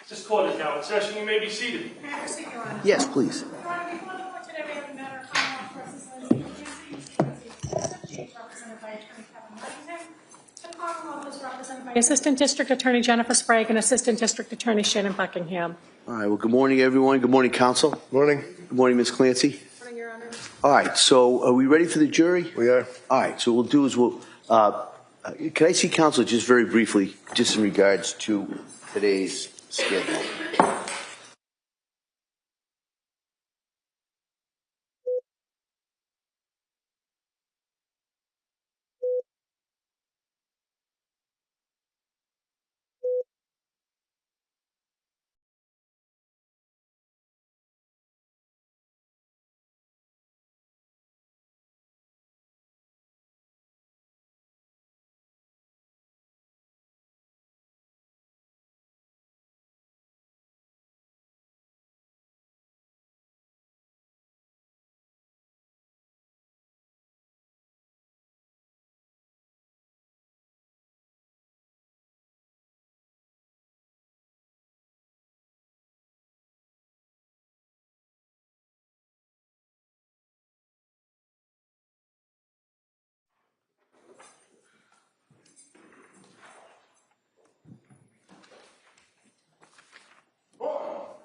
This court is now in session. You may be seated. May I proceed, Your Honor? Yes, please. Your Honor, before the court today, we have a matter of Commonwealth versus Lindsay Clancy. She is represented by Attorney Kevin Reddington. The Commonwealth is represented by Assistant District Attorney Jennifer Sprague and Assistant District Attorney Shannon Buckingham. All right. Well, good morning, everyone. Good morning, counsel. Morning. Good morning, Ms. Clancy. Good morning, Your Honor. All right. So, are we ready for the jury? We are. All right. So, what we'll do is can I see counsel just very briefly, just in regards to today's schedule?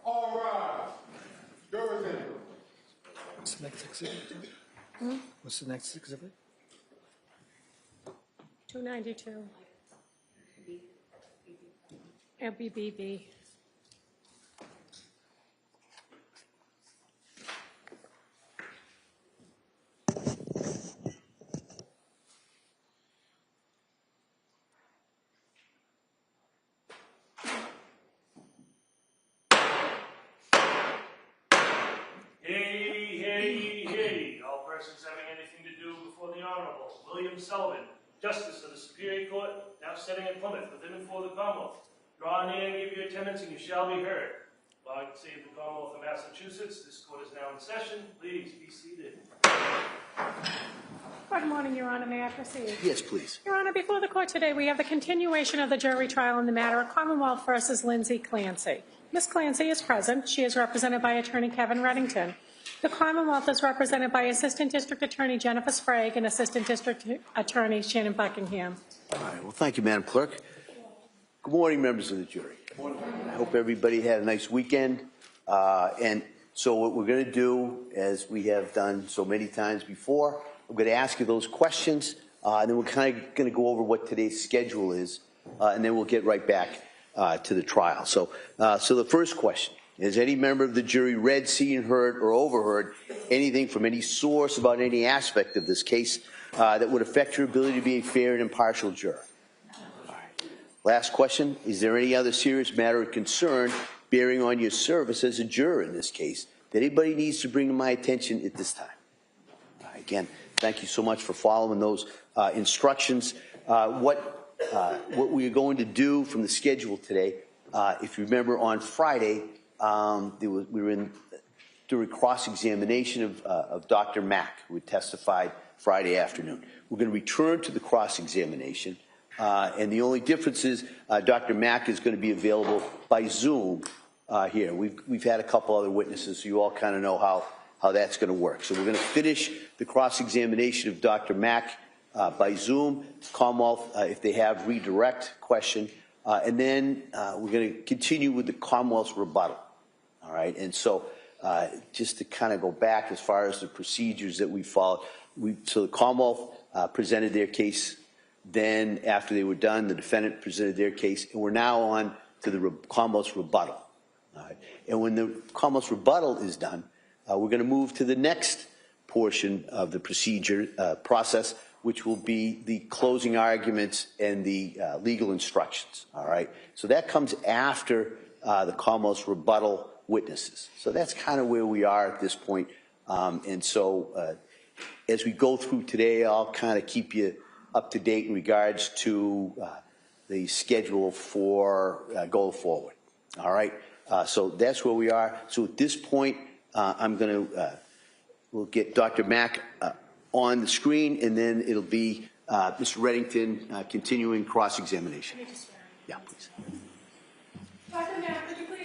All right. Jury's in. What's the next exhibit? What's the next exhibit? 292. LBBB. Hey. All persons having anything to do before the Honorable William Sullivan, Justice of the Superior Court, now sitting at Plymouth, within and for the Commonwealth. Draw near and give your attendance, and you shall be heard. Law and save the Commonwealth of Massachusetts. This court is now in session. Please be seated. Good morning, Your Honor. May I proceed? Yes, please. Your Honor, before the court today, we have the continuation of the jury trial in the matter of Commonwealth versus Lindsay Clancy. Ms. Clancy is present. She is represented by Attorney Kevin Reddington. The Commonwealth is represented by Assistant District Attorney Jennifer Sprague and Assistant District Attorney Shannon Buckingham. All right. Well, thank you, Madam Clerk. Good morning, members of the jury. Good morning. I hope everybody had a nice weekend. And so what we're going to do, as we have done so many times before, I'm going to ask you those questions, and then we're kind of going to go over what today's schedule is, and then we'll get right back to the trial. So the first question: has any member of the jury read, seen, heard, or overheard anything from any source about any aspect of this case that would affect your ability to be a fair and impartial juror? All right. Last question: is there any other serious matter of concern bearing on your service as a juror in this case that anybody needs to bring to my attention at this time? Again, thank you so much for following those instructions. What we are going to do from the schedule today, if you remember on Friday, we were in during cross-examination of Dr. Mack, who had testified Friday afternoon. We're going to return to the cross-examination, and the only difference is Dr. Mack is going to be available by Zoom here. We've had a couple other witnesses, so you all kind of know how that's going to work. So we're going to finish the cross-examination of Dr. Mack by Zoom. Commonwealth, if they have redirect question, and then we're going to continue with the Commonwealth's rebuttal. All right, and so just to kind of go back as far as the procedures that we followed, so the Commonwealth presented their case. Then after they were done, the defendant presented their case, and we're now on to the Commonwealth's rebuttal. All right, and when the Commonwealth's rebuttal is done, we're going to move to the next portion of the procedure process, which will be the closing arguments and the legal instructions. All right, so that comes after the Commonwealth's rebuttal witnesses. So that's kind of where we are at this point. And so as we go through today, I'll kind of keep you up to date in regards to the schedule for going forward. All right, so that's where we are. So at this point, I'm going to, we'll get Dr. Mack on the screen, and then it'll be Mr. Reddington continuing cross-examination. Yeah, please. Dr. Mack, could you please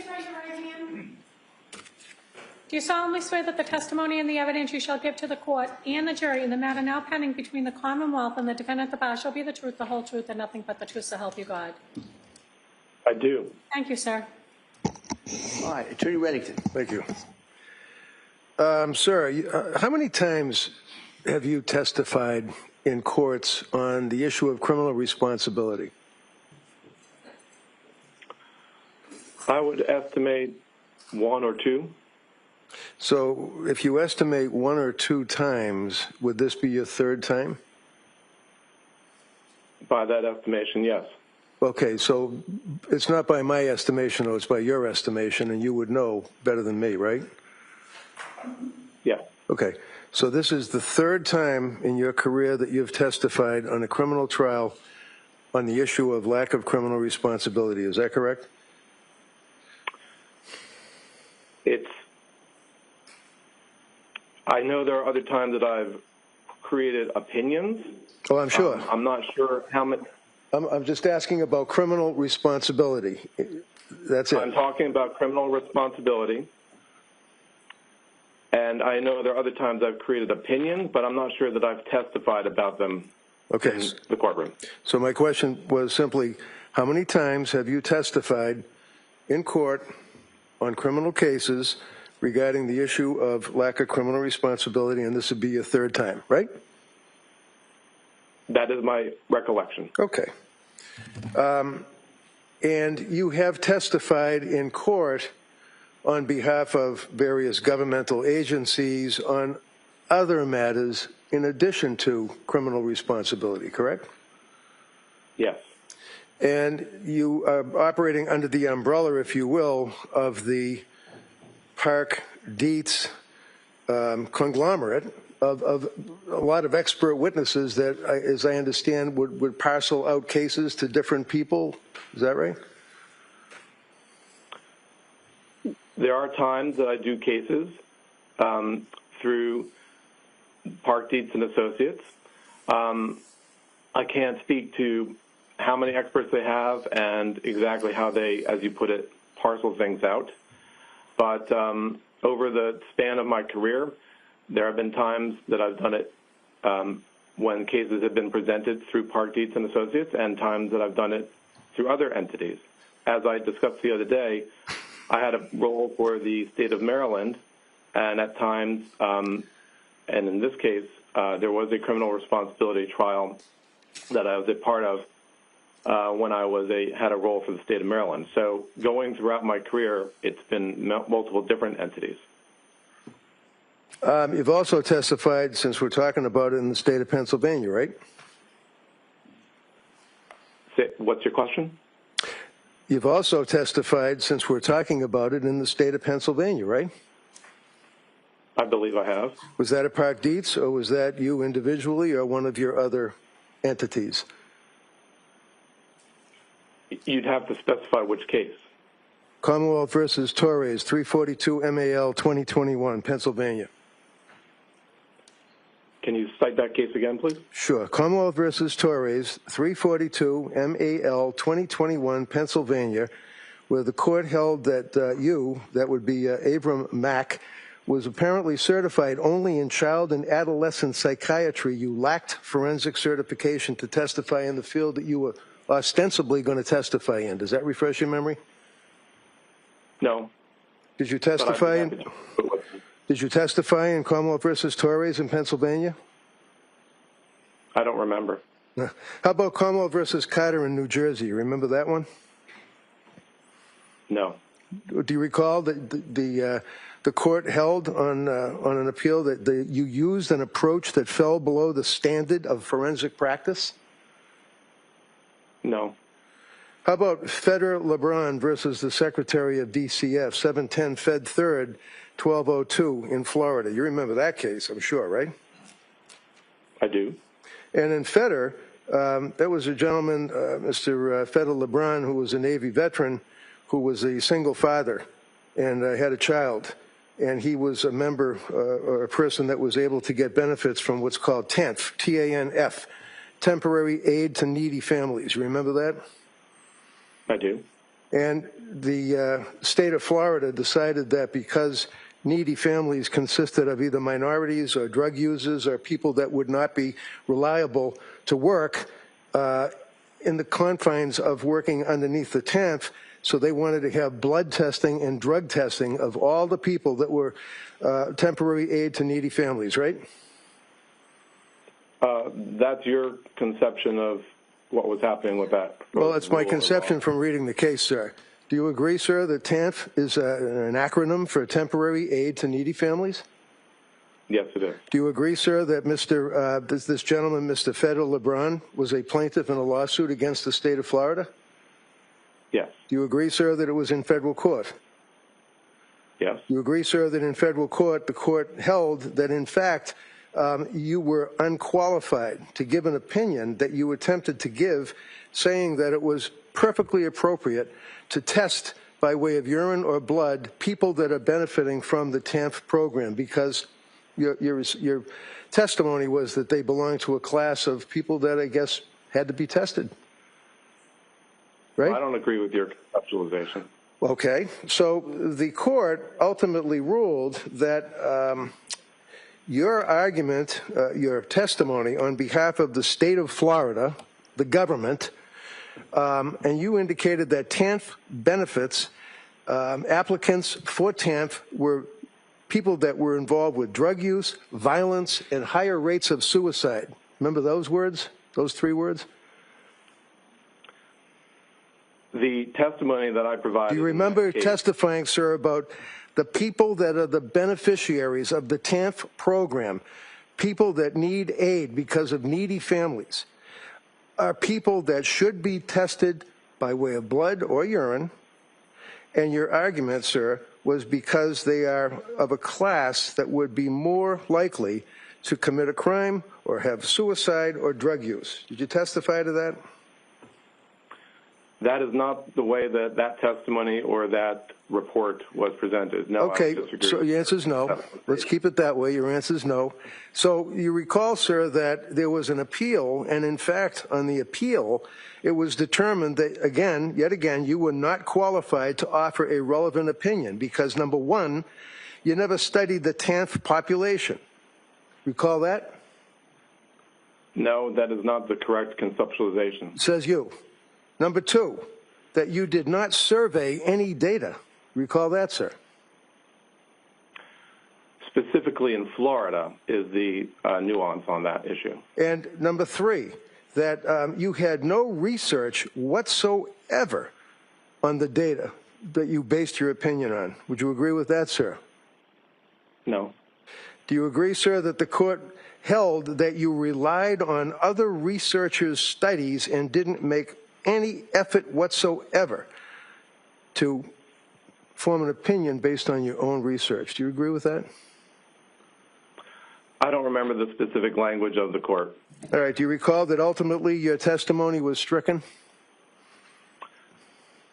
Do you solemnly swear that the testimony and the evidence you shall give to the court and the jury in the matter now pending between the Commonwealth and the defendant at the bar shall be the truth, the whole truth, and nothing but the truth, so help you God? I do. Thank you, sir. All right, Attorney Reddington. Thank you. Sir, how many times have you testified in courts on the issue of criminal responsibility? I would estimate 1 or 2. So if you estimate 1 or 2 times, would this be your 3rd time? By that estimation, yes. Okay, so it's not by my estimation, though, it's by your estimation, and you would know better than me, right? Yeah. Okay, so this is the 3rd time in your career that you've testified on a criminal trial on the issue of lack of criminal responsibility. Is that correct? I know there are other times that I've created opinions. Oh, I'm sure. I'm not sure how many. I'm just asking about criminal responsibility. That's it. I'm talking about criminal responsibility. And I know there are other times I've created opinions, but I'm not sure that I've testified about them in the courtroom. So my question was simply, how many times have you testified in court on criminal cases regarding the issue of lack of criminal responsibility, and this would be your 3rd time, right? That is my recollection. Okay. And you have testified in court on behalf of various governmental agencies on other matters in addition to criminal responsibility, correct? Yes. And you are operating under the umbrella, if you will, of the Park Dietz conglomerate of a lot of expert witnesses that, as I understand, would parcel out cases to different people. Is that right? There are times that I do cases through Park Dietz and Associates. I can't speak to how many experts they have and exactly how they, as you put it, parcel things out. But over the span of my career, there have been times that I've done it when cases have been presented through Park Dietz and Associates, and times that I've done it through other entities. As I discussed the other day, I had a role for the state of Maryland, and at times, and in this case, there was a criminal responsibility trial that I was a part of when I had a role for the state of Maryland. So going throughout my career, it's been multiple different entities. You've also testified, since we're talking about it, in the state of Pennsylvania, right? What's your question? You've also testified, since we're talking about it, in the state of Pennsylvania, right? I believe I have. Was that at Park Dietz, or was that you individually, or one of your other entities? You'd have to specify which case. Commonwealth versus Torres, 342 MAL 2021, Pennsylvania. Can you cite that case again, please? Sure. Commonwealth versus Torres, 342 MAL 2021, Pennsylvania, where the court held that that would be Abram Mack, was apparently certified only in child and adolescent psychiatry. You lacked forensic certification to testify in the field that you were ostensibly going to testify in. Does that refresh your memory? No. Did you testify? Did you testify in Commonwealth versus Torres in Pennsylvania? I don't remember. How about Commonwealth versus Carter in New Jersey? You remember that one? No. Do you recall that the court held on an appeal that you used an approach that fell below the standard of forensic practice? No. How about Feder LeBron versus the Secretary of DCF, 710 Fed 3rd, 1202 in Florida? You remember that case, I'm sure, right? I do. And in Feder, there was a gentleman, Mr. Feder LeBron, who was a Navy veteran, who was a single father and had a child. And he was a member or a person that was able to get benefits from what's called TANF, T-A-N-F, Temporary Aid to Needy Families. You remember that? I do. And the state of Florida decided that because needy families consisted of either minorities or drug users or people that would not be reliable to work in the confines of working underneath the TANF. So they wanted to have blood testing and drug testing of all the people that were temporary aid to needy families, right? That's your conception of what was happening with that. Well, it's my conception from reading the case, sir. Do you agree, sir, that TANF is an acronym for temporary aid to needy families? Yes, it is. Do you agree, sir, that this gentleman, Mr. Federal LeBron, was a plaintiff in a lawsuit against the state of Florida? Yes. Do you agree, sir, that it was in federal court? Yes. Do you agree, sir, that in federal court, the court held that, in fact, you were unqualified to give an opinion that you attempted to give, saying that it was perfectly appropriate to test by way of urine or blood people that are benefiting from the TANF program, because your testimony was that they belong to a class of people that, I guess, had to be tested, right? I don't agree with your conceptualization. Okay, so the court ultimately ruled that your argument, your testimony on behalf of the state of Florida, the government, and you indicated that TANF benefits, applicants for TANF were people that were involved with drug use, violence, and higher rates of suicide. Remember those words, those three words? The testimony that I provided. Do you remember testifying, sir, about the people that are the beneficiaries of the TANF program, people that need aid because of needy families, are people that should be tested by way of blood or urine, and your argument, sir, was because they are of a class that would be more likely to commit a crime or have suicide or drug use. Did you testify to that? That is not the way that that testimony or that report was presented. No, okay, so your answer is no. Let's keep it that way. Your answer is no. So you recall, sir, that there was an appeal, and in fact, on the appeal, it was determined that, again, yet again, you were not qualified to offer a relevant opinion because, number one, you never studied the TANF population. Recall that? No, that is not the correct conceptualization. Says you. Number two, that you did not survey any data. Recall that, sir? Specifically in Florida is the nuance on that issue. And number three, that you had no research whatsoever on the data that you based your opinion on. Would you agree with that, sir? No. Do you agree, sir, that the court held that you relied on other researchers' studies and didn't make any effort whatsoever to form an opinion based on your own research? Do you agree with that? I don't remember the specific language of the court. All right. Do you recall that ultimately your testimony was stricken?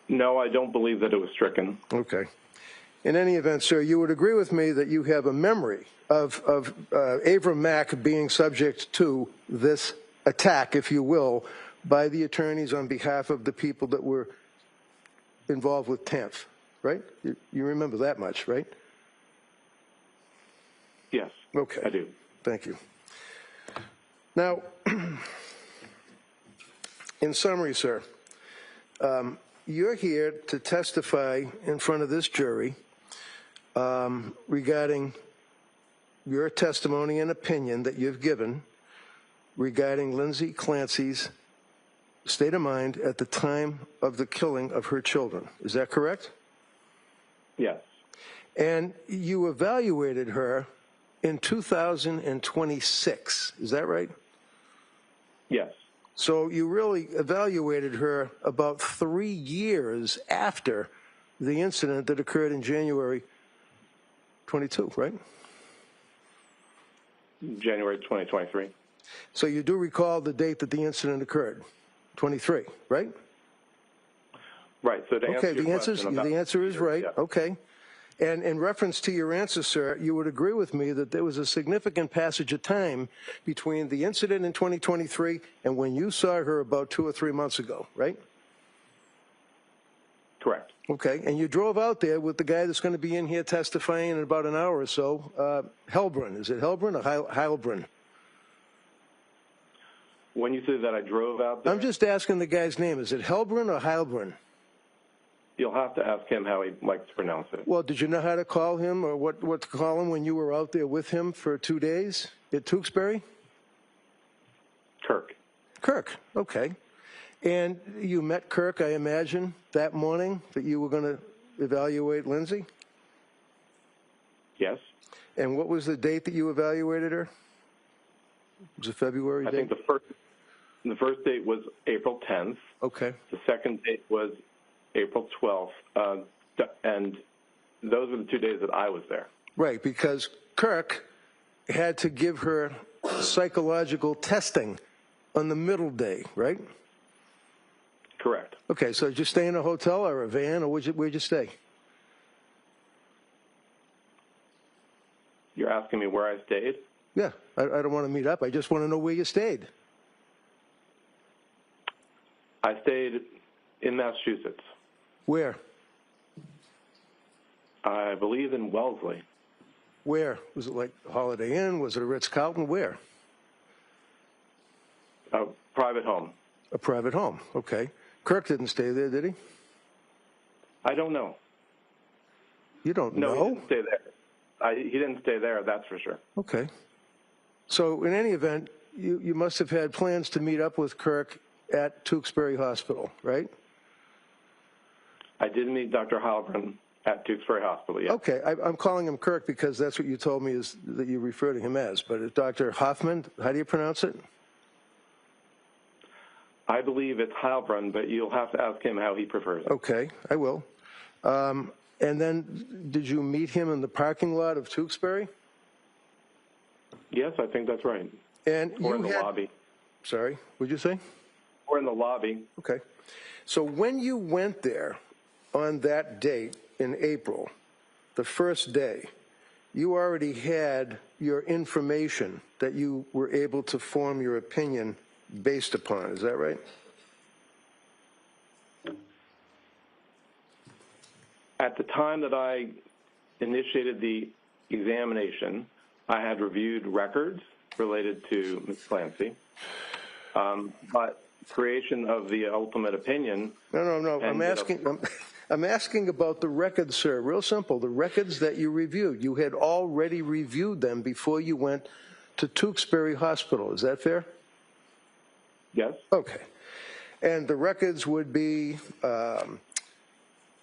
No, I don't believe that it was stricken. Okay. In any event, sir, you would agree with me that you have a memory of Abram Mack being subject to this attack, if you will, by the attorneys on behalf of the people that were involved with TANF, right? You remember that much, right? Yes, okay. I do. Thank you. Now, in summary, sir, you're here to testify in front of this jury regarding your testimony and opinion that you've given regarding Lindsay Clancy's state of mind at the time of the killing of her children. Is that correct? Yes. And you evaluated her in 2026. Is that right? Yes. So you really evaluated her about 3 years after the incident that occurred in January 22, right? January 2023. So you do recall the date that the incident occurred, 23, right? Right. So to answer your question about the answer is right. Yeah. Okay. And in reference to your answer, sir, you would agree with me that there was a significant passage of time between the incident in 2023 and when you saw her about 2 or 3 months ago, right? Correct. Okay, and you drove out there with the guy that's going to be in here testifying in about an hour or so, Helbrun. Is it Helbrun or Heilbrun? When you say that I drove out there, I'm just asking the guy's name. Is it Helbrun or Heilbrun? you'll have to ask him how he likes to pronounce it. Well, did you know how to call him or what to call him when you were out there with him for 2 days at Tewksbury? Kirk. Kirk, okay. And you met Kirk, I imagine, that morning that you were going to evaluate Lindsay? Yes. And what was the date that you evaluated her? Was it February date? I think the first date was April 10th. Okay. The second date was April 12th, and those were the 2 days that I was there. Right, because Kirk had to give her psychological testing on the middle day, right? Correct. Okay, so did you stay in a hotel or a van, or where'd you stay? You're asking me where I stayed? Yeah, I don't want to meet up. I just want to know where you stayed. I stayed in Massachusetts. Where? I believe in Wellesley. Where? Was it like Holiday Inn? Was it a Ritz-Carlton? Where? A private home. A private home, okay. Kirk didn't stay there, did he? I don't know. You don't know? No, he didn't stay there. He didn't stay there, that's for sure. Okay. So in any event, you must have had plans to meet up with Kirk at Tewksbury Hospital, right? I did meet Dr. Heilbrun at Tewksbury Hospital, yes. Okay, I'm calling him Kirk because that's what you told me is that you refer to him as. But it's Dr. Hoffman, how do you pronounce it? I believe it's Heilbrun, but you'll have to ask him how he prefers it. Okay, I will. And then did you meet him in the parking lot of Tewksbury? Yes, I think that's right. And Or in the lobby. Sorry, what'd you say? Or in the lobby. Okay. So when you went there on that date in April, the first day, you already had your information that you were able to form your opinion based upon. Is that right? At the time that I initiated the examination, I had reviewed records related to Ms. Clancy, but creation of the ultimate opinion. No. I'm asking about the records, sir. Real simple. The records that you reviewed. You had already reviewed them before you went to Tewksbury Hospital. Is that fair? Yes. Okay. And the records would be,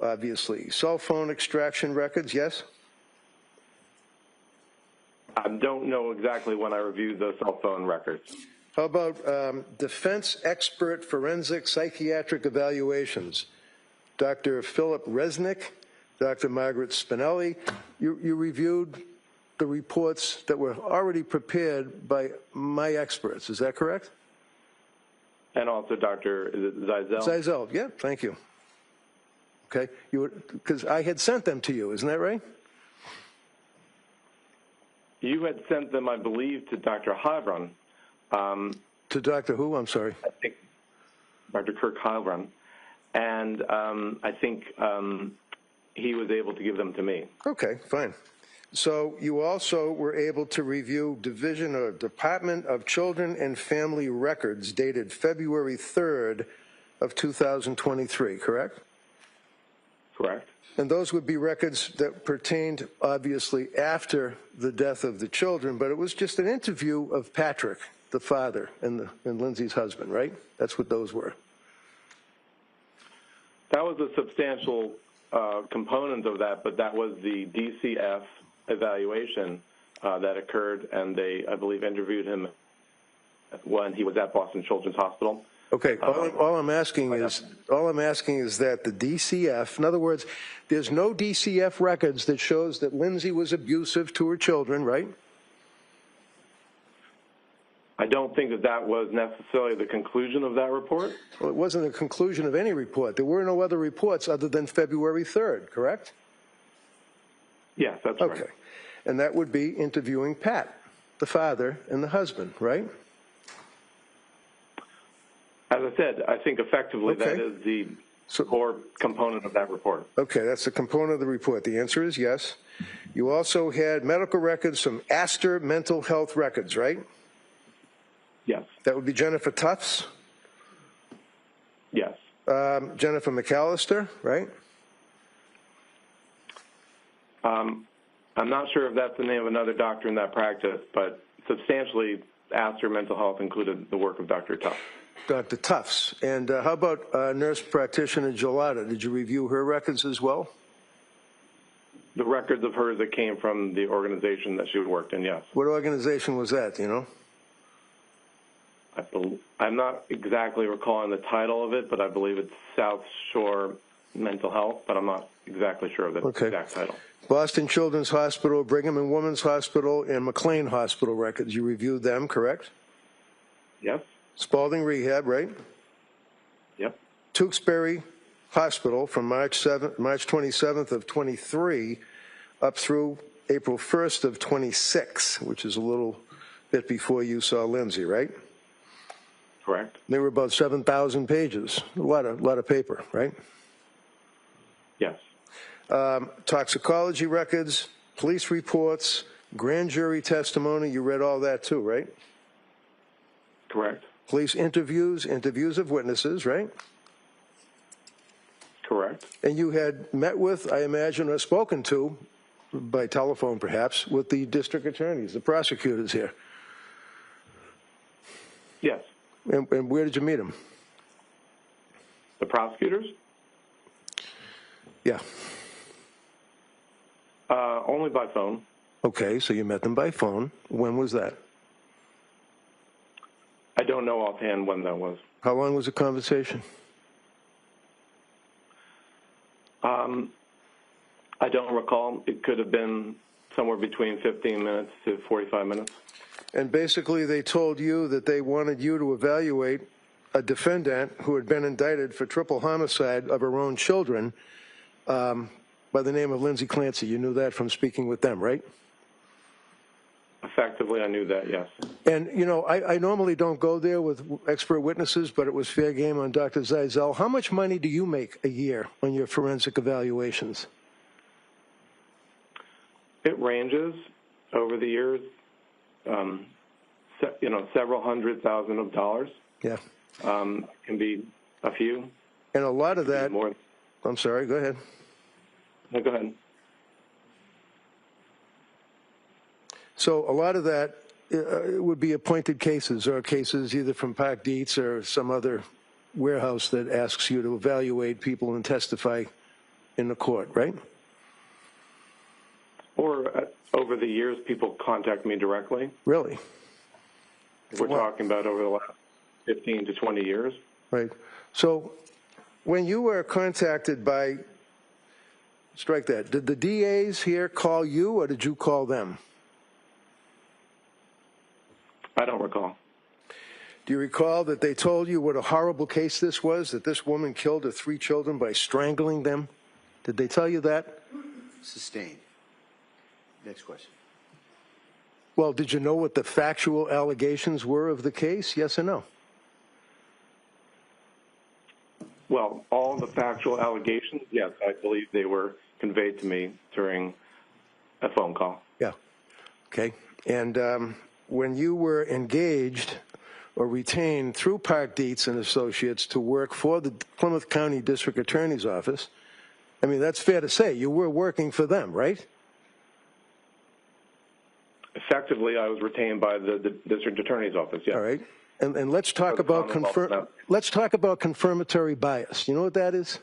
obviously, cell phone extraction records, yes? I don't know exactly when I reviewed those cell phone records. How about defense expert forensic psychiatric evaluations? Dr. Philip Resnick, Dr. Margaret Spinelli, you reviewed the reports that were already prepared by my experts. Is that correct? And also Dr. Zeisel. Zeisel, yeah, thank you. Okay, because I had sent them to you, isn't that right? You had sent them, I believe, to Dr. Heilbrun. To Dr. who? I'm sorry. I think Dr. Kirk Heilbrun. And I think he was able to give them to me. Okay, fine. So you also were able to review Division or Department of Children and Family Records dated February 3rd of 2023, correct? Correct. And those would be records that pertained, obviously, after the death of the children, but it was just an interview of Patrick, the father, and Lindsay's husband, right? That's what those were. That was a substantial component of that, but that was the DCF evaluation that occurred, and they, I believe, interviewed him when he was at Boston Children's Hospital. Okay, all I'm asking is that the DCF, in other words, there's no DCF records that shows that Lindsay was abusive to her children, right? I don't think that that was necessarily the conclusion of that report. Well, it wasn't a conclusion of any report. There were no other reports other than February 3rd, correct? Yes, that's okay. right. And that would be interviewing Pat, the father and the husband, right? As I said, I think effectively okay. that is the or component of that report. Okay, that's a component of the report. The answer is yes. You also had medical records from Astor Mental Health Records, right? Yes. That would be Jennifer Tufts? Yes. Jennifer McAllister, right? I'm not sure if that's the name of another doctor in that practice, but substantially Astor Mental Health included the work of Dr. Tufts. Dr. Tufts. And how about nurse practitioner Gelada? Did you review her records as well? The records of hers that came from the organization that she worked in, yes. What organization was that, do you know? I'm not exactly recalling the title of it, but I believe it's South Shore Mental Health, but I'm not exactly sure of the exact title. Boston Children's Hospital, Brigham and Women's Hospital, and McLean Hospital records. You reviewed them, correct? Yes. Spalding Rehab, right? Yep. Tewksbury Hospital from March 27th of 23 up through April 1st of 26, which is a little bit before you saw Lindsay, right? Correct. They were about 7,000 pages, a lot of paper, right? Yes. Toxicology records, police reports, grand jury testimony, you read all that too, right? Correct. Police interviews of witnesses, right? Correct. And you had met with, I imagine, or spoken to, by telephone perhaps, with the district attorneys, the prosecutors here. Yes. And where did you meet them? The prosecutors? Yeah. Only by phone. Okay, so you met them by phone. When was that? I don't know offhand when that was. How long was the conversation? I don't recall. It could have been somewhere between 15 minutes to 45 minutes. And basically they told you that they wanted you to evaluate a defendant who had been indicted for triple homicide of her own children by the name of Lindsay Clancy. You knew that from speaking with them, right? Effectively, I knew that, yes. And, you know, I normally don't go there with expert witnesses, but it was fair game on Dr. Zeisel. How much money do you make a year on your forensic evaluations? It ranges over the years, several $100,000. Yeah. Can be a few. And a lot of that, more. I'm sorry, go ahead. No, go ahead. So a lot of that would be appointed cases or cases either from Park Dietz or some other warehouse that asks you to evaluate people and testify in the court, right? Or over the years, people contact me directly. Really? We're talking about over the last 15 to 20 years. Right. So when you were contacted by, strike that, did the DAs here call you or did you call them? I don't recall. Do you recall that they told you what a horrible case this was, that this woman killed her 3 children by strangling them? Did they tell you that? Sustained. Next question. Well, did you know what the factual allegations were of the case? Yes or no? Well, all the factual allegations, yes, I believe they were conveyed to me during a phone call. Yeah. Okay. And when you were engaged or retained through Park Dietz and Associates to work for the Plymouth County District Attorney's Office, I mean, that's fair to say. You were working for them, right? Effectively, I was retained by the District Attorney's Office, yes. All right. And let's talk about confirmatory bias. You know what that is?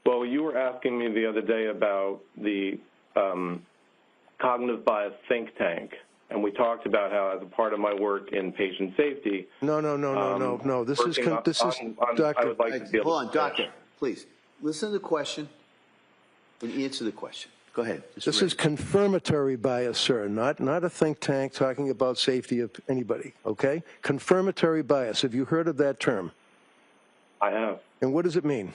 Well, you were asking me the other day about the cognitive bias think tank, and we talked about how, as a part of my work in patient safety. No. This is Doctor. I would like to be able Hold on, Doctor, please. Listen to the question and answer the question. Go ahead. This is confirmatory bias, sir, not a think tank talking about safety of anybody, okay? Confirmatory bias. Have you heard of that term? I have. And what does it mean?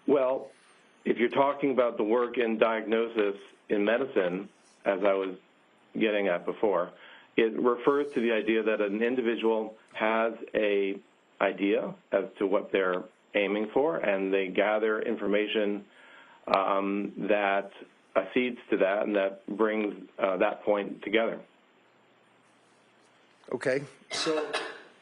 Well, if you're talking about the work in diagnosis in medicine, as I was getting at before, it refers to the idea that an individual has a idea as to what they're aiming for, and they gather information that accedes to that and that brings that point together. Okay. So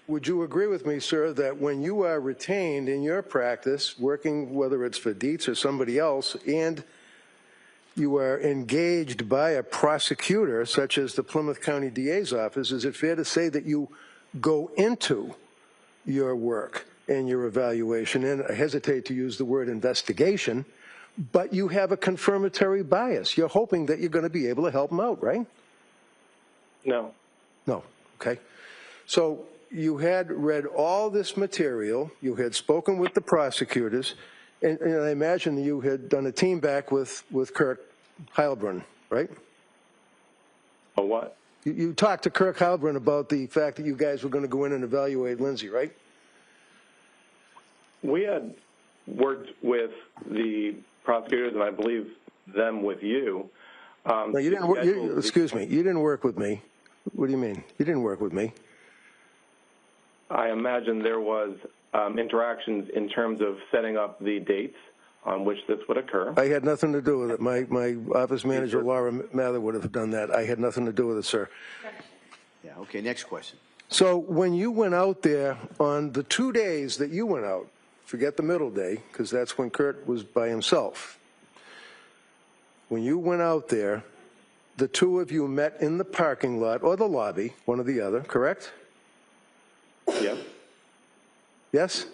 would you agree with me, sir, that when you are retained in your practice, working whether it's for Dietz or somebody else, and you are engaged by a prosecutor, such as the Plymouth County DA's office, is it fair to say that you go into your work and your evaluation, and I hesitate to use the word investigation, but you have a confirmatory bias? You're hoping that you're going to be able to help them out, right? No. No. Okay. So you had read all this material, you had spoken with the prosecutors, and I imagine you had done a team back with Kirk Heilbrunn, right? A what? You talked to Kirk Heilbrunn about the fact that you guys were going to go in and evaluate Lindsay, right? We had worked with the prosecutors, and I believe them with you. No, you didn't work. Excuse me. You didn't work with me. What do you mean? You didn't work with me. I imagine there was interactions in terms of setting up the dates on which this would occur. I had nothing to do with it. My office manager, Laura Mather, would have done that. I had nothing to do with it, sir. Yeah, okay, next question. So when you went out there on the 2 days that you went out, forget the middle day, because that's when Kurt was by himself. When you went out there, the two of you met in the parking lot or the lobby, one or the other, correct? Yes. Yes?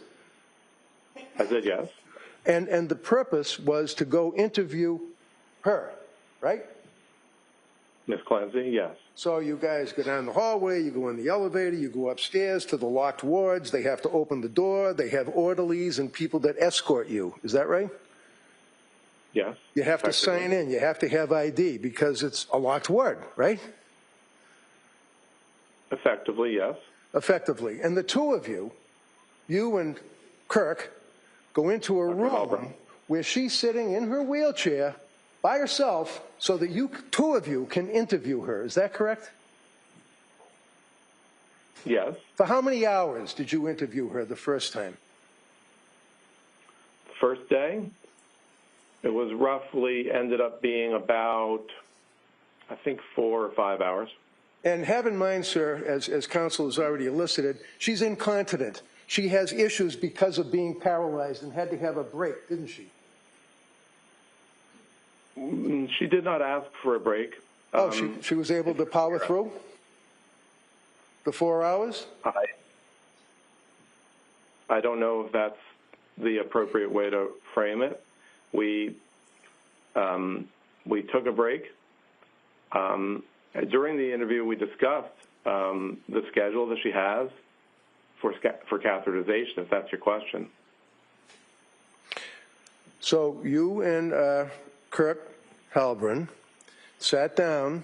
I said yes. And the purpose was to go interview her, right? Ms. Clancy, yes. So you guys go down the hallway, you go in the elevator, you go upstairs to the locked wards, they have to open the door, they have orderlies and people that escort you. Is that right? Yes. You have to sign in, you have to have ID because it's a locked ward, right? Effectively, yes. Effectively. And the two of you, you and Kirk, go into a room where she's sitting in her wheelchair by herself so that you two of you can interview her. Is that correct? Yes. For how many hours did you interview her the first time? First day, it was roughly ended up being about, I think, 4 or 5 hours. And have in mind, sir, as counsel has already elicited, she's incontinent. She has issues because of being paralyzed and had to have a break, didn't she? She did not ask for a break. Oh, she was able to power through the 4 hours? I don't know if that's the appropriate way to frame it. We took a break. During the interview, we discussed the schedule that she has for catheterization, if that's your question. So you and Kirk Heilbrunn sat down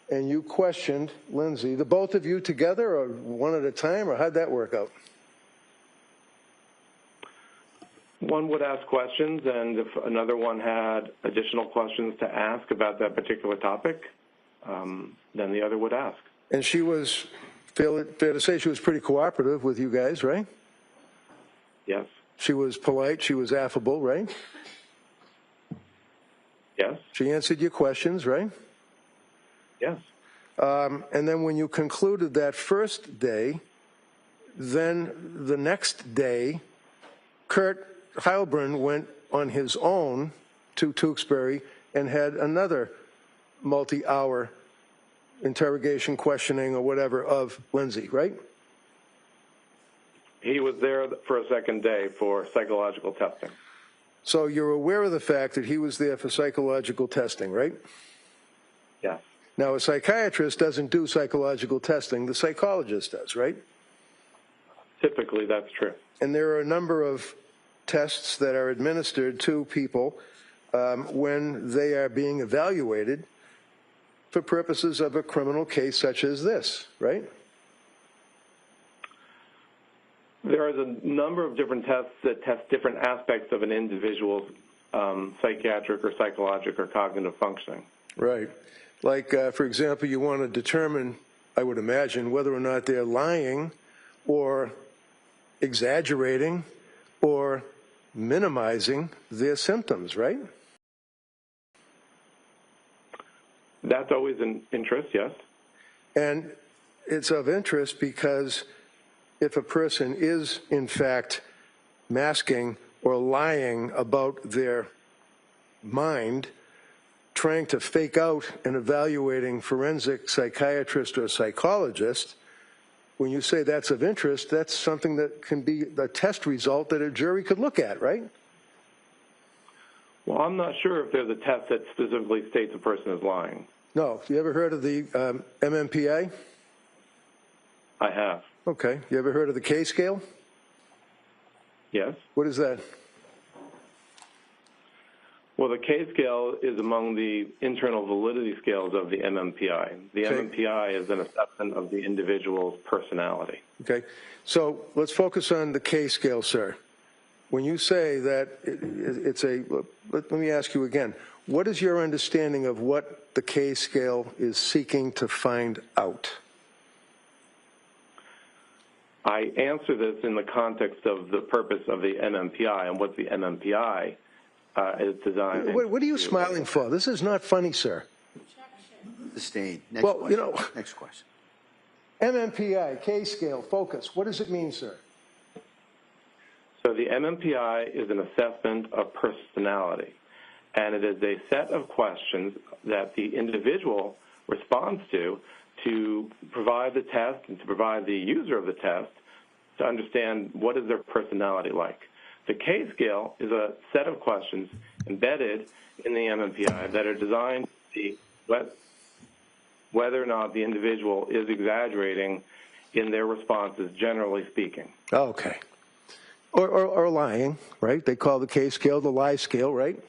and you questioned Lindsay, the both of you together or one at a time, or how'd that work out? One would ask questions, and if another one had additional questions to ask about that particular topic, then the other would ask. And she was, fair to say, she was pretty cooperative with you guys, right? Yes. She was polite, she was affable, right? Yes. She answered your questions, right? Yes. And then when you concluded that first day, then the next day, Kurt Heilbrunn went on his own to Tewksbury and had another multi-hour interrogation, questioning, or whatever of Lindsay, right? He was there for a second day for psychological testing. So you're aware of the fact that he was there for psychological testing, right? Yes. Now, a psychiatrist doesn't do psychological testing. The psychologist does, right? Typically, that's true. And there are a number of tests that are administered to people when they are being evaluated for purposes of a criminal case such as this, right? There is a number of different tests that test different aspects of an individual's psychiatric or psychologic or cognitive functioning. Right. Like, for example, you want to determine, I would imagine, whether or not they're lying or exaggerating or minimizing their symptoms, right? That's always an interest, yes. And it's of interest because if a person is, in fact, masking or lying about their mind, trying to fake out an evaluating forensic psychiatrist or psychologist, when you say that's of interest, that's something that can be a test result that a jury could look at, right? Well, I'm not sure if there's a test that specifically states a person is lying. No. You ever heard of the MMPI? I have. Okay. You ever heard of the K scale? Yes. What is that? Well, the K scale is among the internal validity scales of the MMPI. The MMPI is an assessment of the individual's personality. Okay. So let's focus on the K scale, sir. When you say that it's a, let me ask you again, what is your understanding of what the K scale is seeking to find out? I answer this in the context of the purpose of the MMPI and what the MMPI is designed. What are you smiling for? This is not funny, sir. Sustained. Next Well, question. you know, Next question. MMPI, K scale, focus. What does it mean, sir? So the MMPI is an assessment of personality, and it is a set of questions that the individual responds to provide the test and to provide the user of the test to understand what is their personality like. The K scale is a set of questions embedded in the MMPI that are designed to see whether or not the individual is exaggerating in their responses, generally speaking. Okay. Or lying, right? They call the K scale the lie scale, right?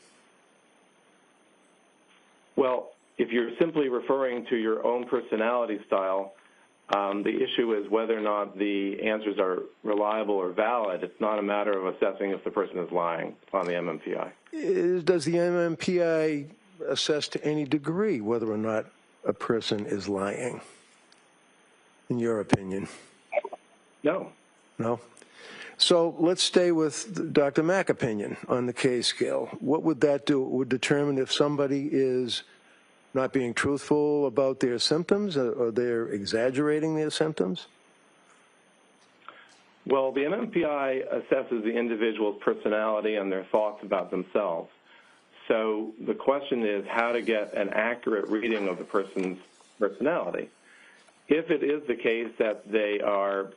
Well, if you're simply referring to your own personality style, the issue is whether or not the answers are reliable or valid. It's not a matter of assessing if the person is lying on the MMPI. Does the MMPI assess to any degree whether or not a person is lying, in your opinion? No. No? So let's stay with Dr. Mack's opinion on the K scale. What would that do? It would determine if somebody is not being truthful about their symptoms or they're exaggerating their symptoms? Well, the MMPI assesses the individual's personality and their thoughts about themselves. So the question is how to get an accurate reading of the person's personality. If it is the case that they are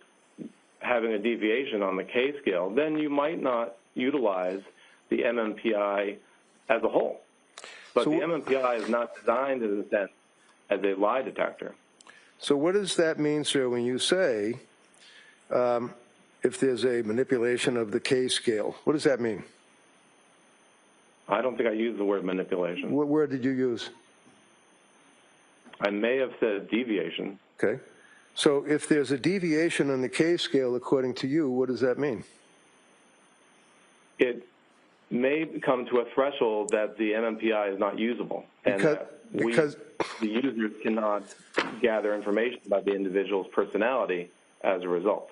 having a deviation on the K scale, then you might not utilize the MMPI as a whole. But the MMPI is not designed in a sense as a lie detector. So what does that mean, sir, when you say if there's a manipulation of the K scale? What does that mean? I don't think I used the word manipulation. What word did you use? I may have said deviation. Okay. So if there's a deviation on the K scale, according to you, what does that mean? It may come to a threshold that the MMPI is not usable, and because the users cannot gather information about the individual's personality as a result.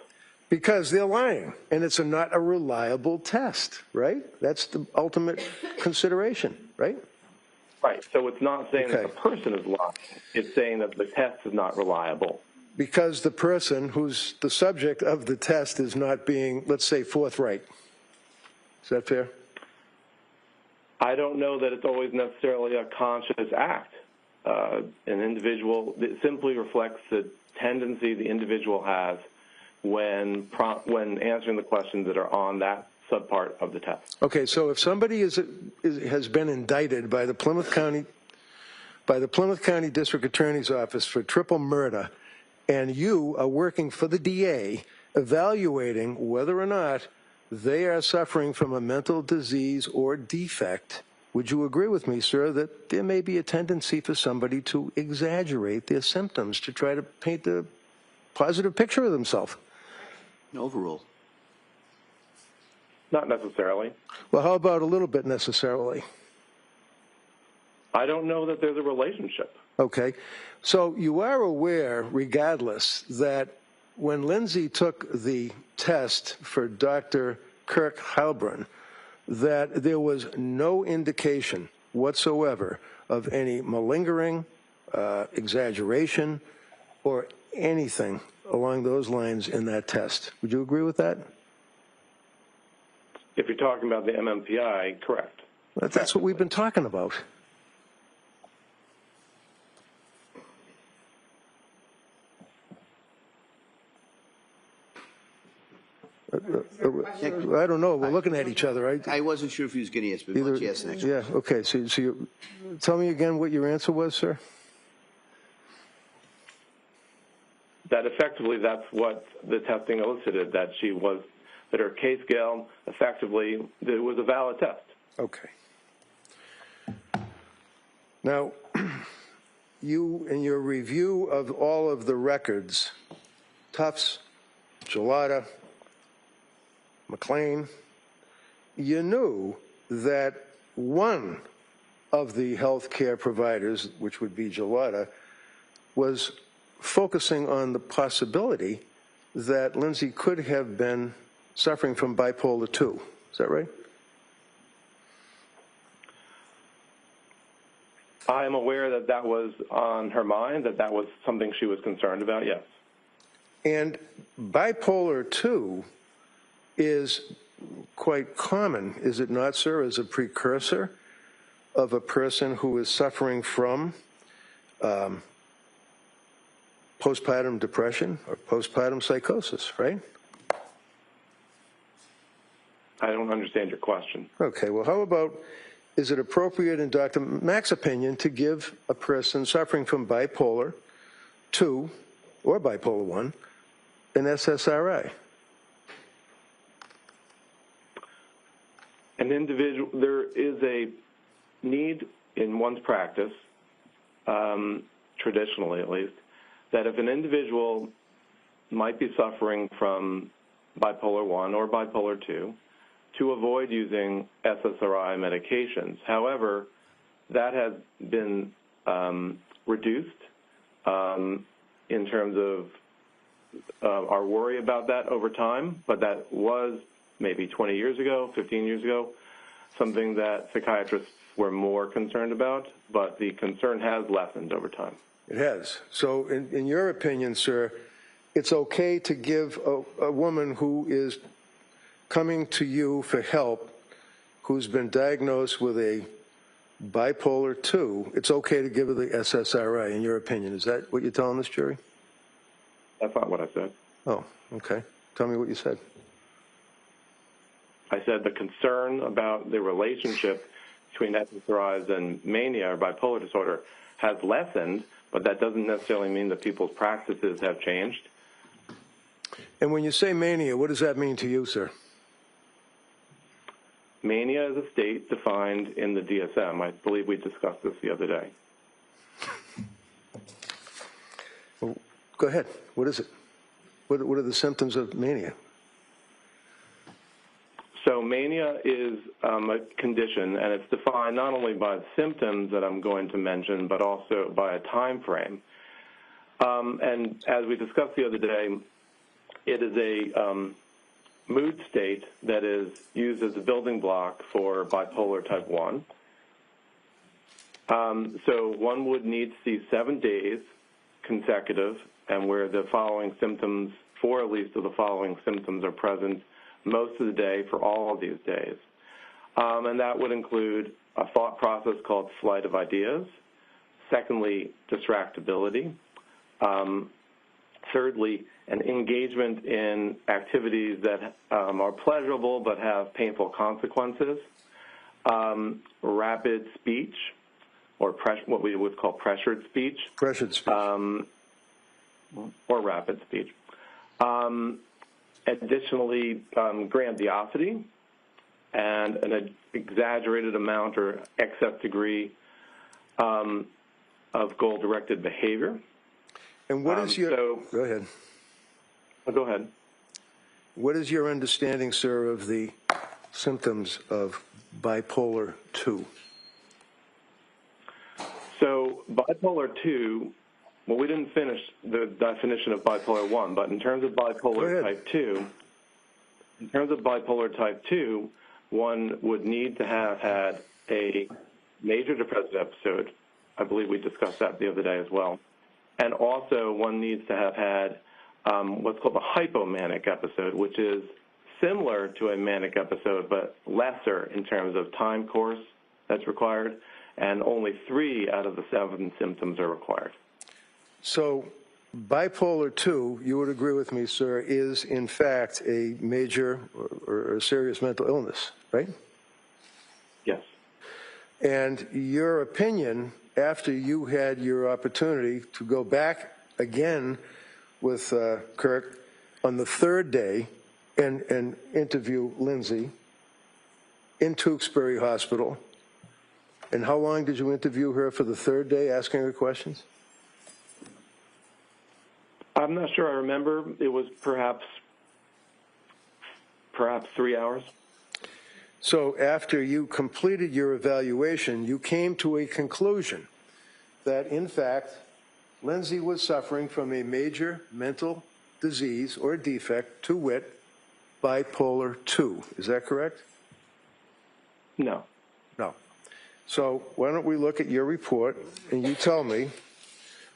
Because they're lying, and it's not a reliable test, right? That's the ultimate consideration, right? Right. So it's not saying that the person is lying. It's saying that the test is not reliable. Because the person who's the subject of the test is not being, let's say, forthright. Is that fair? I don't know that it's always necessarily a conscious act. An individual, it simply reflects the tendency the individual has when answering the questions that are on that subpart of the test. Okay, so if somebody has been indicted by the Plymouth County District Attorney's Office for triple murder, and you are working for the DA, evaluating whether or not they are suffering from a mental disease or defect, would you agree with me, sir, that there may be a tendency for somebody to exaggerate their symptoms to try to paint a positive picture of themselves? Overrule. Not necessarily. Well, how about a little bit necessarily? I don't know that there's a relationship. Okay. So you are aware, regardless, that when Lindsay took the test for Dr. Kirk Heilbrunn, that there was no indication whatsoever of any malingering, exaggeration, or anything along those lines in that test. Would you agree with that? If you're talking about the MMPI, correct. That's what we've been talking about. I don't know. We're looking at each other. I wasn't sure if he was going to answer, but let's ask the next one. Yeah, okay. So you, tell me again what your answer was, sir? That effectively that's what the testing elicited, that she was, that her K scale effectively, that it was a valid test. Okay. Now, you, in your review of all of the records, Tufts, Gelada, McLean, you knew that one of the health care providers, which would be Gelada, was focusing on the possibility that Lindsay could have been suffering from bipolar 2. Is that right? I am aware that that was on her mind, that that was something she was concerned about, yes. And bipolar 2 is quite common, is it not, sir, as a precursor of a person who is suffering from postpartum depression or postpartum psychosis, right? I don't understand your question. Okay, well, how about, is it appropriate in Dr. Mack's opinion to give a person suffering from bipolar 2 or bipolar 1 an SSRI? An individual, there is a need in one's practice, traditionally at least, that if an individual might be suffering from bipolar 1 or bipolar 2, to avoid using SSRI medications. However, that has been reduced in terms of our worry about that over time, but that was maybe 20 years ago, 15 years ago, something that psychiatrists were more concerned about, but the concern has lessened over time. It has. So in your opinion, sir, it's okay to give a woman who is coming to you for help, who's been diagnosed with a bipolar 2, it's okay to give her the SSRI, in your opinion. Is that what you're telling this jury? That's not what I said. Oh, okay. Tell me what you said. I said the concern about the relationship between SSRIs and mania or bipolar disorder has lessened, but that doesn't necessarily mean that people's practices have changed. And when you say mania, what does that mean to you, sir? Mania is a state defined in the DSM. I believe we discussed this the other day. Well, go ahead. What is it? What are the symptoms of mania? So mania is a condition, and it's defined not only by the symptoms that I'm going to mention, but also by a time frame. And as we discussed the other day, it is a mood state that is used as a building block for bipolar type 1. So one would need to see 7 days consecutive and where the following symptoms, 4 at least of the following symptoms are present most of the day for all of these days. And that would include a thought process called flight of ideas. Secondly, distractibility. Thirdly, an engagement in activities that are pleasurable but have painful consequences. Rapid speech, or what we would call pressured speech. Pressured speech. Or rapid speech. Additionally, grandiosity and an exaggerated amount or excess degree of goal-directed behavior. And what is your... go ahead. Go ahead. What is your understanding, sir, of the symptoms of bipolar 2? So bipolar 2 well, we didn't finish the definition of bipolar 1, but in terms of bipolar type 2, one would need to have had a major depressive episode. I believe we discussed that the other day as well. And also one needs to have had what's called a hypomanic episode, which is similar to a manic episode, but lesser in terms of time course that's required, and only 3 out of the 7 symptoms are required. So bipolar 2, you would agree with me, sir, is in fact a major or a serious mental illness, right? Yes. And your opinion, after you had your opportunity to go back again with Kirk on the 3rd day and interview Lindsay in Tewksbury Hospital, and how long did you interview her for the 3rd day, asking her questions? I'm not sure I remember. It was perhaps 3 hours. So after you completed your evaluation, you came to a conclusion that, in fact, Lindsay was suffering from a major mental disease or defect, to wit, bipolar 2. Is that correct? No. No. So why don't we look at your report and you tell me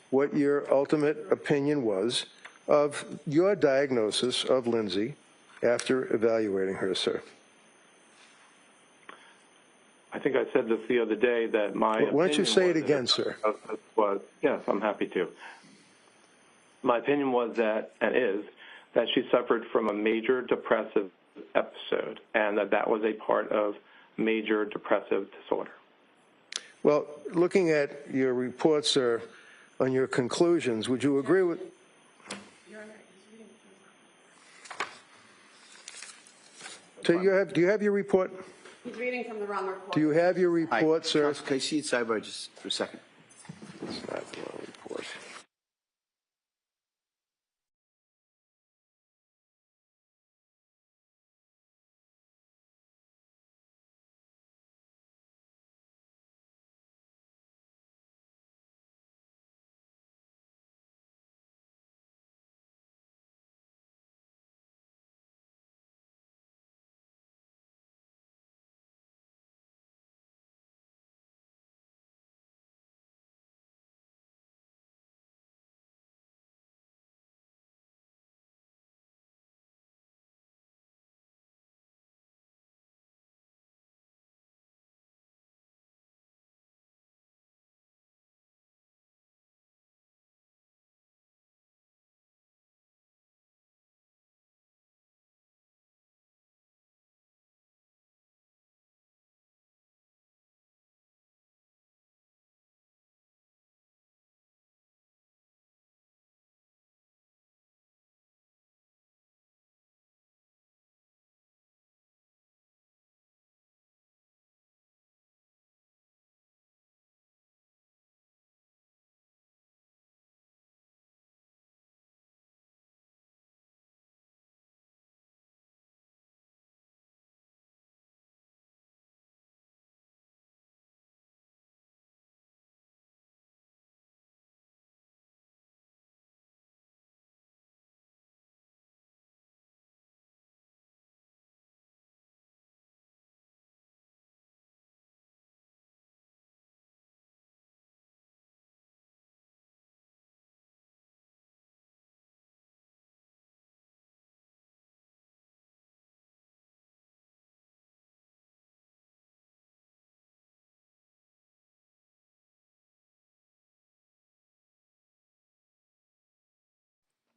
what your ultimate opinion was of your diagnosis of Lindsay after evaluating her, sir. I think I said this the other day that my Why don't you say it again, sir? Yes, I'm happy to. My opinion was that, and is, that she suffered from a major depressive episode, and that was a part of major depressive disorder. Well, looking at your report, sir, on your conclusions, would you agree with... So do you have your report? He's reading from the wrong report. Do you have your report, sir? Can I see it sidebar just for a second? It's not the wrong report.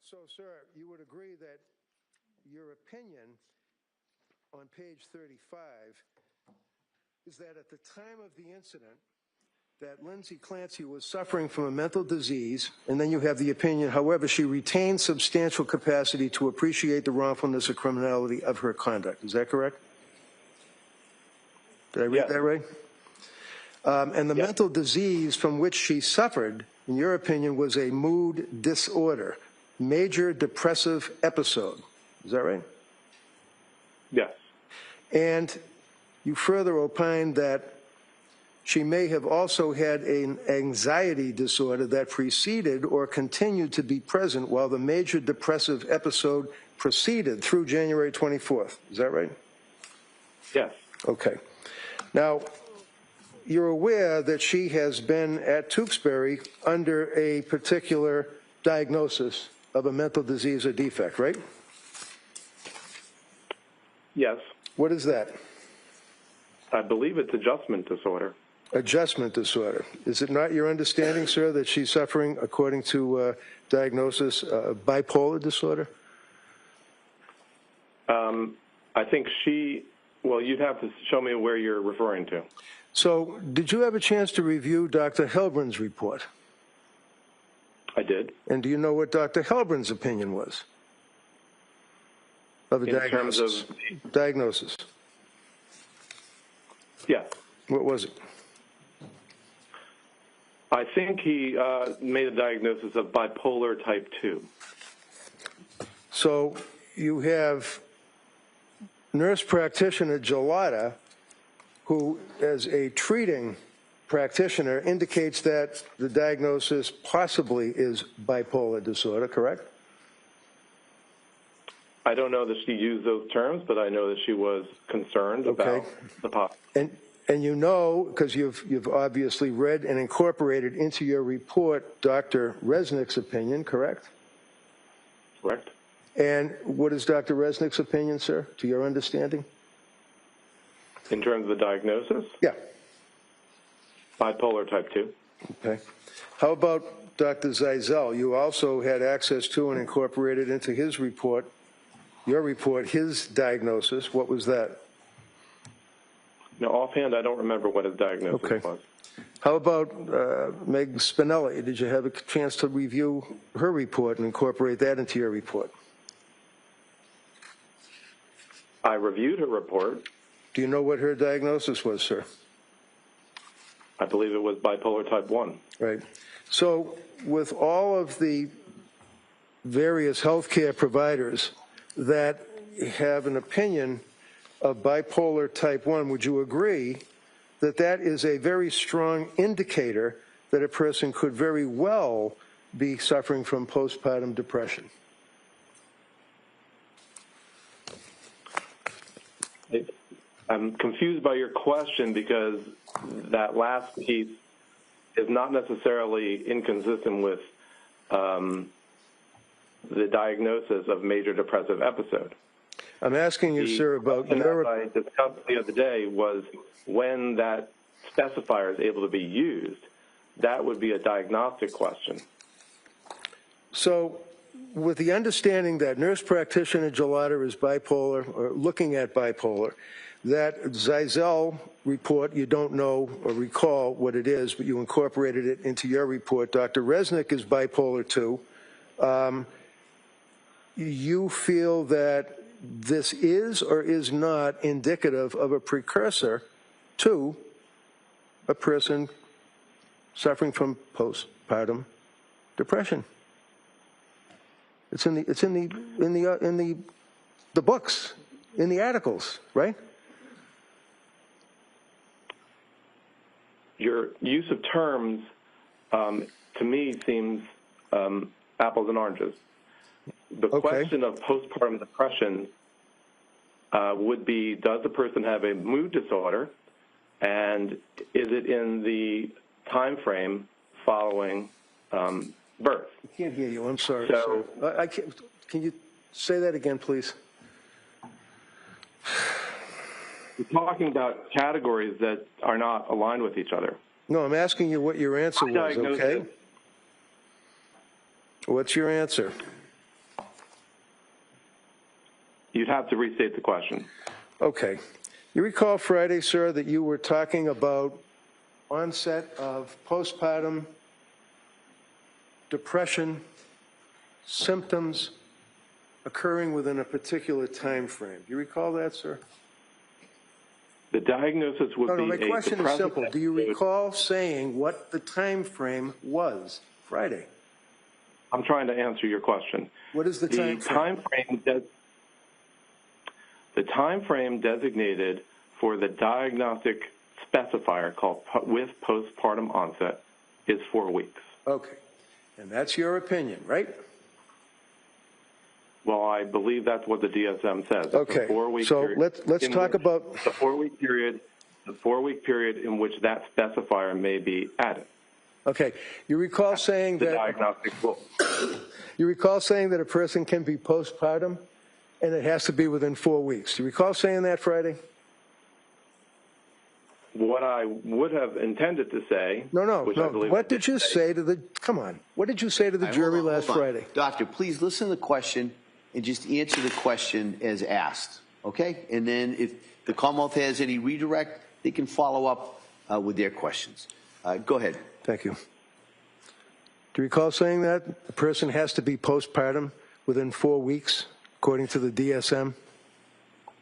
So, sir, you would agree that your opinion on page 35 is that at the time of the incident, that Lindsay Clancy was suffering from a mental disease, and then you have the opinion, however, she retained substantial capacity to appreciate the wrongfulness or criminality of her conduct. Is that correct? Did I read that right? And the mental disease from which she suffered, in your opinion, was a mood disorder, major depressive episode. Is that right? Yes. And you further opined that she may have also had an anxiety disorder that preceded or continued to be present while the major depressive episode proceeded through January 24th. Is that right? Yes. Okay. Now, you're aware that she has been at Tewksbury under a particular diagnosis of a mental disease or defect, right? Yes. What is that? I believe it's adjustment disorder. Adjustment disorder. Is it not your understanding, sir, that she's suffering, according to diagnosis, bipolar disorder? I think well, you'd have to show me where you're referring to. So, did you have a chance to review Dr. Helbrin's report? I did. And do you know what Dr. Helbrin's opinion was of a diagnosis? In terms of diagnosis. Yes. What was it? I think he made a diagnosis of bipolar type 2. So you have nurse practitioner Gelada, who, as a treating practitioner, indicates that the diagnosis possibly is bipolar disorder, correct? I don't know that she used those terms, but I know that she was concerned about the possibility. And you know, because you've obviously read and incorporated into your report Dr. Resnick's opinion, correct? Correct. And what is Dr. Resnick's opinion, sir, to your understanding? In terms of the diagnosis? Yeah. Bipolar type 2. Okay. How about Dr. Zeisel? You also had access to and incorporated into his report, your report, his diagnosis. What was that? No, offhand, I don't remember what his diagnosis was. How about Meg Spinelli? Did you have a chance to review her report and incorporate that into your report? I reviewed her report. Do you know what her diagnosis was, sir? I believe it was bipolar type 1. Right. So with all of the various healthcare providers that have an opinion of bipolar type 1, would you agree that that is a very strong indicator that a person could very well be suffering from postpartum depression? I'm confused by your question because that last piece is not necessarily inconsistent with the diagnosis of major depressive episode. I'm asking you, sir, about what I discussed the other day was when that specifier is able to be used, that would be a diagnostic question. So with the understanding that nurse practitioner Gelada is bipolar, or looking at bipolar, that Zeisel report, you don't know or recall what it is, but you incorporated it into your report. Dr. Resnick is bipolar 2. You feel that this is or is not indicative of a precursor to a person suffering from postpartum depression? It's in the books, in the articles, right? Your use of terms, to me, seems apples and oranges. The question of postpartum depression would be, does the person have a mood disorder, and is it in the time frame following birth? I can't hear you. I'm sorry. So, I can't, can you say that again, please? we're talking about categories that are not aligned with each other. No, I'm asking you what your answer was, okay? What's your answer? You'd have to restate the question. Okay. You recall Friday, sir, that you were talking about onset of postpartum depression symptoms occurring within a particular time frame. Do you recall that, sir? The diagnosis would be my question is simple. Do you episode. recall saying what the time frame was Friday? I'm trying to answer your question. What is the time frame? The time frame designated for the diagnostic specifier called with postpartum onset is 4 weeks. Okay. And that's your opinion, right? Well, I believe that's what the DSM says. Okay. It's a 4-week So period let's talk about the 4-week period. The 4-week period in which that specifier may be added. Okay. You recall saying The that diagnostic rule. you recall saying that a person can be postpartum and it has to be within 4 weeks. Do you recall saying that Friday? What I would have intended to say. No. What did you say say to the? Come on. What did you say to the jury last Friday? Doctor, please listen to the question and just answer the question as asked, okay? And then if the Commonwealth has any redirect, they can follow up with their questions. Go ahead. Thank you. Do you recall saying that a person has to be postpartum within 4 weeks, according to the DSM?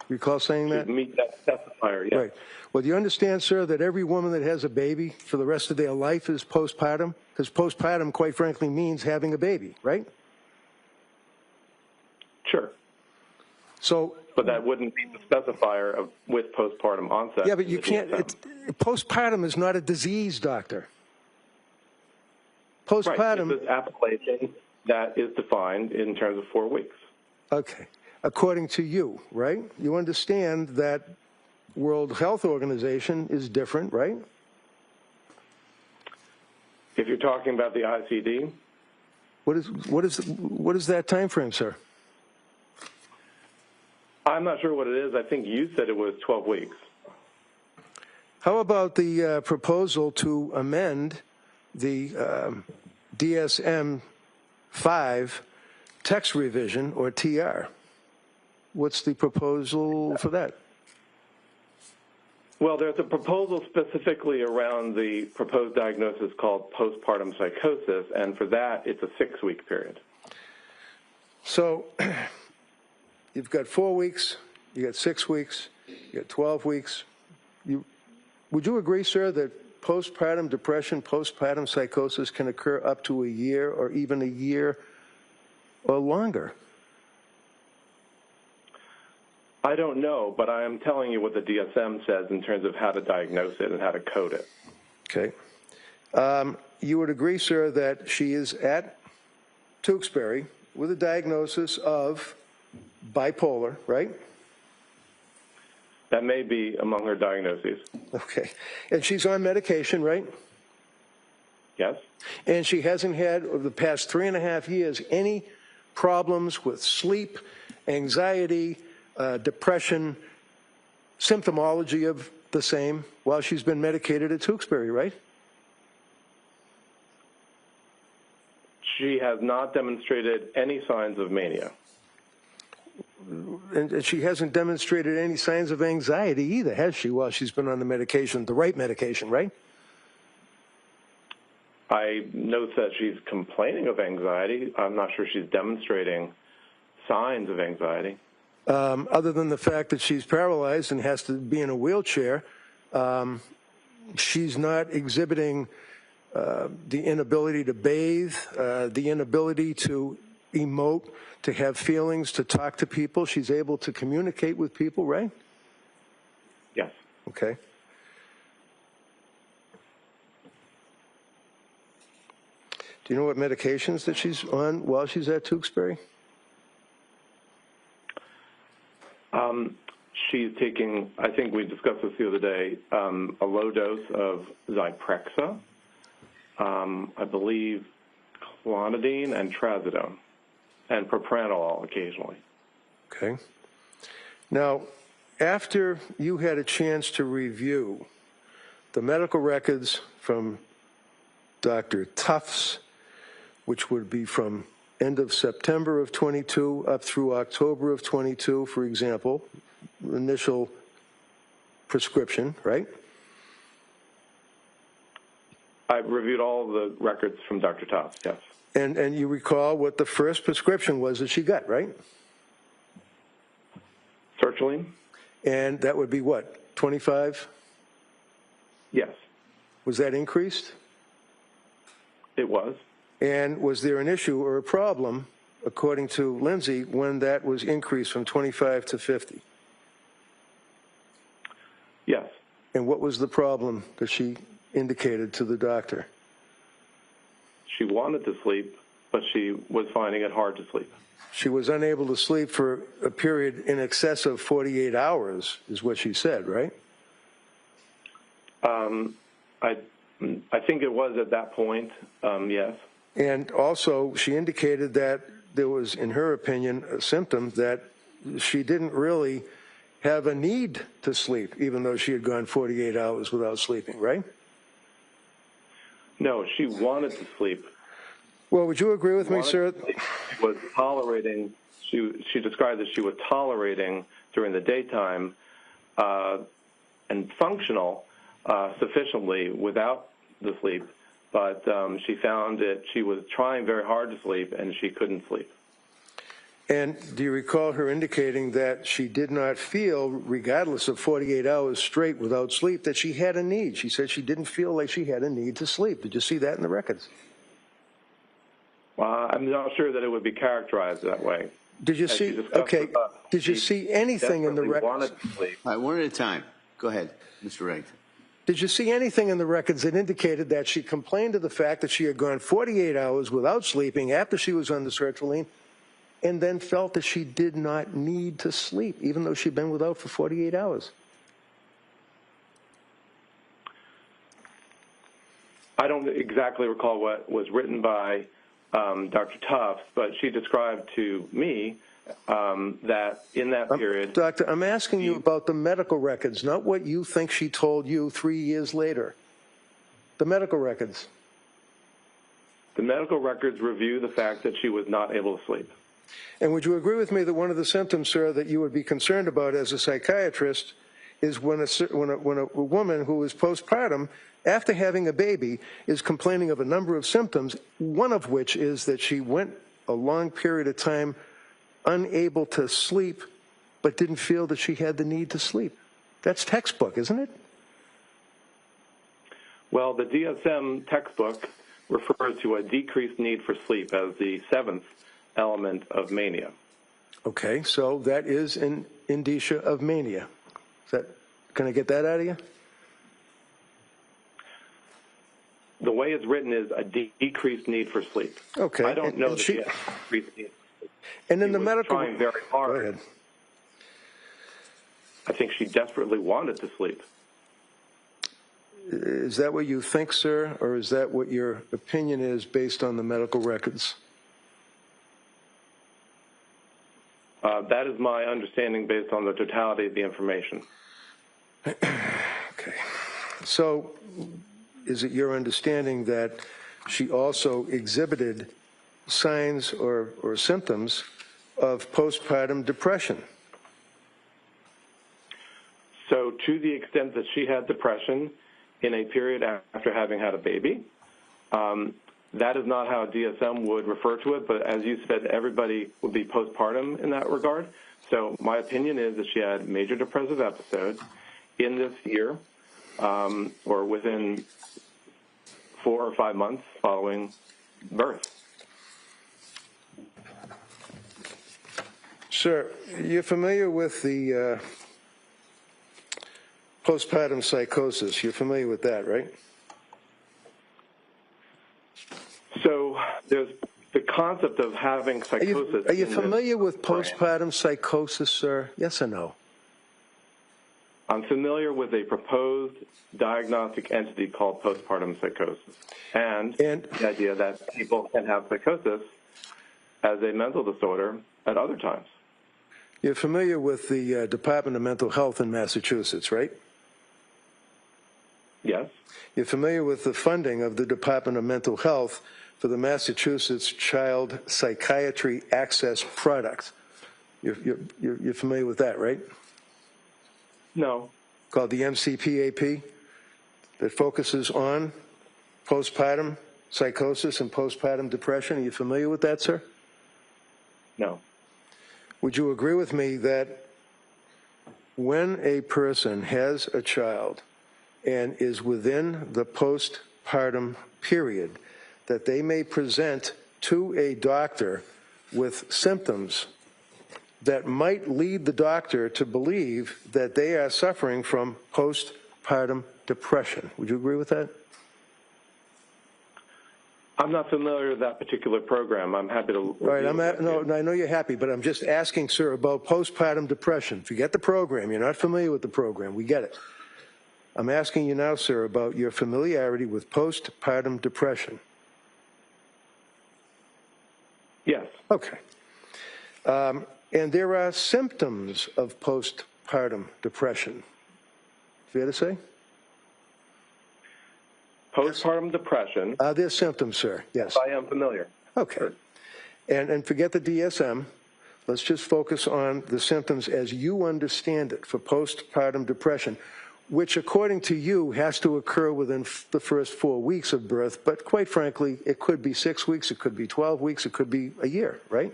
Recall saying that? To meet that specifier, yes. Right. Well, do you understand, sir, that every woman that has a baby for the rest of their life is postpartum? Because postpartum, quite frankly, means having a baby, right? Sure. So, but that wouldn't be the specifier of with postpartum onset. Yeah, but you can't. Postpartum is not a disease, doctor. Postpartum. Right. It's an appellation that is defined in terms of 4 weeks. Okay. According to you, right? You understand that World Health Organization is different, right? If you're talking about the ICD, what is that time frame, sir? I'm not sure what it is. I think you said it was 12 weeks. How about the proposal to amend the DSM-5 text revision, or TR? What's the proposal for that? Well, there's a proposal specifically around the proposed diagnosis called postpartum psychosis, and for that, it's a 6-week period. So you've got 4 weeks, you got 6 weeks, you got 12 weeks. Would you agree, sir, that postpartum depression, postpartum psychosis can occur up to a year or even a year or longer? I don't know, but I am telling you what the DSM says in terms of how to diagnose it and how to code it. Okay. You would agree, sir, that she is at Tewksbury with a diagnosis of bipolar, right? That may be among her diagnoses. Okay. And she's on medication, right? Yes. And she hasn't had, over the past 3.5 years, any problems with sleep, anxiety, depression, symptomology of the same while she's been medicated at Tewksbury, right? She has not demonstrated any signs of mania. And she hasn't demonstrated any signs of anxiety either, has she, while she's been on the medication, the right medication, right? I note that she's complaining of anxiety. I'm not sure she's demonstrating signs of anxiety. Other than the fact that she's paralyzed and has to be in a wheelchair, she's not exhibiting the inability to bathe, the inability to emote, to have feelings, to talk to people. She's able to communicate with people, right? Yes. Okay. Do you know what medications that she's on while she's at Tewksbury? She's taking, I think we discussed this the other day, a low dose of Zyprexa, I believe clonidine and trazodone, and propranolol occasionally. Okay. Now, after you had a chance to review the medical records from Dr. Tufts, which would be from end of September of 22 up through October of 22, for example, initial prescription, right? I reviewed all the records from Dr. Tufts, yes. And you recall what the first prescription was that she got, right? Sertraline? And that would be what, 25? Yes. Was that increased? It was. And was there an issue or a problem, according to Lindsay, when that was increased from 25 to 50? Yes. And what was the problem that she indicated to the doctor? She wanted to sleep, but she was finding it hard to sleep. She was unable to sleep for a period in excess of 48 hours, is what she said, right? I think it was at that point, yes. And also, she indicated that there was, in her opinion, a symptom that she didn't really have a need to sleep, even though she had gone 48 hours without sleeping, right? No, she wanted to sleep. Well, would you agree with me, sir? She was tolerating, she described that she was tolerating during the daytime and functional sufficiently without the sleep, but she found that she was trying very hard to sleep and she couldn't sleep. And do you recall her indicating that she did not feel, regardless of 48 hours straight without sleep, that she had a need? She said she didn't feel like she had a need to sleep. Did you see that in the records? I'm not sure that it would be characterized that way. Did you see? Okay. Did you see anything in the records? Wanted to sleep. All right, one at a time. Go ahead, Mr. Reddington. Did you see anything in the records that indicated that she complained of the fact that she had gone 48 hours without sleeping after she was on the sertraline, and then felt that she did not need to sleep, even though she'd been without for 48 hours? I don't exactly recall what was written by Dr. Tufts, but she described to me that in that period... Doctor, I'm asking you about the medical records, not what you think she told you 3 years later. The medical records. The medical records review the fact that she was not able to sleep. And would you agree with me that one of the symptoms, sir, that you would be concerned about as a psychiatrist is when a woman who is postpartum, after having a baby, is complaining of a number of symptoms, one of which is that she went a long period of time unable to sleep, but didn't feel that she had the need to sleep? That's textbook, isn't it? Well, the DSM textbook refers to a decreased need for sleep as the seventh element of mania. Okay, so that is an indicia of mania. Can I get that out of you? The way it's written is a decreased need for sleep. Okay. I don't know that she had decreased need. And in the medical... trying very hard. Go ahead. I think she desperately wanted to sleep. Is that what you think, sir, or is that what your opinion is based on the medical records? That is my understanding based on the totality of the information. Okay. So is it your understanding that she also exhibited signs or symptoms of postpartum depression? So to the extent that she had depression in a period after having had a baby, that is not how DSM would refer to it, but as you said, everybody would be postpartum in that regard. So my opinion is that she had major depressive episodes in this year or within 4 or 5 months following birth. Sir, you're familiar with the postpartum psychosis. You're familiar with that, right? So there's the concept of having psychosis. Are you familiar with postpartum psychosis, sir? Yes or no? I'm familiar with a proposed diagnostic entity called postpartum psychosis and the idea that people can have psychosis as a mental disorder at other times. You're familiar with the Department of Mental Health in Massachusetts, right? Yes. You're familiar with the funding of the Department of Mental Health for the Massachusetts Child Psychiatry Access Product. You're familiar with that, right? No. Called the MCPAP, that focuses on postpartum psychosis and postpartum depression. Are you familiar with that, sir? No. Would you agree with me that when a person has a child and is within the postpartum period, that they may present to a doctor with symptoms that might lead the doctor to believe that they are suffering from postpartum depression. Would you agree with that? I'm not familiar with that particular program. I'm happy to. All right, I know you're happy, but I'm just asking, sir, about postpartum depression. Forget the program. You're not familiar with the program. We get it. I'm asking you now, sir, about your familiarity with postpartum depression. Yes. Okay. And there are symptoms of postpartum depression. Fair to say? Postpartum depression. Are there symptoms, sir? Yes. I am familiar. Okay. And forget the DSM. Let's just focus on the symptoms as you understand it for postpartum depression, which, according to you, has to occur within the first 4 weeks of birth. But quite frankly, it could be 6 weeks, it could be 12 weeks, it could be a year, right?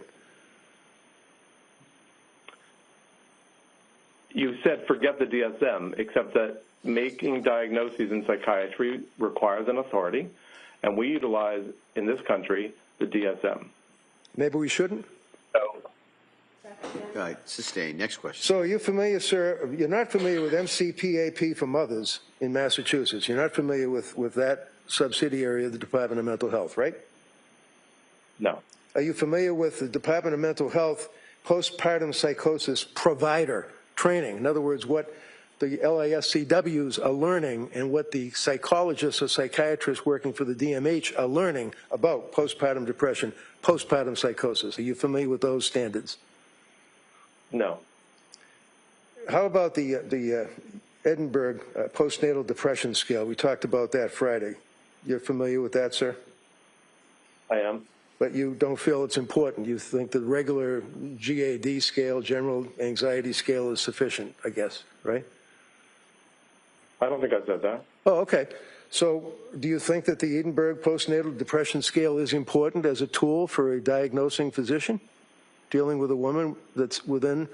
You said forget the DSM, except that making diagnoses in psychiatry requires an authority, and we utilize, in this country, the DSM. Maybe we shouldn't? So, All right, sustained. Next question. So are you familiar, sir? You're not familiar with MCPAP for mothers in Massachusetts. You're not familiar with that subsidiary of the Department of Mental Health, right? no. Are you familiar with the Department of Mental Health postpartum psychosis provider training? In other words, what the LISCWs are learning and what the psychologists or psychiatrists working for the DMH are learning about postpartum depression, postpartum psychosis. Are you familiar with those standards? No. How about the Edinburgh postnatal depression scale? We talked about that Friday. You're familiar with that, sir? I am. But you don't feel it's important. You think the regular GAD scale, general anxiety scale, is sufficient, I guess, right? I don't think I said that. Oh, okay. So do you think that the Edinburgh postnatal depression scale is important as a tool for a diagnosing physician dealing with a woman that's within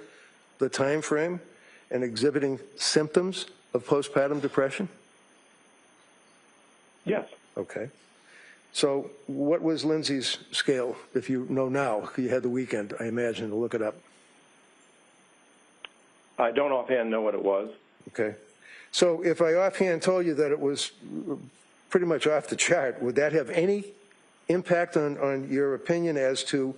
the time frame and exhibiting symptoms of postpartum depression? Yes. Okay. So what was Lindsay's scale, if you know now? You had the weekend, I imagine, to look it up. I don't offhand know what it was. Okay. So if I offhand told you that it was pretty much off the chart, would that have any impact on your opinion as to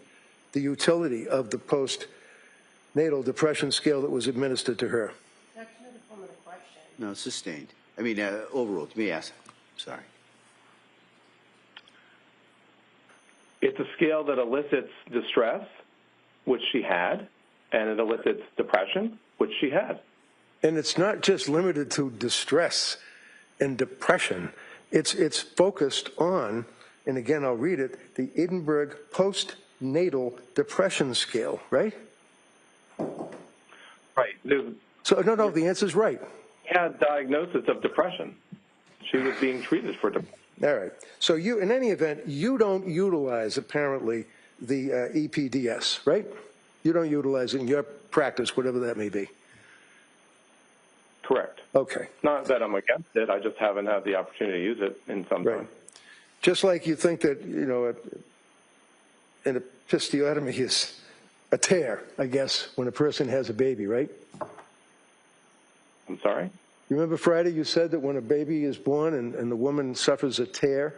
the utility of the postnatal depression scale that was administered to her? That's another form of the question. No, sustained. I mean, overruled. Let me ask. Sorry. It's a scale that elicits distress, which she had, and it elicits depression, which she had. And it's not just limited to distress and depression. It's focused on, and again, I'll read it, the Edinburgh postnatal depression scale, right? Right. So, no, the answer's right. She had diagnosis of depression. She was being treated for depression. All right. So you, in any event, you don't utilize, apparently, the EPDS, right? You don't utilize it in your practice, whatever that may be. Correct. Okay. Not that I'm against it. I just haven't had the opportunity to use it in some Right. time. Just like you think that, you know, an episiotomy is a tear, I guess, when a person has a baby, right? I'm sorry? You remember Friday you said that when a baby is born and the woman suffers a tear,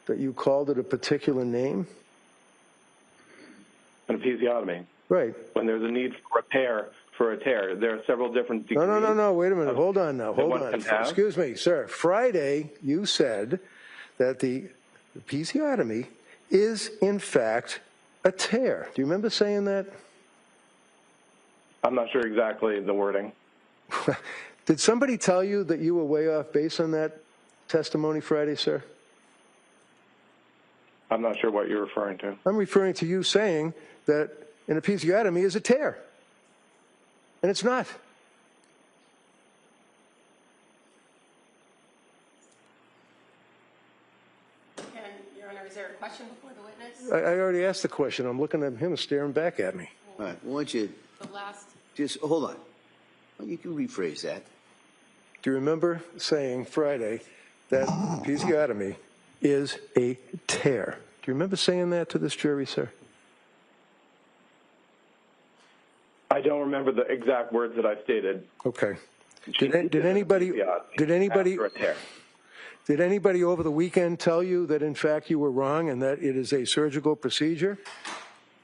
that you called it a particular name? An episiotomy. Right. When there's a need for repair for a tear, there are several different degrees. No, wait a minute. Hold on now. Hold one on. can have. Excuse me, sir. Friday you said that the episiotomy is, in fact, a tear. Do you remember saying that? I'm not sure exactly the wording. Did somebody tell you that you were way off base on that testimony Friday, sir? I'm not sure what you're referring to. I'm referring to you saying that an episiotomy is a tear. And it's not. And, Your Honor, is there a question before the witness? I already asked the question. I'm looking at him staring back at me. All right. Why don't you The last, just hold on? Well, you can rephrase that. Do you remember saying Friday that episiotomy is a tear? Do you remember saying that to this jury, sir? I don't remember the exact words that I stated. Okay. Did anybody after a tear. Did anybody over the weekend tell you that in fact you were wrong and that it is a surgical procedure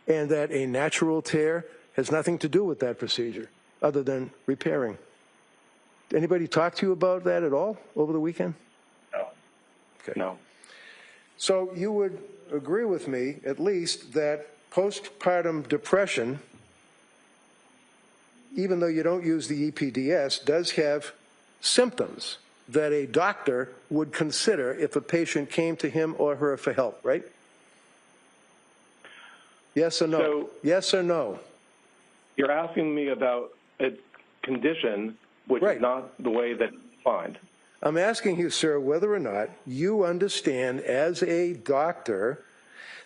and that a natural tear has nothing to do with that procedure other than repairing? Anybody talk to you about that at all over the weekend? No. Okay. No. So you would agree with me, at least, that postpartum depression, even though you don't use the EPDS, does have symptoms that a doctor would consider if a patient came to him or her for help, right? Yes or no? So, yes or no? You're asking me about a condition which Right. is not the way that it's defined. I'm asking you, sir, whether or not you understand as a doctor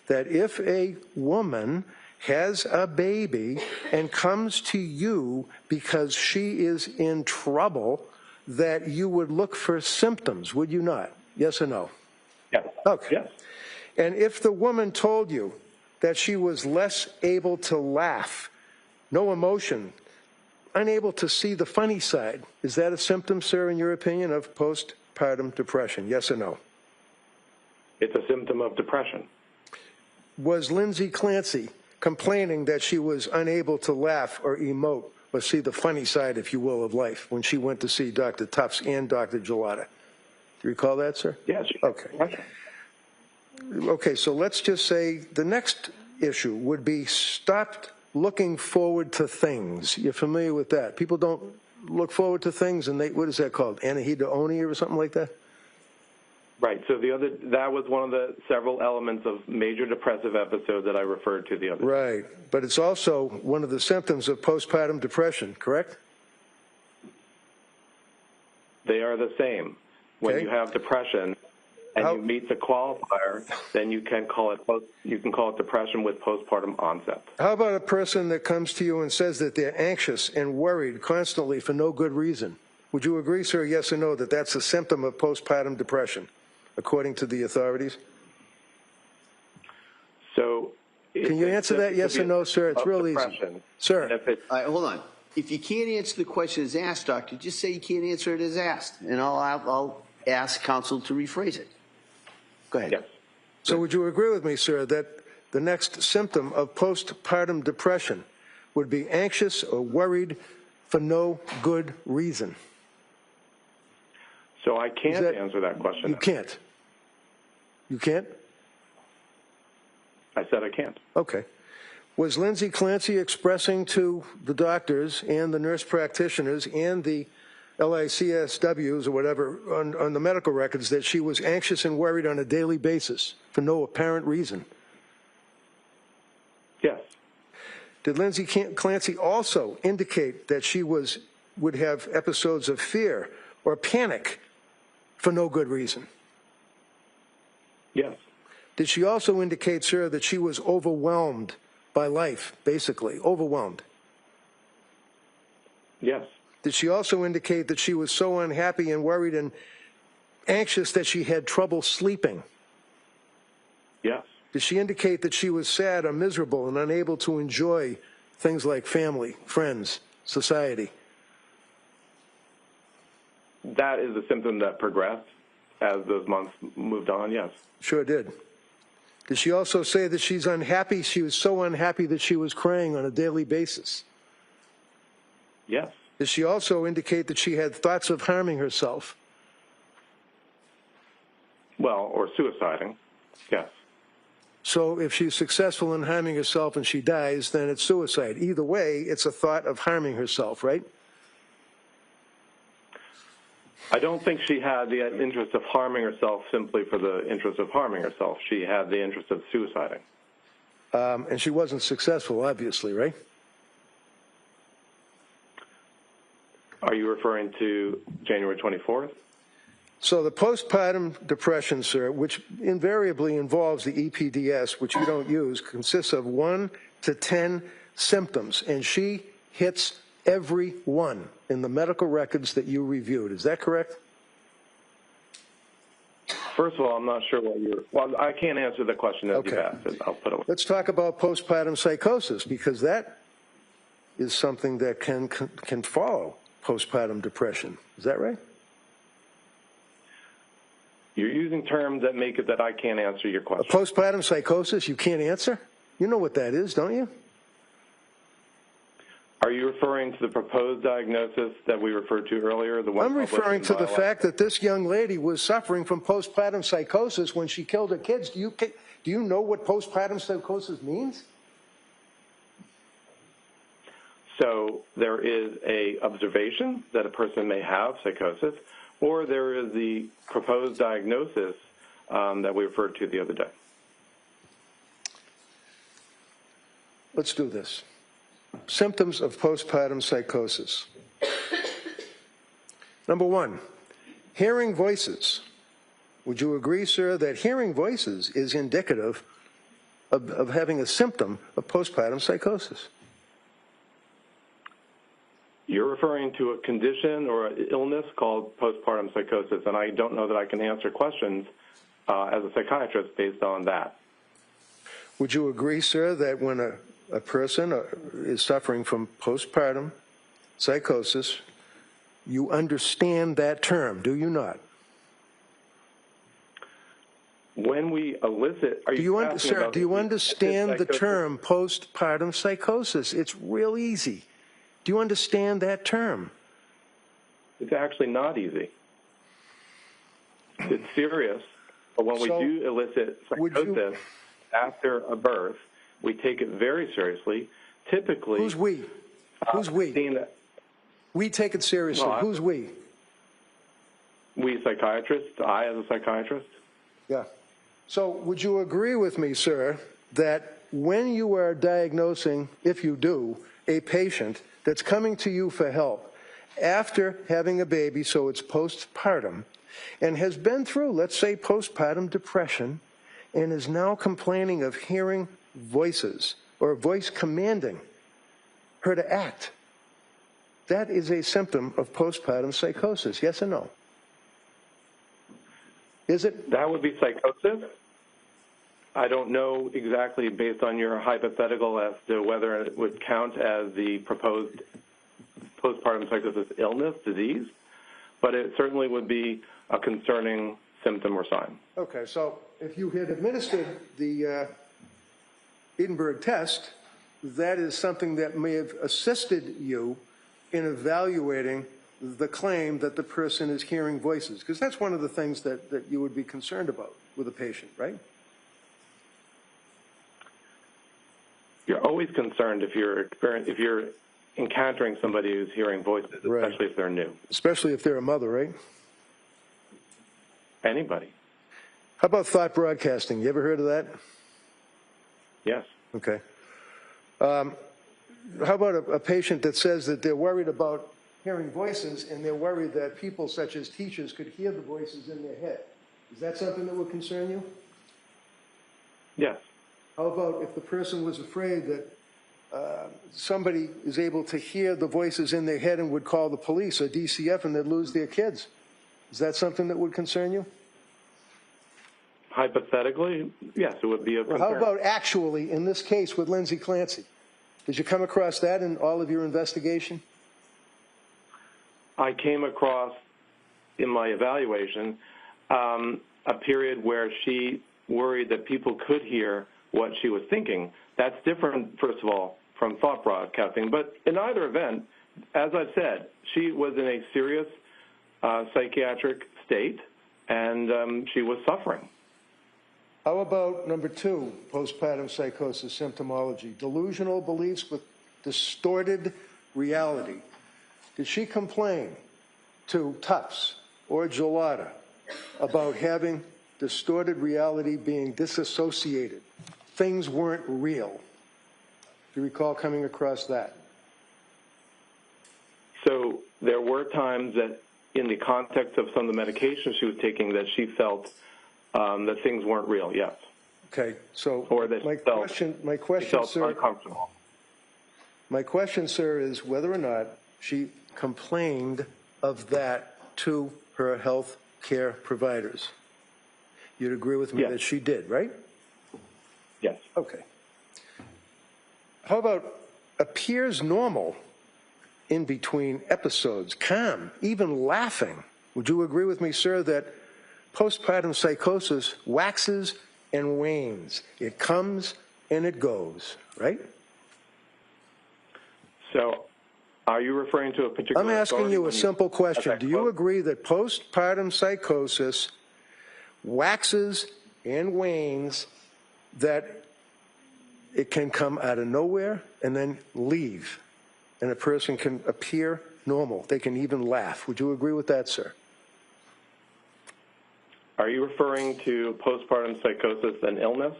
that if a woman has a baby and comes to you because she is in trouble, that you would look for symptoms, would you not? Yes or no? Yes. Okay. Yes. And if the woman told you that she was less able to laugh, no emotion, unable to see the funny side, is that a symptom, sir, in your opinion, of postpartum depression? Yes or no? It's a symptom of depression. Was Lindsay Clancy complaining that she was unable to laugh or emote or see the funny side, if you will, of life when she went to see Dr. Tufts and Dr. Gelada? Do you recall that, sir? Yes. Okay. Okay, so let's just say the next issue would be stopped looking forward to things. You're familiar with that? People don't look forward to things, and what is that called? Anhedonia or something like that? Right. So that was one of the several elements of major depressive episode that I referred to the other day. Right. But it's also one of the symptoms of postpartum depression, correct? They are the same. When Okay. you have depression and you meet the qualifier, then you can call it depression with postpartum onset. How about a person that comes to you and says that they're anxious and worried constantly for no good reason? Would you agree, sir, yes or no, that that's a symptom of postpartum depression, according to the authorities? So, can you answer that yes or no, sir? It's real easy. Sir. All right, hold on. If you can't answer the question as asked, doctor, just say you can't answer it as asked, and I'll ask counsel to rephrase it. Go ahead. Yes. So would you agree with me, sir, that the next symptom of postpartum depression would be anxious or worried for no good reason? So I can't answer that question. You can't. You can't? I said I can't. Okay. Was Lindsay Clancy expressing to the doctors and the nurse practitioners and the LICSWs or whatever on the medical records that she was anxious and worried on a daily basis for no apparent reason? Yes. Did Lindsay Clancy also indicate that she would have episodes of fear or panic for no good reason? Yes. Did she also indicate, sir, that she was overwhelmed by life, basically, overwhelmed? Yes. Did she also indicate that she was so unhappy and worried and anxious that she had trouble sleeping? Yes. Did she indicate that she was sad or miserable and unable to enjoy things like family, friends, society? That is a symptom that progressed as those months moved on, yes. Sure did. Did she also say that she's unhappy? She was so unhappy that she was crying on a daily basis? Yes. Did she also indicate that she had thoughts of harming herself? Well, or suiciding, yes. So if she's successful in harming herself and she dies, then it's suicide. Either way, it's a thought of harming herself, right? I don't think she had the interest of harming herself simply for the interest of harming herself. She had the interest of suiciding. And she wasn't successful, obviously, right? Are you referring to January 24th? So the postpartum depression, sir, which invariably involves the EPDS, which you don't use, consists of 1 to 10 symptoms, and she hits every one in the medical records that you reviewed. Is that correct? First of all, I'm not sure what you're... Well, I can't answer the question as you've asked it. I'll put it... Let's talk about postpartum psychosis, because that is something that can follow postpartum depression. Is that right? You're using terms that make it that I can't answer your A question. postpartum psychosis you can't answer? You know what that is, don't you? Are you referring to the proposed diagnosis that we referred to earlier? The one I'm referring to the published in fact that this young lady was suffering from postpartum psychosis when she killed her kids. Do you know what postpartum psychosis means? So there is a observation that a person may have psychosis, or there is the proposed diagnosis that we referred to the other day. Let's do this. Symptoms of postpartum psychosis. Number one, hearing voices. Would you agree, sir, that hearing voices is indicative of having a symptom of postpartum psychosis? You're referring to a condition or an illness called postpartum psychosis, and I don't know that I can answer questions as a psychiatrist based on that. Would you agree, sir, that when a person is suffering from postpartum psychosis, you understand that term, do you not? When we elicit, do you understand the term postpartum psychosis? It's real easy. Do you understand that term? It's actually not easy. It's serious, but when we do elicit psychosis after a birth, we take it very seriously. Typically, who's we? Who's we? We take it seriously. Well, who's we? We psychiatrists. I, as a psychiatrist. Yeah. So, would you agree with me, sir, that when you are diagnosing, if you do, a patient that's coming to you for help after having a baby, so it's postpartum, and has been through, let's say, postpartum depression, and is now complaining of hearing voices or a voice commanding her to act, that is a symptom of postpartum psychosis, yes or no? Is it? That would be psychosis. I don't know exactly, based on your hypothetical, as to whether it would count as the proposed postpartum psychosis illness, disease, but it certainly would be a concerning symptom or sign. Okay, so if you had administered the Edinburgh test, that is something that may have assisted you in evaluating the claim that the person is hearing voices, because that's one of the things that you would be concerned about with a patient, right? You're always concerned if you're encountering somebody who's hearing voices, especially if they're new. Especially if they're a mother, right? Anybody. How about thought broadcasting? You ever heard of that? Yes. Okay. How about a patient that says that they're worried about hearing voices and they're worried that people such as teachers could hear the voices in their head? Is that something that would concern you? Yes. How about if the person was afraid that somebody is able to hear the voices in their head and would call the police or DCF and they'd lose their kids? Is that something that would concern you? Hypothetically, yes, it would be a concern. How about actually in this case with Lindsay Clancy? Did you come across that in all of your investigation? I came across, in my evaluation, a period where she worried that people could hear what she was thinking. That's different, first of all, from thought broadcasting. But in either event, as I've said, she was in a serious psychiatric state, and she was suffering. How about number two, postpartum psychosis symptomology, delusional beliefs with distorted reality? Did she complain to Tufts or Gelada about having distorted reality being disassociated? Things weren't real. Do you recall coming across that? So there were times that in the context of some of the medications she was taking that she felt that things weren't real, yes. Okay, so or that my question, sir, uncomfortable. My question, sir, is whether or not she complained of that to her health care providers. You'd agree with me Yes. that she did, right? Yes. Okay. How about appears normal in between episodes, calm, even laughing. Would you agree with me, sir, that postpartum psychosis waxes and wanes? It comes and it goes, right? So are you referring to a particular... I'm asking you a simple question. Do you agree that postpartum psychosis waxes and wanes, that it can come out of nowhere and then leave, and a person can appear normal? They can even laugh. Would you agree with that, sir? Are you referring to postpartum psychosis and illness,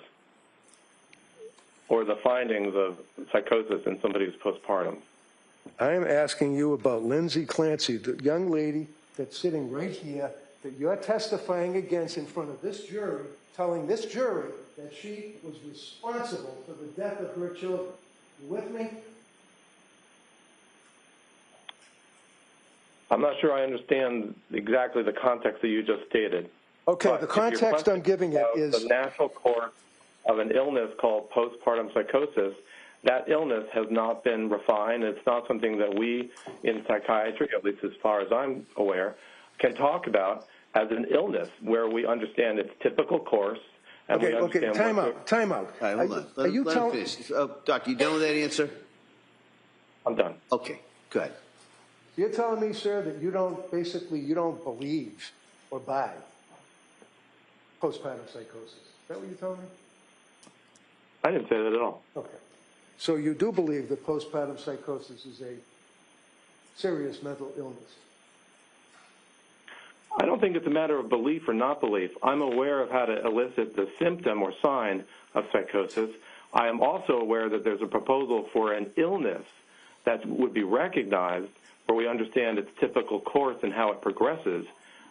or the findings of psychosis in somebody who's postpartum? I am asking you about Lindsay Clancy, the young lady that's sitting right here that you're testifying against in front of this jury, telling this jury that she was responsible for the death of her children. You with me? I'm not sure I understand exactly the context that you just stated. Okay, But the if your context I'm giving it about is... the natural course of an illness called postpartum psychosis. That illness has not been refined. It's not something that we in psychiatry, at least as far as I'm aware, can talk about as an illness where we understand its typical course. And Okay, we understand time out, time out. All right, hold on. Let him finish. Doc, you done with that answer? I'm done. Okay, good. You're telling me, sir, that you don't, basically, you don't believe or buy postpartum psychosis. Is that what you're telling me? I didn't say that at all. Okay. So you do believe that postpartum psychosis is a serious mental illness? I don't think it's a matter of belief or not belief. I'm aware of how to elicit the symptom or sign of psychosis. I am also aware that there's a proposal for an illness that would be recognized where we understand its typical course and how it progresses,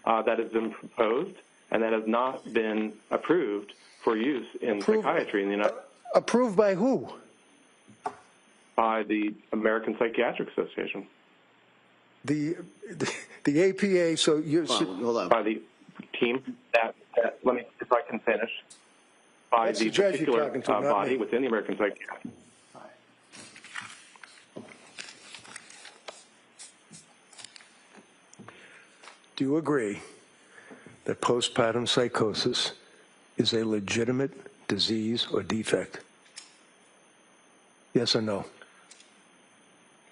that has been proposed and that has not been approved for use in psychiatry in the United States. Approved by who? By the American Psychiatric Association. The APA, so you're... Hold on. By the team that let me, if I can finish, by That's the the judge you're particular talking to, not body me. within the American Psychiatric. Do you agree that postpartum psychosis is a legitimate disease or defect? Yes or no?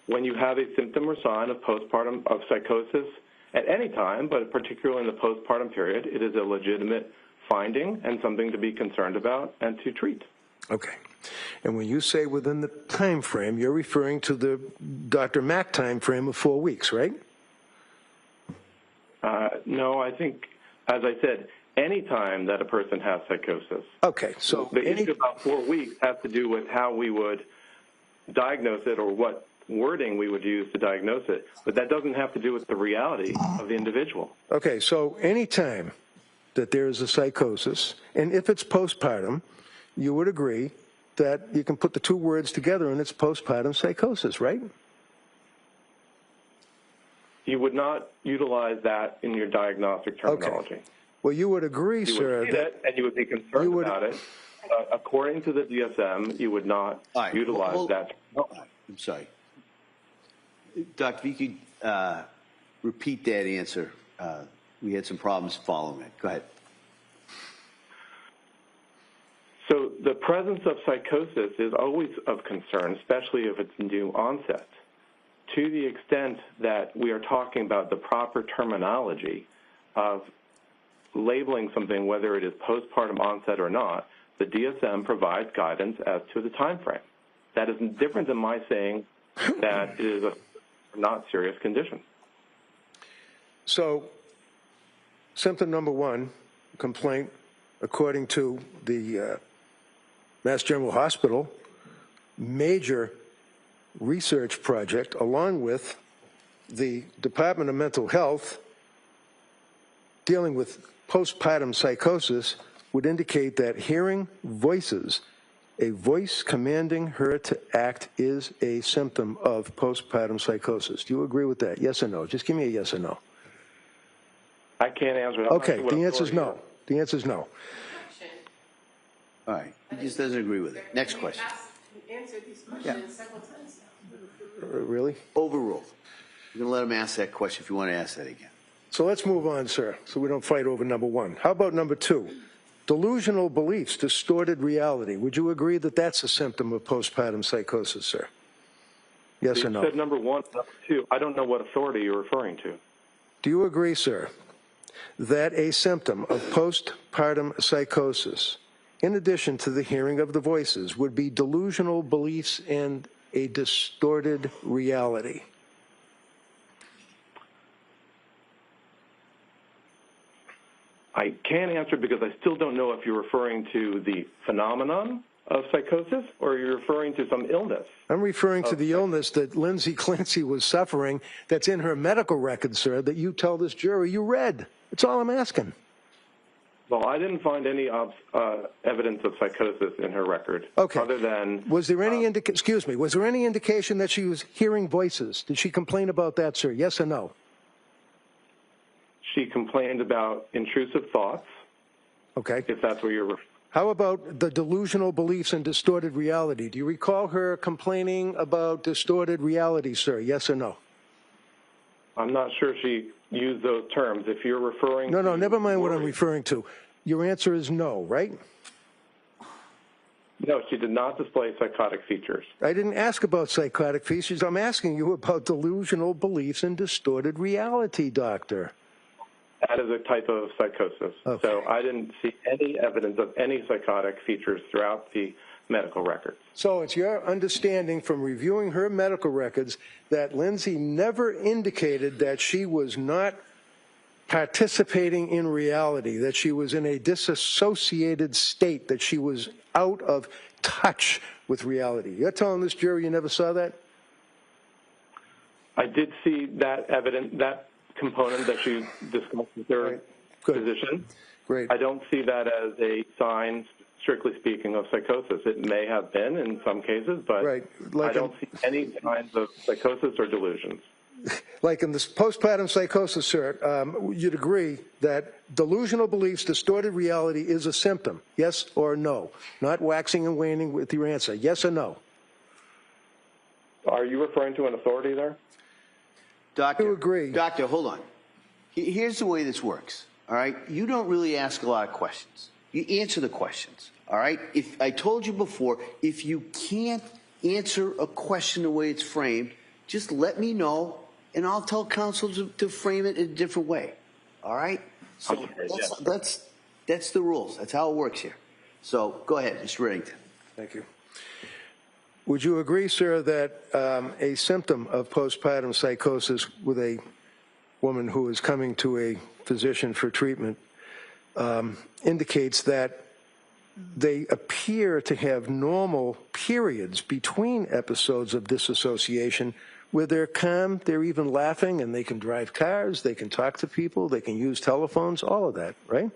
When you have a symptom or sign of postpartum of psychosis at any time, but particularly in the postpartum period, it is a legitimate finding and something to be concerned about and to treat. Okay. And when you say within the time frame, you're referring to the Dr. Mack time frame of 4 weeks, right? No, I think, as I said, any time that a person has psychosis. Okay, so the issue about 4 weeks has to do with how we would diagnose it or what wording we would use to diagnose it, but that doesn't have to do with the reality of the individual. Okay, so any time that there is a psychosis, and if it's postpartum, you would agree that you can put the two words together and it's postpartum psychosis, right? You would not utilize that in your diagnostic terminology. Okay. Well, you would agree, sir, would that, and you would be concerned about it. According to the DSM, you would not utilize that. I'm sorry. Doc, if you could repeat that answer. We had some problems following it. Go ahead. So the presence of psychosis is always of concern, especially if it's new onset. To the extent that we are talking about the proper terminology of labeling something, whether it is postpartum onset or not, the DSM provides guidance as to the time frame. That is different than my saying that it is a not serious condition. So, symptom number one, complaint, according to the Mass General Hospital, major research project, along with the Department of Mental Health, dealing with postpartum psychosis, would indicate that hearing voices, a voice commanding her to act, is a symptom of postpartum psychosis. Do you agree with that? Yes or no? Just give me a yes or no. I can't answer that. Okay, the answer is no. The answer is no. All right. He just doesn't agree with it. Next question. Answered these questions several times now. Really? Overruled. We're going to let him ask that question if you want to ask that again. So let's move on, sir, so we don't fight over number one. How about number two? Delusional beliefs, distorted reality. Would you agree that that's a symptom of postpartum psychosis, sir? Yes or no? You said number one, number two. I don't know what authority you're referring to. Do you agree, sir, that a symptom of postpartum psychosis, in addition to the hearing of the voices, would be delusional beliefs and a distorted reality? I can't answer because I still don't know if you're referring to the phenomenon of psychosis or you're referring to some illness. I'm referring to the illness that Lindsay Clancy was suffering that's in her medical record, sir, that you tell this jury you read. That's all I'm asking. Well, I didn't find any evidence of psychosis in her record. Okay. Other than was there any was there any indication that she was hearing voices? Did she complain about that, sir? Yes or no? She complained about intrusive thoughts. Okay. If that's what you're referring. How about the delusional beliefs and distorted reality? Do you recall her complaining about distorted reality, sir? Yes or no? I'm not sure she used those terms. If you're referring No, to never mind what I'm referring to. Your answer is no, right? No, she did not display psychotic features. I didn't ask about psychotic features. I'm asking you about delusional beliefs and distorted reality, doctor. That is a type of psychosis. Okay. So I didn't see any evidence of any psychotic features throughout the medical records. So it's your understanding from reviewing her medical records that Lindsay never indicated that she was not participating in reality, that she was in a disassociated state, that she was out of touch with reality. You're telling this jury you never saw that? I did see that evidence, that component that she discussed with her physician. Great. I don't see that as a sign, strictly speaking, of psychosis. It may have been in some cases, but I don't see any signs of psychosis or delusions. Like in this postpartum psychosis, sir, you'd agree that delusional beliefs, distorted reality is a symptom, yes or no? Not waxing and waning with your answer, yes or no? Are you referring to an authority there? Doctor, you agree. Doctor, hold on. Here's the way this works, all right? You don't really ask a lot of questions. You answer the questions, all right? If I told you before, if you can't answer a question the way it's framed, just let me know, and I'll tell counsel to frame it in a different way, all right? So that's the rules. That's how it works here. So go ahead, Mr. Reddington. Thank you. Would you agree, sir, that a symptom of postpartum psychosis with a woman who is coming to a physician for treatment indicates that they appear to have normal periods between episodes of disassociation where they're calm, they're even laughing, and they can drive cars, they can talk to people, they can use telephones, all of that, right?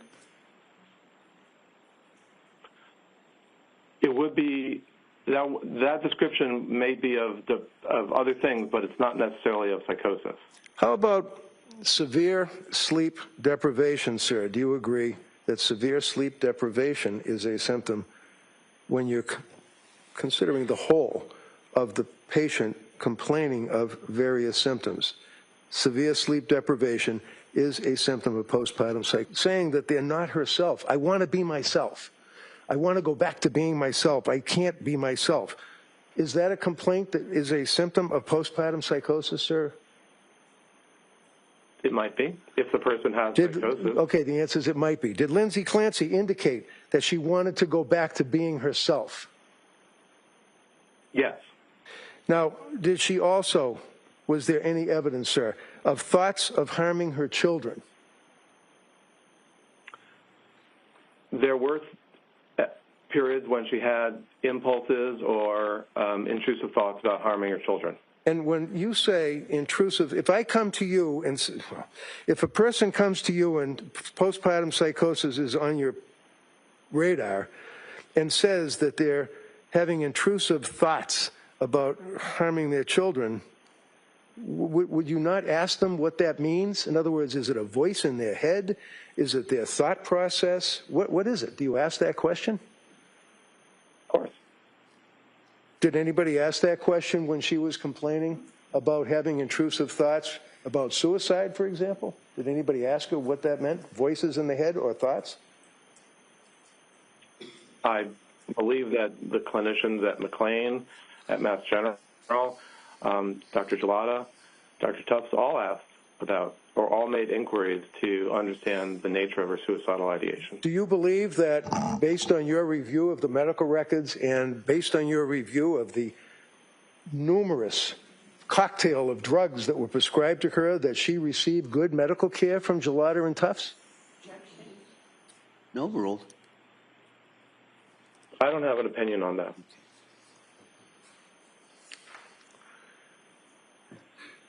It would be, that description may be of other things, but it's not necessarily of psychosis. How about severe sleep deprivation, sir? Do you agree that severe sleep deprivation is a symptom when you're considering the whole of the patient complaining of various symptoms? Severe sleep deprivation is a symptom of postpartum psychosis, saying that they're not herself. I want to be myself. I want to go back to being myself. I can't be myself. Is that a complaint that is a symptom of postpartum psychosis, sir? It might be, if the person has psychosis. Okay, the answer is it might be. Did Lindsay Clancy indicate that she wanted to go back to being herself? Yes. Now, did she also, was there any evidence, sir, of thoughts of harming her children? There were periods when she had impulses or intrusive thoughts about harming her children. And when you say intrusive, if I come to you and if a person comes to you and postpartum psychosis is on your radar and says that they're having intrusive thoughts about harming their children, would you not ask them what that means? In other words, is it a voice in their head? Is it their thought process? What is it? Do you ask that question? Of course. Did anybody ask that question when she was complaining about having intrusive thoughts about suicide, for example? Did anybody ask her what that meant? Voices in the head or thoughts? I believe that the clinicians at McLean, at Mass General, Dr. Gelada, Dr. Tufts all asked about or all made inquiries to understand the nature of her suicidal ideation. Do you believe that based on your review of the medical records and based on your review of the numerous cocktail of drugs that were prescribed to her that she received good medical care from Gelada and Tufts? No, ruled. I don't have an opinion on that.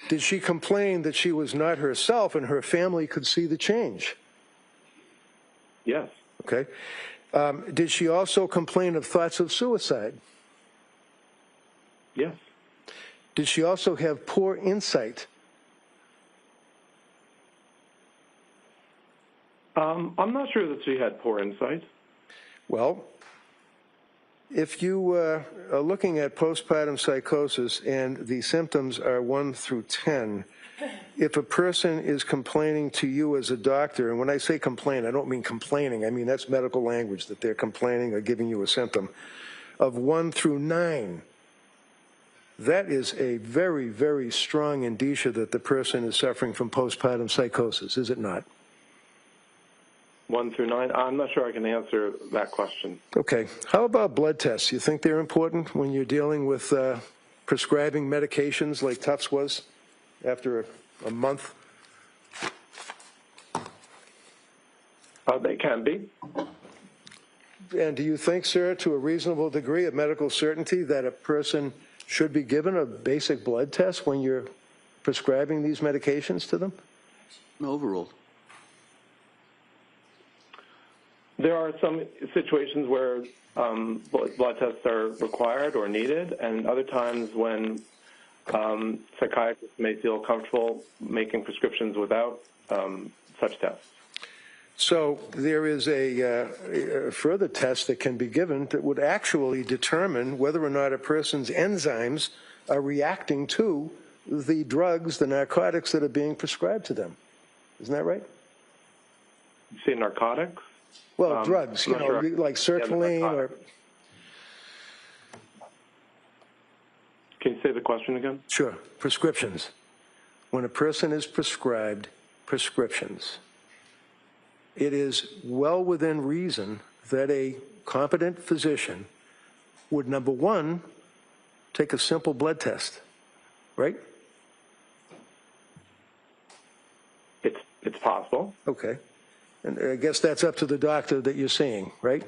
Did she complain that she was not herself and her family could see the change? Yes. Okay. Did she also complain of thoughts of suicide? Yes. Did she also have poor insight? I'm not sure that she had poor insight. Well, if you are looking at postpartum psychosis and the symptoms are 1 through 10, if a person is complaining to you as a doctor, and when I say complain, I don't mean complaining, I mean that's medical language, that they're complaining or giving you a symptom, of 1 through 9, that is a very, very strong indicia that the person is suffering from postpartum psychosis, is it not? 1 through 9, I'm not sure I can answer that question. Okay. How about blood tests? You think they're important when you're dealing with prescribing medications like Tufts was after a month? They can be. And do you think, sir, to a reasonable degree of medical certainty that a person should be given a basic blood test when you're prescribing these medications to them? No, overruled. There are some situations where blood tests are required or needed, and other times when psychiatrists may feel comfortable making prescriptions without such tests. So there is a further test that can be given that would actually determine whether or not a person's enzymes are reacting to the drugs, the narcotics that are being prescribed to them. Isn't that right? You say narcotics? Well, drugs, you know, sure. like sertraline or... Can you say the question again? Sure. Prescriptions. When a person is prescribed prescriptions, it is well within reason that a competent physician would, number one, take a simple blood test, right? It's possible. Okay. And I guess that's up to the doctor that you're seeing, right?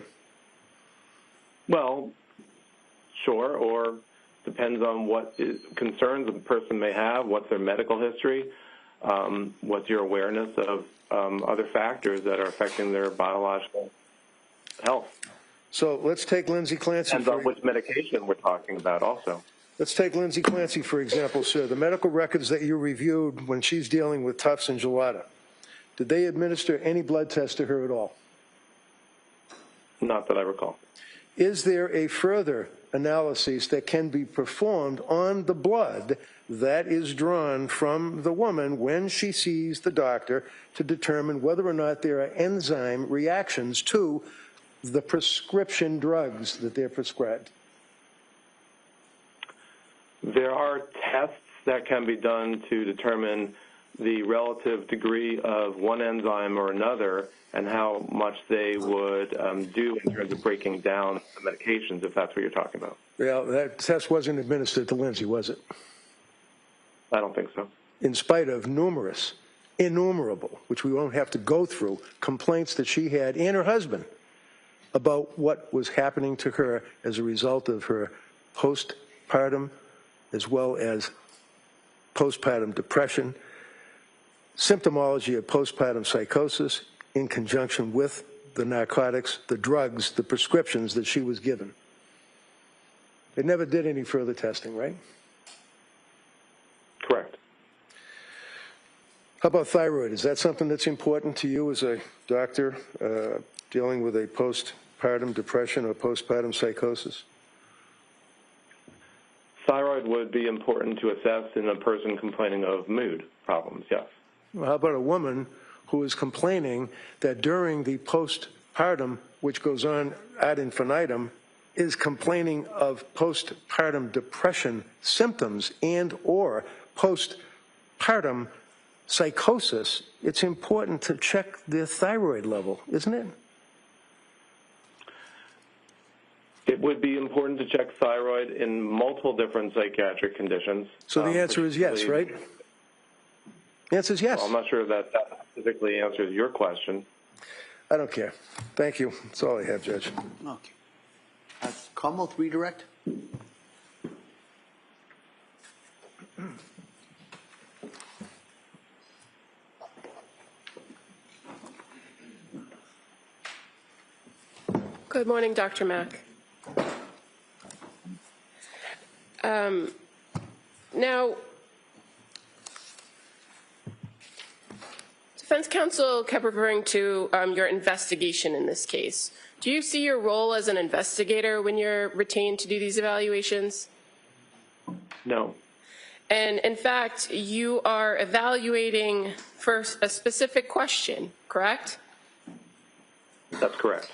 Well, sure, or depends on what concerns the person may have, what's their medical history, what's your awareness of other factors that are affecting their biological health. So let's take Lindsay Clancy. Depends on which medication we're talking about also. Let's take Lindsay Clancy, for example, sir. The medical records that you reviewed when she's dealing with Tufts and Gelada, did they administer any blood tests to her at all? Not that I recall. Is there a further analysis that can be performed on the blood that is drawn from the woman when she sees the doctor to determine whether or not there are enzyme reactions to the prescription drugs that they're prescribed? There are tests that can be done to determine the relative degree of one enzyme or another and how much they would do in terms of breaking down the medications, if that's what you're talking about. Well, that test wasn't administered to Lindsay, was it? I don't think so. In spite of numerous, innumerable, which we won't have to go through, complaints that she had and her husband about what was happening to her as a result of her postpartum as well as postpartum depression, symptomology of postpartum psychosis in conjunction with the narcotics, the drugs, the prescriptions that she was given. They never did any further testing, right? Correct. How about thyroid? Is that something that's important to you as a doctor dealing with a postpartum depression or postpartum psychosis? Thyroid would be important to assess in a person complaining of mood problems, yes. Well, how about a woman who is complaining that during the postpartum, which goes on ad infinitum, is complaining of postpartum depression symptoms and or postpartum psychosis? It's important to check their thyroid level, isn't it? It would be important to check thyroid in multiple different psychiatric conditions. So the answer is yes, right? The answer is yes. Well, I'm not sure that specifically answers your question. I don't care. Thank you. That's all I have, Judge. Okay. Commonwealth redirect? Good morning, Dr. Mack. Now, defense counsel kept referring to your investigation in this case. Do you see your role as an investigator when you're retained to do these evaluations? No. And in fact, you are evaluating for a specific question, correct? That's correct.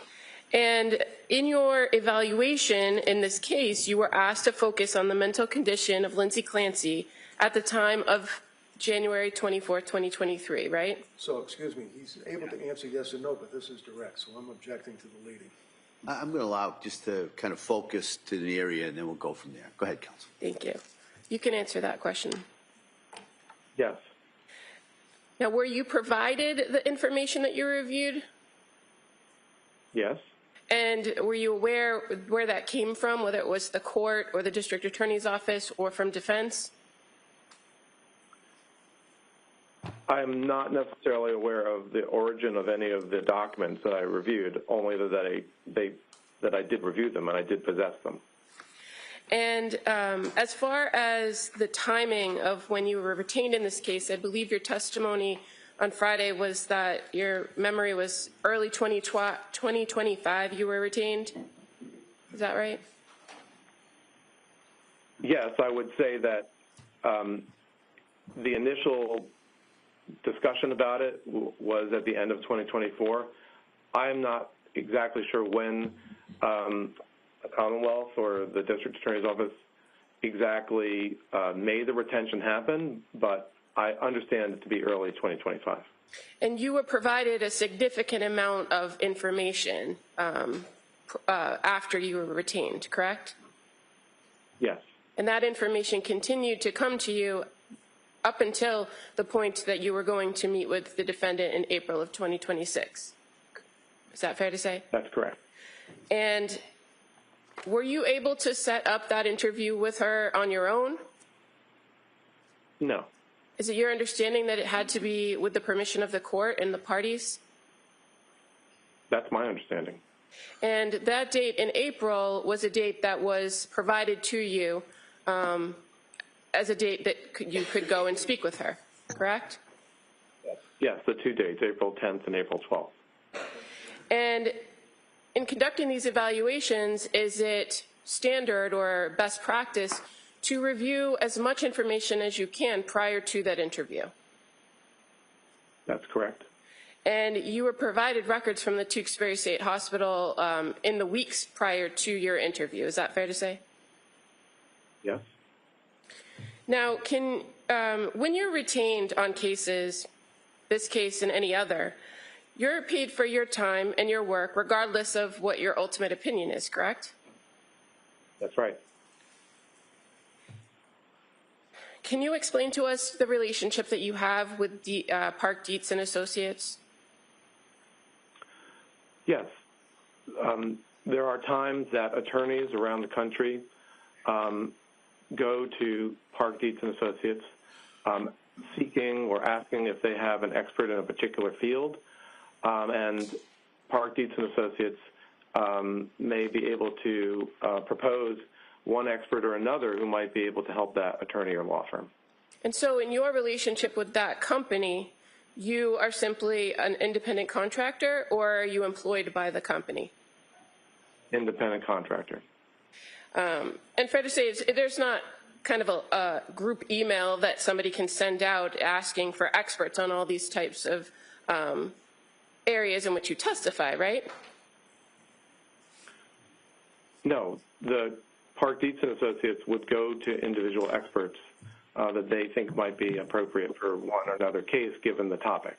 And in your evaluation in this case, you were asked to focus on the mental condition of Lindsay Clancy at the time of January 24, 2023, right? So, excuse me, he's able to answer yes or no, but this is direct, so I'm objecting to the leading. I'm going to allow just to kind of focus to the area, and then we'll go from there. Go ahead, counsel. Thank you. You can answer that question. Yes. Now, were you provided the information that you reviewed? Yes. And were you aware where that came from, whether it was the court or the district attorney's office or from defense? I'm not necessarily aware of the origin of any of the documents that I reviewed, only that I did review them and I did possess them. And as far as the timing of when you were retained in this case, I believe your testimony on Friday was that your memory was early 2025 you were retained. Is that right? Yes, I would say that the initial discussion about it was at the end of 2024. I am not exactly sure when the Commonwealth or the District Attorney's Office exactly made the retention happen, but I understand it to be early 2025. And you were provided a significant amount of information after you were retained, correct? Yes. And that information continued to come to you up until the point that you were going to meet with the defendant in April of 2026. Is that fair to say? That's correct. And were you able to set up that interview with her on your own? No. Is it your understanding that it had to be with the permission of the court and the parties? That's my understanding. And that date in April was a date that was provided to you as a date that you could go and speak with her, correct? Yes, the 2 dates, April 10th and April 12th. And in conducting these evaluations, is it standard or best practice to review as much information as you can prior to that interview? That's correct. And you were provided records from the Tewksbury State Hospital in the weeks prior to your interview. Is that fair to say? Yes. Now, when you're retained on cases, this case and any other, you're paid for your time and your work regardless of what your ultimate opinion is, correct? That's right. Can you explain to us the relationship that you have with Park Dietz and Associates? Yes. There are times that attorneys around the country go to Park Dietz and Associates seeking or asking if they have an expert in a particular field, and Park Dietz and Associates may be able to propose one expert or another who might be able to help that attorney or law firm. And so in your relationship with that company, you are simply an independent contractor, or are you employed by the company? Independent contractor. And fair to say, there's not kind of a group email that somebody can send out asking for experts on all these types of areas in which you testify, right? No, the Park Dietz and Associates would go to individual experts that they think might be appropriate for one or another case given the topic.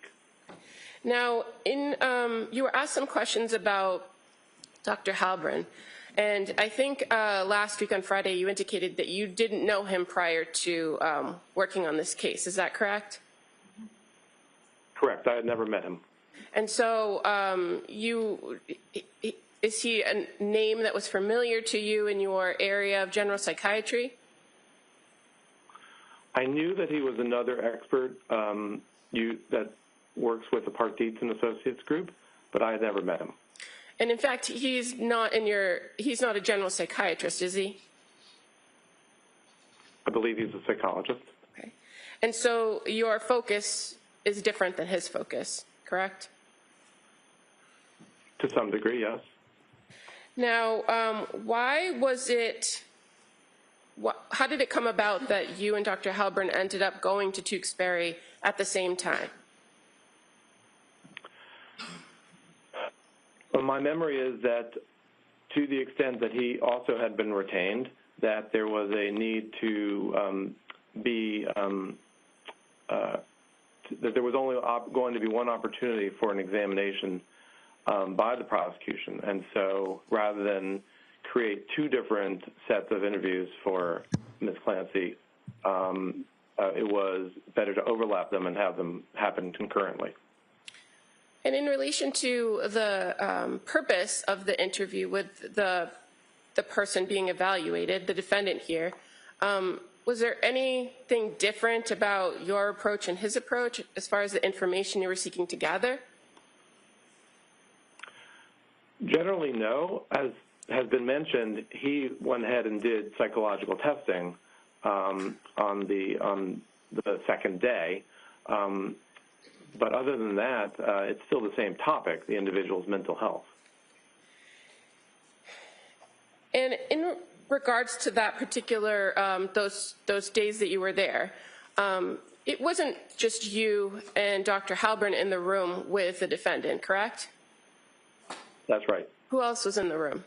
Now, you were asked some questions about Dr. Halbrin, and I think last week on Friday you indicated that you didn't know him prior to working on this case. Is that correct? Correct. I had never met him. And so is he a name that was familiar to you in your area of general psychiatry? I knew that he was another expert that works with the Park Dietz and Associates group, but I had never met him. And in fact, he's not a general psychiatrist, is he? I believe he's a psychologist. Okay. And so your focus is different than his focus, correct? To some degree, yes. Now, how did it come about that you and Dr. Halbrin ended up going to Tewksbury at the same time? Well, my memory is that to the extent that he also had been retained, that there was a need to that there was only going to be one opportunity for an examination by the prosecution. And so rather than create two different sets of interviews for Ms. Clancy, it was better to overlap them and have them happen concurrently. And in relation to the purpose of the interview with the person being evaluated, the defendant here, was there anything different about your approach and his approach as far as the information you were seeking to gather? Generally, no. As has been mentioned, he went ahead and did psychological testing on the second day. But other than that, it's still the same topic, the individual's mental health. And in regards to that particular, those days that you were there, it wasn't just you and Dr. Halbrin in the room with the defendant, correct? That's right. Who else was in the room?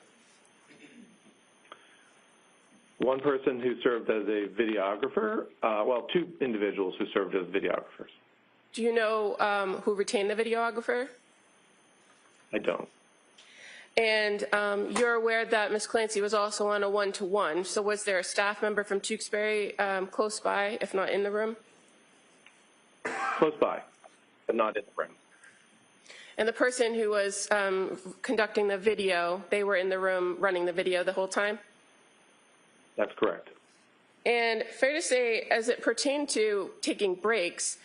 One person who served as a videographer, well, two individuals who served as videographers. Do you know who retained the videographer? I don't. And you're aware that Ms. Clancy was also on a one-to-one, so was there a staff member from Tewksbury close by, if not in the room? Close by, but not in the room. And the person who was conducting the video, they were in the room running the video the whole time? That's correct. And fair to say, as it pertained to taking breaks,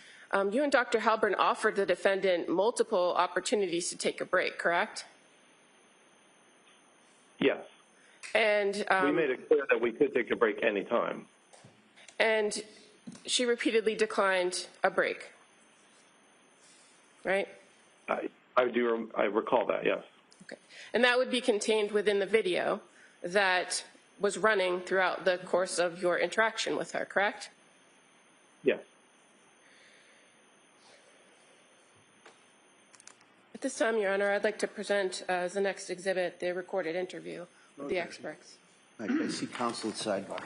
you and Dr. Halbrin offered the defendant multiple opportunities to take a break, correct? Yes. And we made it clear that we could take a break any time. And she repeatedly declined a break, right? I recall that, yes. Okay. And that would be contained within the video that was running throughout the course of your interaction with her, correct? Yes. At this time, Your Honor, I'd like to present as the next exhibit the recorded interview with the experts. I see counsel at sidebar.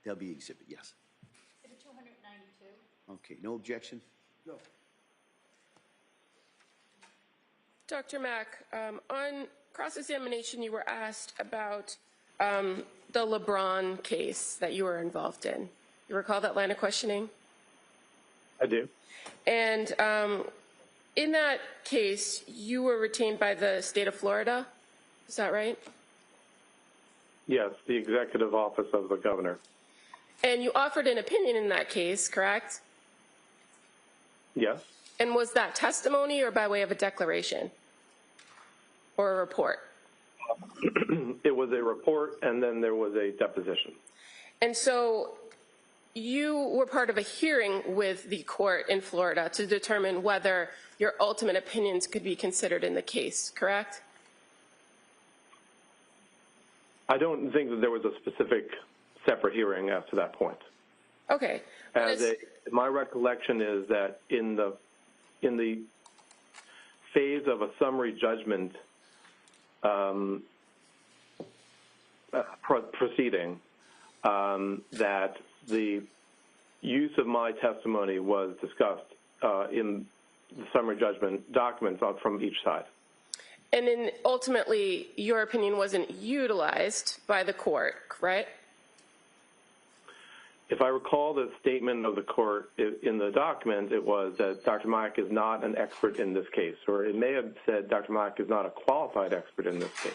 That'll be exhibit, yes. Exhibit 292. Okay, no objection? No. Dr. Mack, on cross-examination, you were asked about the LeBron case that you were involved in. You recall that line of questioning? I do. And in that case, you were retained by the state of Florida. Is that right? Yes, the executive office of the governor. And you offered an opinion in that case, correct? Yes. And was that testimony or by way of a declaration or a report? It was a report, and then there was a deposition. And so you were part of a hearing with the court in Florida to determine whether your ultimate opinions could be considered in the case, correct? I don't think that there was a specific separate hearing as to that point. Okay. My recollection is that in the phase of a summary judgment proceeding, that the use of my testimony was discussed in the summary judgment documents from each side. And then ultimately, your opinion wasn't utilized by the court, right? If I recall the statement of the court in the document, it was that Dr. Mack is not an expert in this case, or it may have said Dr. Mack is not a qualified expert in this case.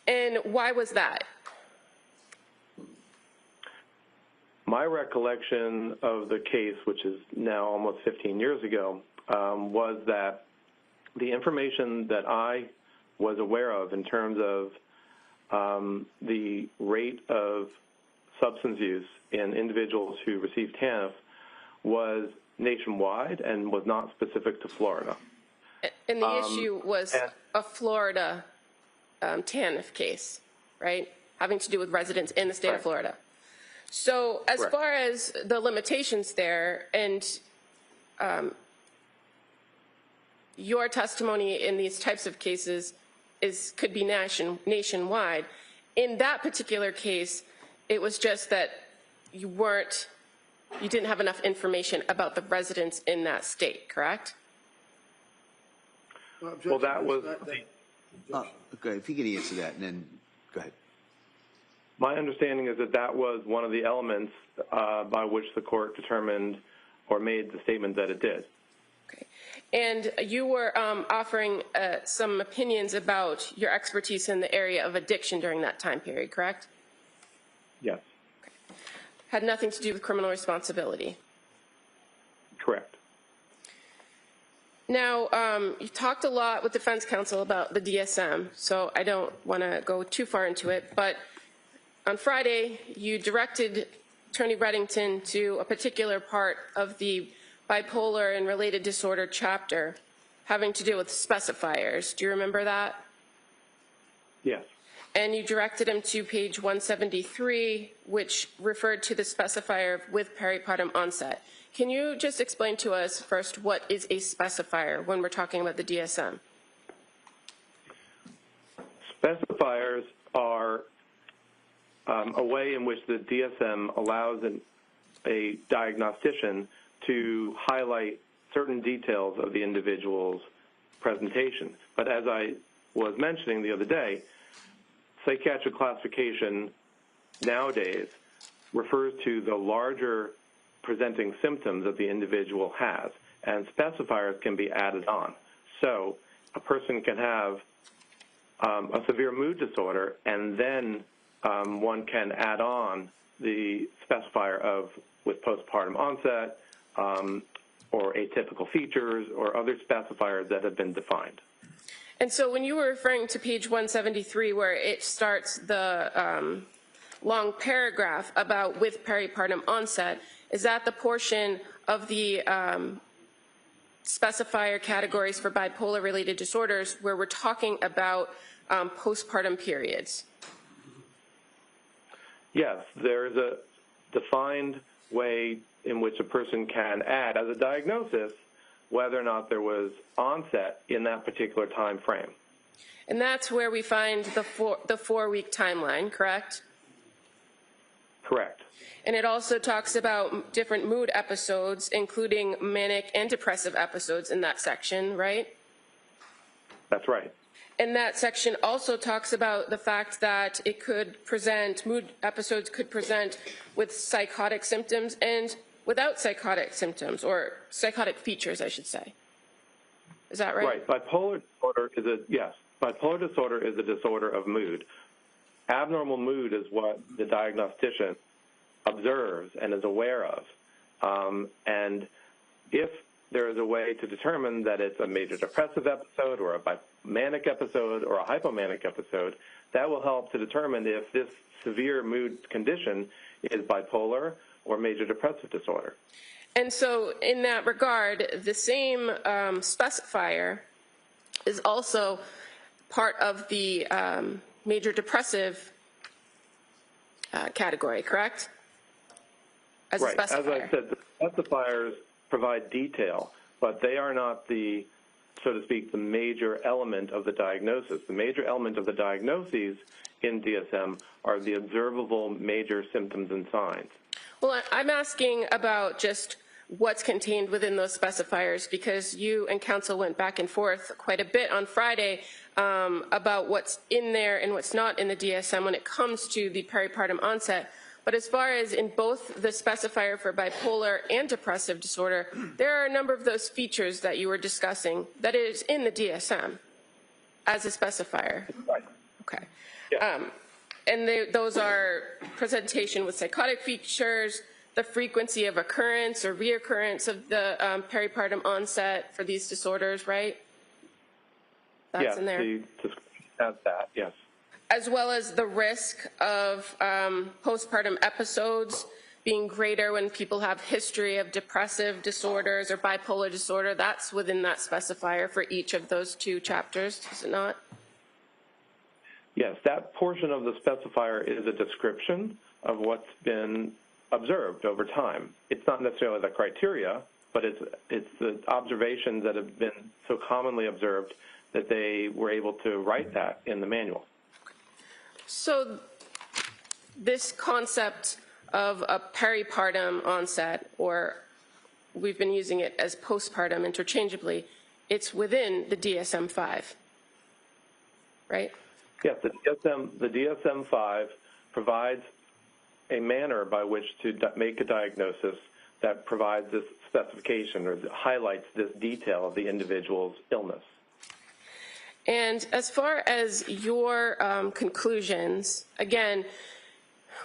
And why was that? My recollection of the case, which is now almost 15 years ago, was that the information that I was aware of in terms of the rate of substance use in individuals who received TANF was nationwide and was not specific to Florida. And the issue was a Florida TANF case, right? Having to do with residents in the state of Florida. So as far as the limitations there and your testimony in these types of cases could be nationwide. In that particular case, it was just that you didn't have enough information about the residents in that state, correct? Well, that was Okay, if you can answer that, and then go ahead. my understanding is that that was one of the elements by which the court determined or made the statement that it did. Okay. And you were offering some opinions about your expertise in the area of addiction during that time period, correct? Yes. Okay. Had nothing to do with criminal responsibility. Correct. Now, you talked a lot with defense counsel about the DSM, so I don't want to go too far into it, but on Friday, you directed Attorney Reddington to a particular part of the bipolar and related disorder chapter having to do with specifiers. Do you remember that? Yes. And you directed him to page 173, which referred to the specifier with peripartum onset. Can you just explain to us first what is a specifier when we're talking about the DSM? Specifiers are a way in which the DSM allows a diagnostician to highlight certain details of the individual's presentation. But as I was mentioning the other day, psychiatric classification nowadays refers to the larger presenting symptoms that the individual has, and specifiers can be added on. So a person can have a severe mood disorder, and then one can add on the specifier of with postpartum onset or atypical features or other specifiers that have been defined. And so when you were referring to page 173 where it starts the long paragraph about with peripartum onset, is that the portion of the specifier categories for bipolar-related disorders where we're talking about postpartum periods? Yes, there is a defined way in which a person can add as a diagnosis whether or not there was onset in that particular time frame. And that's where we find the 4-week timeline, correct? Correct. And it also talks about different mood episodes, including manic and depressive episodes in that section, right? That's right. And that section also talks about the fact that it could present, mood episodes could present with psychotic symptoms and without psychotic symptoms, or psychotic features, I should say. Is that right? Right. Bipolar disorder is a disorder of mood. Abnormal mood is what the diagnostician observes and is aware of. And if there is a way to determine that it's a major depressive episode or a manic episode or a hypomanic episode, that will help to determine if this severe mood condition is bipolar or major depressive disorder. And so in that regard, the same specifier is also part of the major depressive category, correct? As right. a specifier. As I said, the specifiers provide detail, but they are not the, so to speak, the major element of the diagnosis. The major element of the diagnoses in DSM are the observable major symptoms and signs. Well, I'm asking about just what's contained within those specifiers, because you and counsel went back and forth quite a bit on Friday about what's in there and what's not in the DSM when it comes to the peripartum onset. But as far as in both the specifier for bipolar and depressive disorder, there are a number of those features that you were discussing that is in the DSM as a specifier. Right. Okay. Yeah. And those are presentation with psychotic features, the frequency of occurrence or reoccurrence of the peripartum onset for these disorders, right? That's in there. Yes, the description has that, yes. As well as the risk of postpartum episodes being greater when people have history of depressive disorders or bipolar disorder. That's within that specifier for each of those two chapters, is it not? Yes, that portion of the specifier is a description of what's been observed over time. It's not necessarily the criteria, but it's the observations that have been so commonly observed that they were able to write that in the manual. So this concept of a peripartum onset, or we've been using it as postpartum interchangeably, it's within the DSM-5, right? Yes, the DSM-5 provides a manner by which to make a diagnosis that provides this specification or highlights this detail of the individual's illness. And as far as your conclusions, again,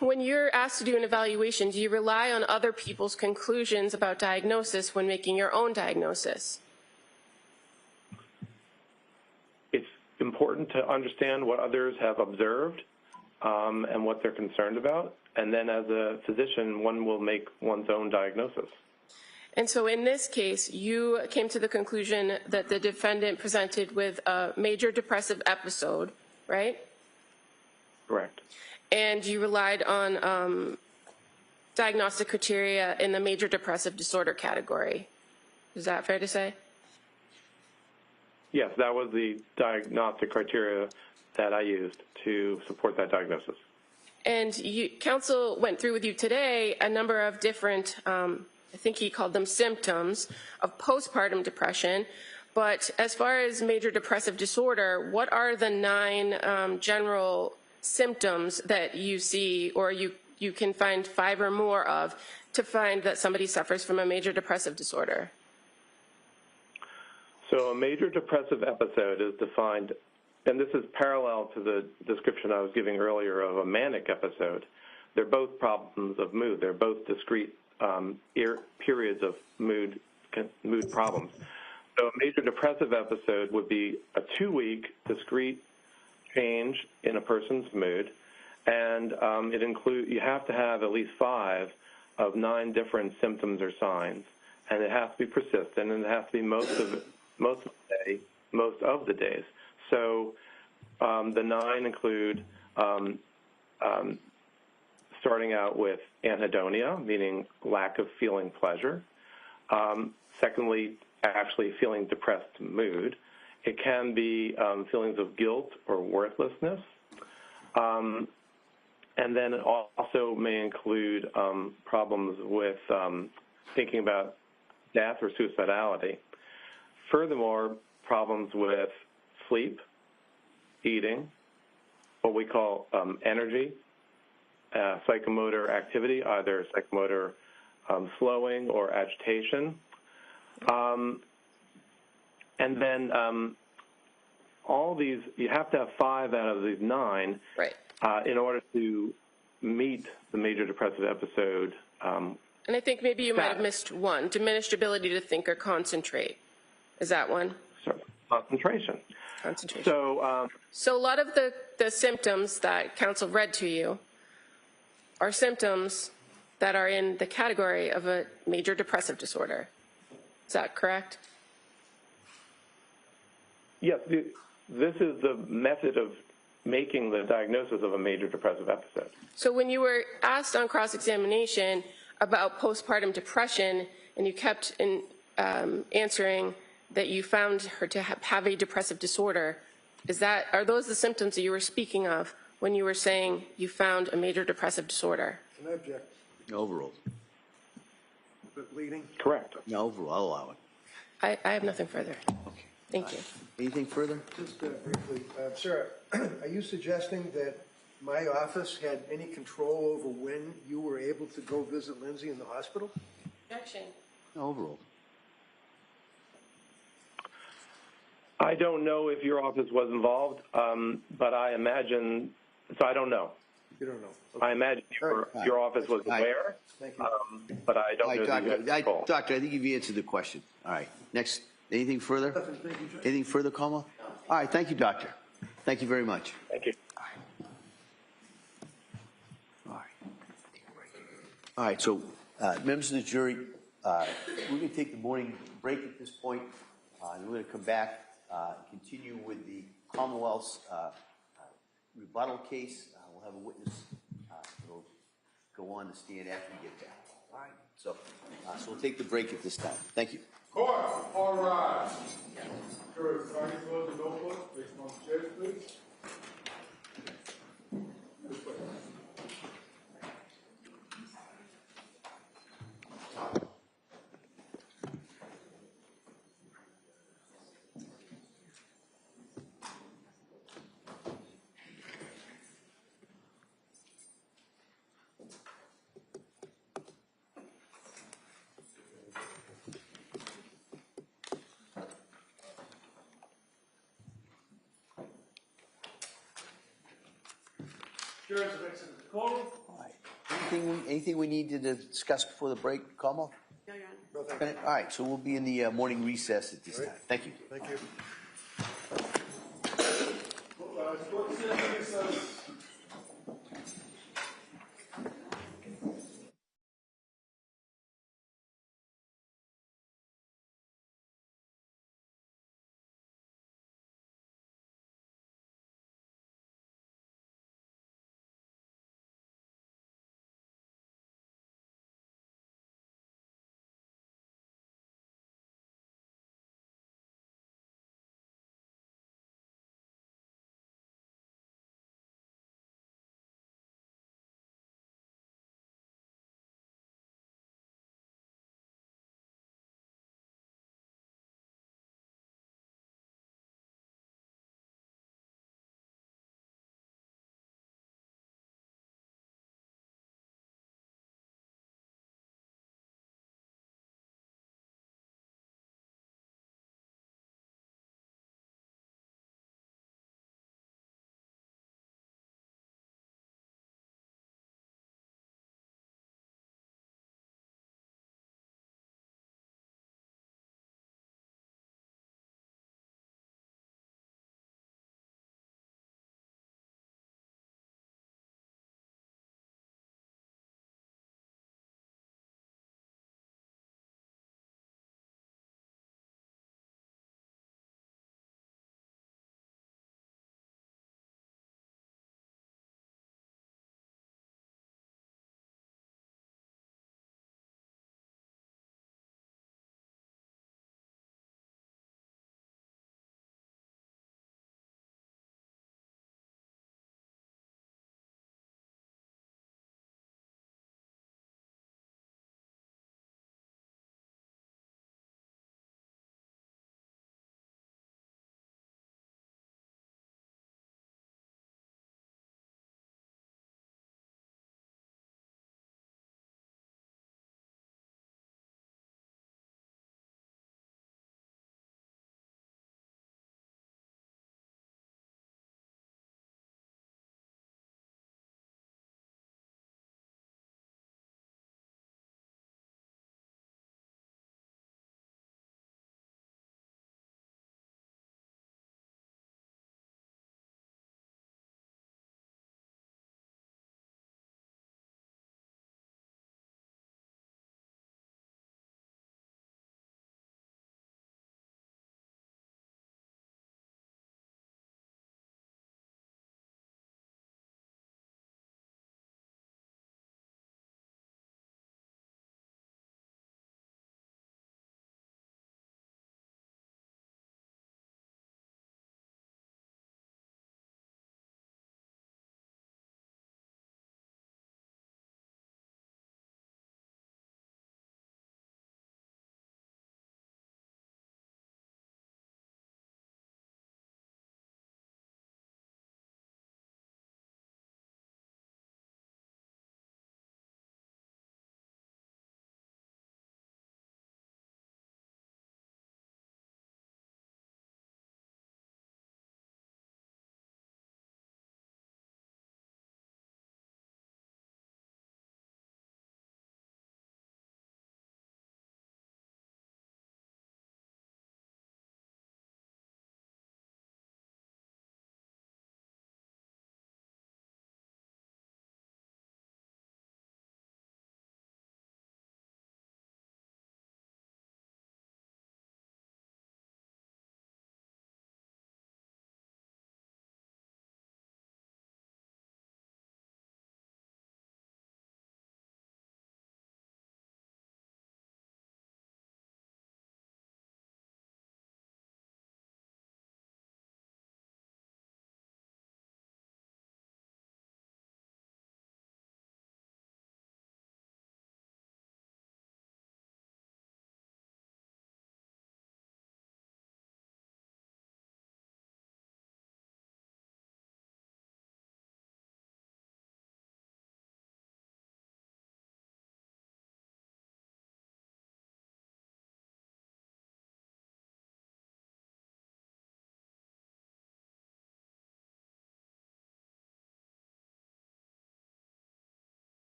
when you're asked to do an evaluation, do you rely on other people's conclusions about diagnosis when making your own diagnosis? It's important to understand what others have observed and what they're concerned about. And then as a physician, one will make one's own diagnosis. And so in this case, you came to the conclusion that the defendant presented with a major depressive episode, right? Correct. And you relied on diagnostic criteria in the major depressive disorder category. Is that fair to say? Yes, that was the diagnostic criteria that I used to support that diagnosis. And counsel went through with you today a number of different, I think he called them symptoms of postpartum depression. But as far as major depressive disorder, what are the 9 general symptoms that you see, or you can find 5 or more of, to find that somebody suffers from a major depressive disorder? So a major depressive episode is defined, and this is parallel to the description I was giving earlier of a manic episode. They're both problems of mood. They're both discrete periods of mood problems. So a major depressive episode would be a 2-week discrete change in a person's mood, and you have to have at least 5 of 9 different symptoms or signs, and it has to be persistent, and it has to be most of the days. So the 9 include starting out with anhedonia, meaning lack of feeling pleasure. Secondly, actually feeling depressed mood. It can be feelings of guilt or worthlessness. And then it also may include problems with thinking about death or suicidality. Furthermore, problems with sleep, eating, what we call energy, psychomotor activity, either psychomotor slowing or agitation. And then all these, you have to have 5 out of these 9 Right. In order to meet the major depressive episode. And I think maybe you might have missed one, diminished ability to think or concentrate. Is that one? Sorry, concentration. Concentration. So a lot of the symptoms that counsel read to you are symptoms that are in the category of a major depressive disorder. Is that correct? yes, this is the method of making the diagnosis of a major depressive episode. So when you were asked on cross-examination about postpartum depression, and you kept answering that you found her to have a depressive disorder, are those the symptoms that you were speaking of when you were saying you found a major depressive disorder? Can I object? No, overruled. But bleeding? Correct. No, overruled. I'll allow it. I have nothing further. Okay. Thank you. Anything further? Just briefly, sir, are you suggesting that my office had any control over when you were able to go visit Lindsay in the hospital? Objection. No, overruled. I don't know if your office was involved, but I imagine, so I don't know. You don't know? Okay. I imagine your office was aware, Thank you. but I don't know Doctor, the control. Doctor, I think you've answered the question. All right. Next. Anything further? Nothing. Thank you, Judge. Anything further, Como? All right. Thank you, Doctor. Thank you very much. Thank you. All right. All right. So, members of the jury, we're going to take the morning break at this point, and we're going to come back and continue with the Commonwealth's rebuttal case. We'll have a witness who'll go on the stand after we get back. All right. So we'll take the break at this time. Thank you. Court, all rise. Jurors, are you close the notebook? Place them on the chairs, please. This way. Jurors have exited the courtroom. All right. Anything we need to discuss before the break, Como? No, Your Honor. No, thank you. All right. So we'll be in the morning recess at this time. Thank you. Thank you. Court is in recess.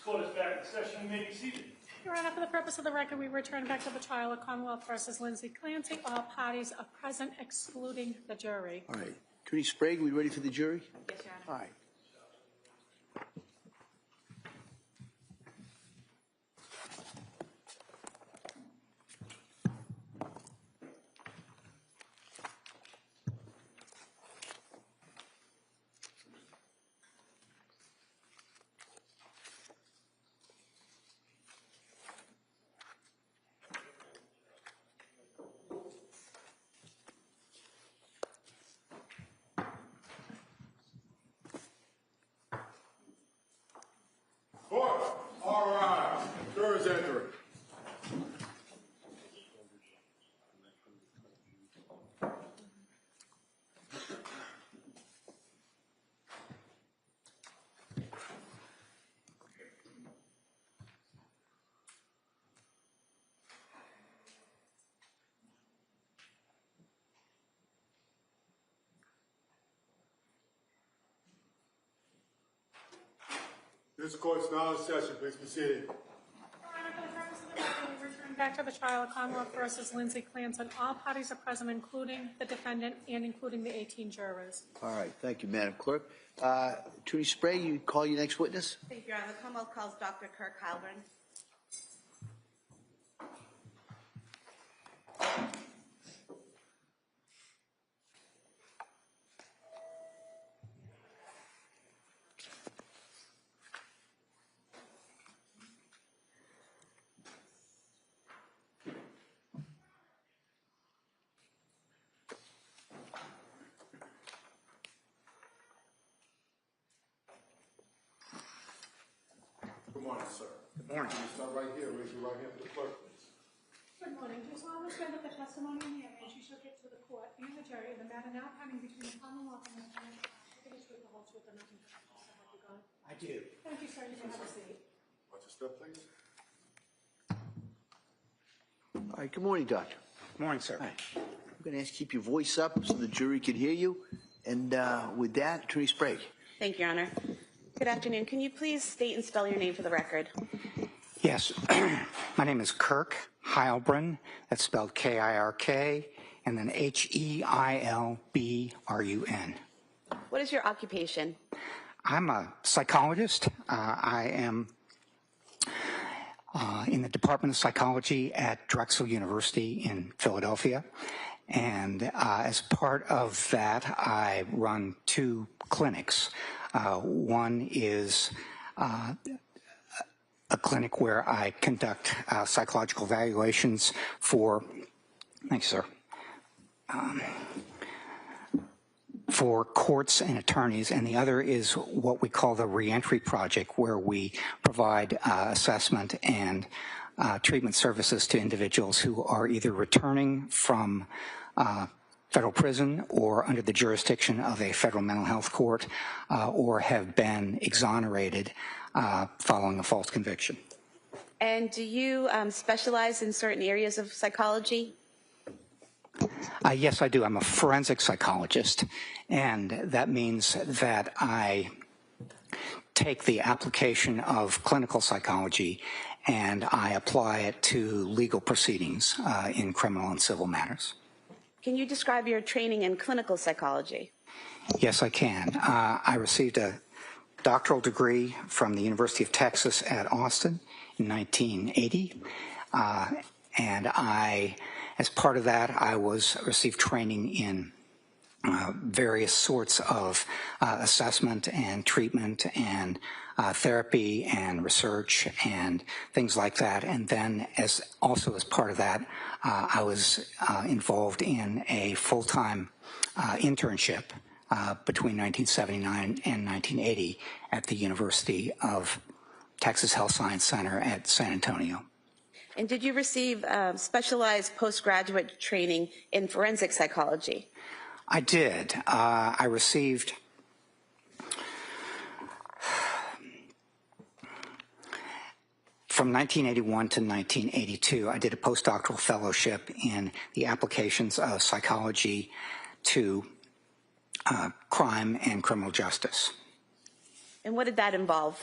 Court is back in session. You may be seated. Your Honor, for the purpose of the record, we return back to the trial of Commonwealth versus Lindsay Clancy. All parties are present, excluding the jury. All right. Attorney Sprague, we ready for the jury? Yes, Your Honor. All right. Court, all rise. Jurors entering. This court's now in session. Please be seated. Your Honor, for the purpose of the record, we return back to the trial of Commonwealth versus Lindsay Clancy. All parties are present, including the defendant and including the 18 jurors. All right. Thank you, Madam Clerk. Attorney Sprague, you call your next witness? Thank you, Your Honor. The Commonwealth calls Dr. Kirk Halbern. Good morning, sir. Good morning. You start right here. Raise your right hand to the clerk, please. Good morning. Do you solemnly swear that the testimony in the evidence you shall give to the court and the jury in the matter now pending between the Commonwealth and the defendant will be the truth, the whole truth, and nothing but the truth? So help you God. I do. Thank you, sir. You can have a seat. Watch your step, please. All right. Good morning, Doctor. Good morning, sir. All right. I'm going to ask you to keep your voice up so the jury can hear you. And with that, Attorney Sprague. Thank you, Your Honor. Good afternoon. Can you please state and spell your name for the record? Yes. My name is Kirk Heilbrun. That's spelled K-I-R-K, and then H-E-I-L-B-R-U-N. What is your occupation? I'm a psychologist. I am in the Department of Psychology at Drexel University in Philadelphia. And as part of that, I run 2 clinics. One is a clinic where I conduct psychological evaluations for, thanks, sir, for courts and attorneys, and the other is what we call the Reentry Project, where we provide assessment and treatment services to individuals who are either returning from federal prison or under the jurisdiction of a federal mental health court or have been exonerated following a false conviction. And do you specialize in certain areas of psychology? Yes, I do. I'm a forensic psychologist, and that means that I take the application of clinical psychology and I apply it to legal proceedings in criminal and civil matters. Can you describe your training in clinical psychology? Yes, I can. I received a doctoral degree from the University of Texas at Austin in 1980, and as part of that, I received training in various sorts of assessment and treatment and therapy and research and things like that. And then also as part of that, I was involved in a full-time internship between 1979 and 1980 at the University of Texas Health Science Center at San Antonio. And did you receive specialized postgraduate training in forensic psychology? I did. I received from 1981 to 1982, I did a postdoctoral fellowship in the applications of psychology to crime and criminal justice. And what did that involve?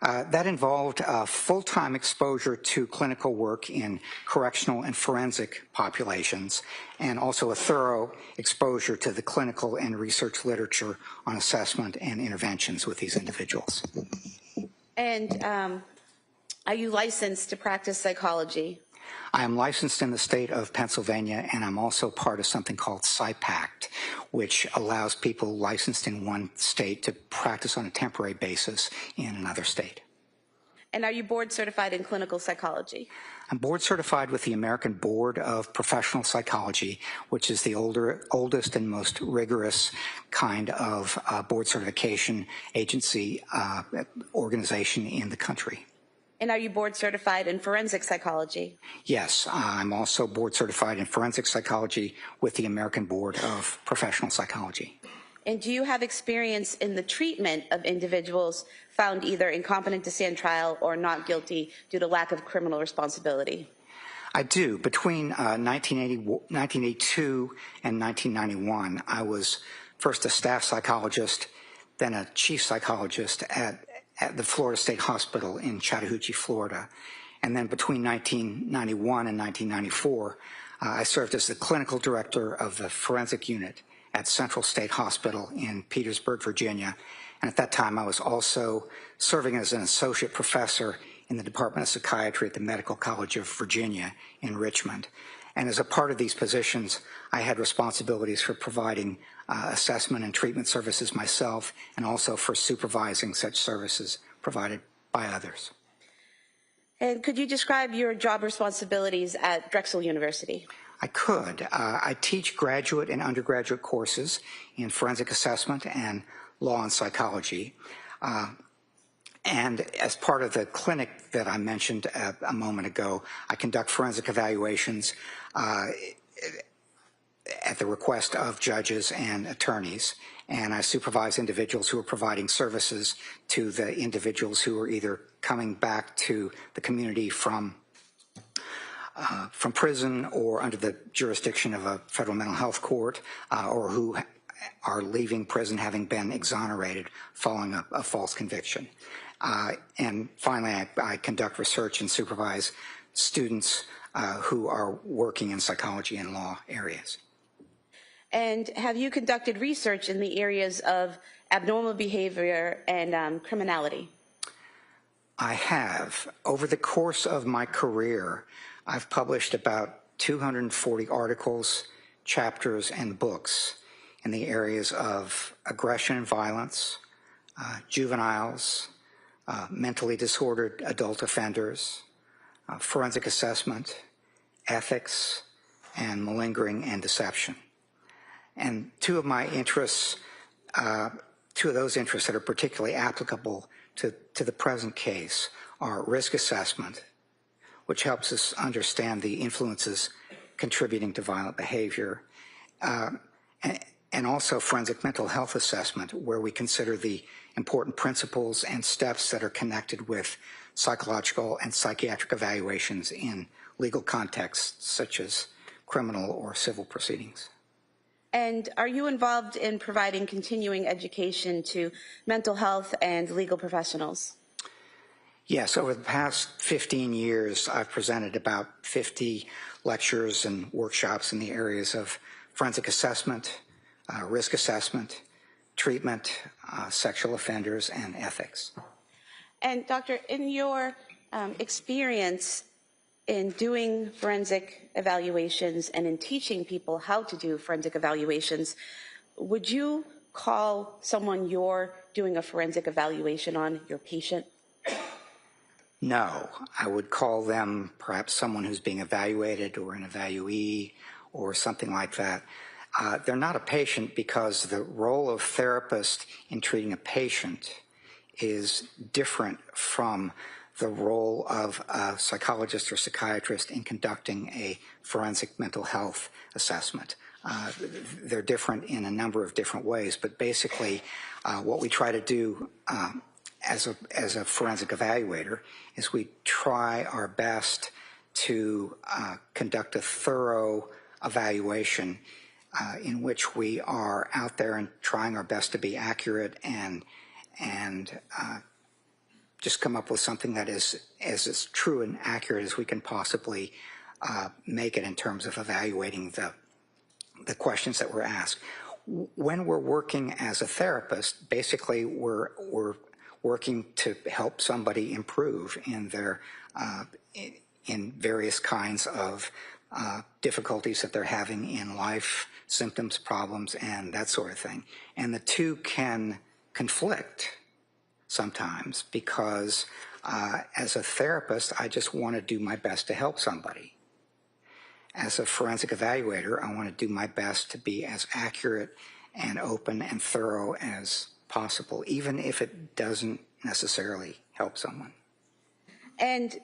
That involved full-time exposure to clinical work in correctional and forensic populations, and also a thorough exposure to the clinical and research literature on assessment and interventions with these individuals. And are you licensed to practice psychology? I am licensed in the state of Pennsylvania, and I'm also part of something called PsyPact, which allows people licensed in one state to practice on a temporary basis in another state. And are you board certified in clinical psychology? I'm board certified with the American Board of Professional Psychology, which is the oldest and most rigorous kind of board certification agency organization in the country. And are you board certified in forensic psychology? Yes, I'm also board certified in forensic psychology with the American Board of Professional Psychology. And do you have experience in the treatment of individuals found either incompetent to stand trial or not guilty due to lack of criminal responsibility? I do. Between 1982 and 1991, I was first a staff psychologist, then a chief psychologist at the Florida State Hospital in Chattahoochee, Florida. And then between 1991 and 1994, I served as the clinical director of the forensic unit at Central State Hospital in Petersburg, Virginia. And at that time, I was also serving as an associate professor in the Department of Psychiatry at the Medical College of Virginia in Richmond. And as a part of these positions, I had responsibilities for providing assessment and treatment services myself, and also for supervising such services provided by others. And could you describe your job responsibilities at Drexel University? I could. I teach graduate and undergraduate courses in forensic assessment and law and psychology. And as part of the clinic that I mentioned a moment ago, I conduct forensic evaluations at the request of judges and attorneys, and I supervise individuals who are providing services to the individuals who are either coming back to the community from prison or under the jurisdiction of a federal mental health court, or who are leaving prison having been exonerated following a false conviction. And finally, I conduct research and supervise students who are working in psychology and law areas. And have you conducted research in the areas of abnormal behavior and criminality? I have. Over the course of my career, I've published about 240 articles, chapters, and books in the areas of aggression and violence, juveniles, mentally disordered adult offenders, forensic assessment, ethics, and malingering and deception. And two of those interests that are particularly applicable to the present case are risk assessment, which helps us understand the influences contributing to violent behavior, and also forensic mental health assessment, where we consider the important principles and steps that are connected with psychological and psychiatric evaluations in legal contexts such as criminal or civil proceedings. And are you involved in providing continuing education to mental health and legal professionals? Yes, over the past 15 years, I've presented about 50 lectures and workshops in the areas of forensic assessment, risk assessment, treatment, sexual offenders, and ethics. And Doctor, in your experience in doing forensic evaluations and in teaching people how to do forensic evaluations, would you call someone you're doing a forensic evaluation on your patient? No, I would call them perhaps someone who's being evaluated or an evaluee or something like that. They're not a patient because the role of therapist in treating a patient is different from the role of a psychologist or psychiatrist in conducting a forensic mental health assessment. They're different in a number of different ways, but basically what we try to do as a forensic evaluator is we try our best to conduct a thorough evaluation in which we are out there and trying our best to be accurate and just come up with something that is as true and accurate as we can possibly make it in terms of evaluating the questions that were asked. When we're working as a therapist, basically we're working to help somebody improve in their in various kinds of difficulties that they're having in life, symptoms, problems, and that sort of thing. And the two can conflict sometimes because as a therapist, I just want to do my best to help somebody. As a forensic evaluator, I want to do my best to be as accurate and open and thorough as possible, even if it doesn't necessarily help someone. And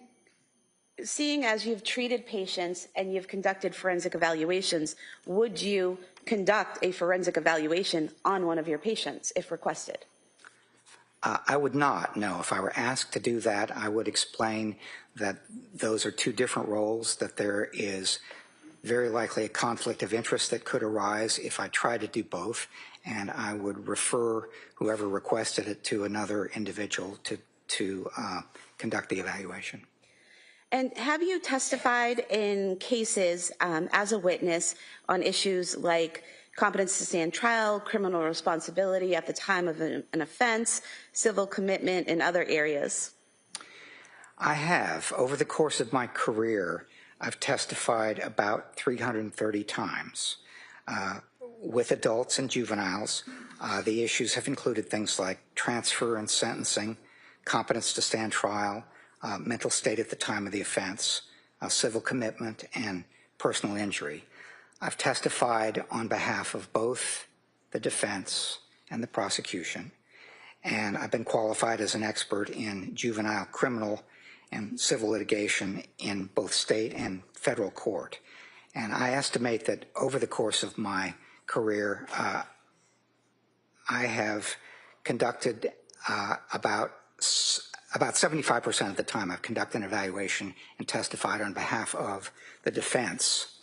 seeing as you've treated patients and you've conducted forensic evaluations, would you conduct a forensic evaluation on one of your patients if requested? I would not, no. If I were asked to do that, I would explain that those are two different roles, that there is very likely a conflict of interest that could arise if I try to do both, and I would refer whoever requested it to another individual to conduct the evaluation. And have you testified in cases as a witness on issues like competence to stand trial, criminal responsibility at the time of an offense, civil commitment, and other areas? I have. Over the course of my career, I've testified about 330 times. With adults and juveniles, the issues have included things like transfer and sentencing, competence to stand trial, mental state at the time of the offense, civil commitment, and personal injury. I've testified on behalf of both the defense and the prosecution, and I've been qualified as an expert in juvenile criminal and civil litigation in both state and federal court. And I estimate that over the course of my career, I have conducted about 75% of the time I've conducted an evaluation and testified on behalf of the defense.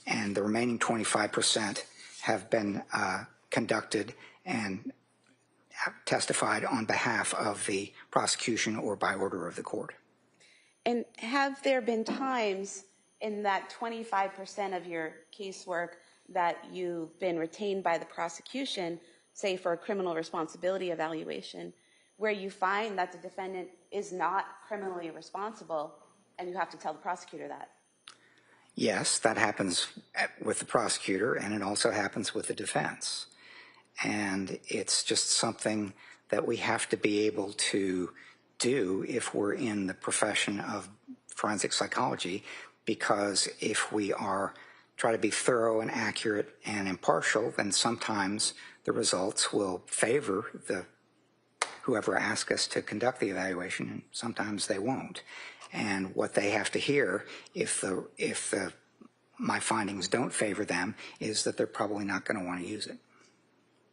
And the remaining 25% have been conducted and testified on behalf of the prosecution or by order of the court. And have there been times in that 25% of your casework that you've been retained by the prosecution, say for a criminal responsibility evaluation, where you find that the defendant is not criminally responsible and you have to tell the prosecutor that? Yes, that happens with the prosecutor, and it also happens with the defense. And it's just something that we have to be able to do if we're in the profession of forensic psychology, because if we try to be thorough and accurate and impartial, then sometimes the results will favor whoever asks us to conduct the evaluation, and sometimes they won't. And what they have to hear, if my findings don't favor them, is that they're probably not going to want to use it.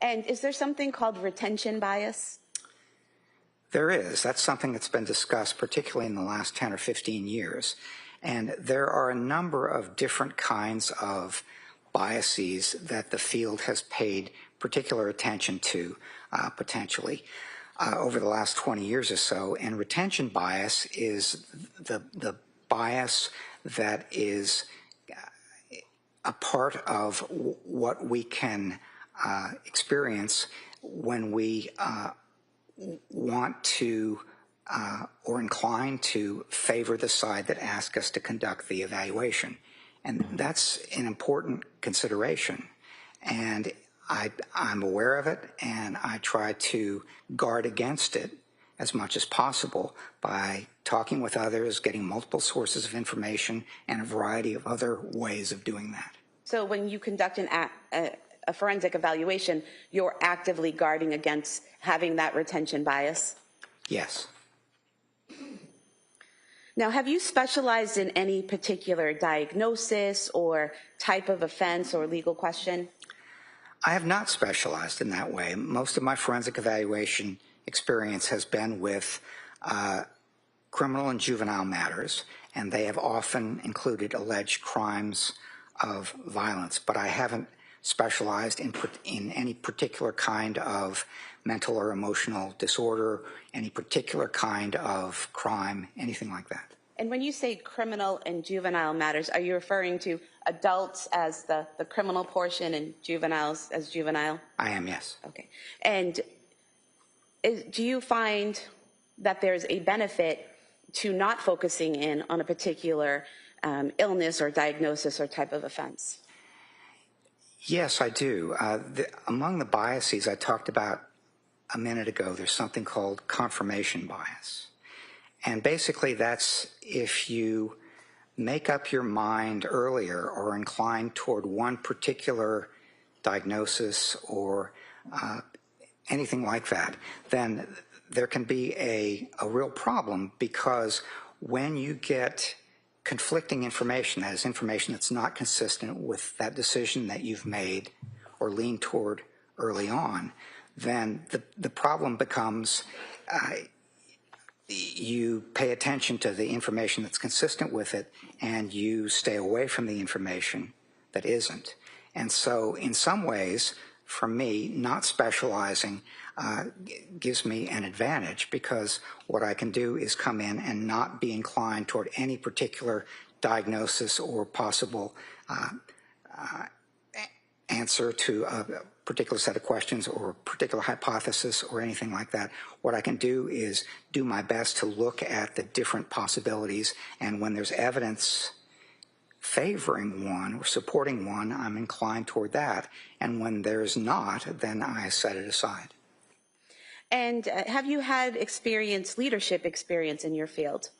And is there something called retention bias? There is. That's something that's been discussed, particularly in the last 10 or 15 years. And there are a number of different kinds of biases that the field has paid particular attention to, potentially, over the last 20 years or so. And retention bias is the bias that is a part of what we can experience when we want to or inclined to favor the side that asks us to conduct the evaluation. And that's an important consideration. And I'm aware of it, and I try to guard against it as much as possible by talking with others, getting multiple sources of information, and a variety of other ways of doing that. So when you conduct a forensic evaluation, you're actively guarding against having that retention bias? Yes. Now, have you specialized in any particular diagnosis or type of offense or legal question? I have not specialized in that way. Most of my forensic evaluation experience has been with criminal and juvenile matters, and they have often included alleged crimes of violence, but I haven't specialized in any particular kind of mental or emotional disorder, any particular kind of crime, anything like that. And when you say criminal and juvenile matters, are you referring to adults as the criminal portion and juveniles as juvenile? I am, yes. Okay. And do you find that there's a benefit to not focusing in on a particular illness or diagnosis or type of offense? Yes, I do. Among the biases I talked about a minute ago, there's something called confirmation bias. And basically that's if you make up your mind earlier or incline toward one particular diagnosis or anything like that, then there can be a real problem, because when you get conflicting information, that is information that's not consistent with that decision that you've made or leaned toward early on, then the problem becomes you pay attention to the information that's consistent with it and you stay away from the information that isn't. And so in some ways, for me, not specializing gives me an advantage, because what I can do is come in and not be inclined toward any particular diagnosis or possible answer to a particular set of questions or a particular hypothesis or anything like that. What I can do is do my best to look at the different possibilities, and when there's evidence favoring one or supporting one, I'm inclined toward that. And when there's not, then I set it aside. And have you had leadership experience in your field?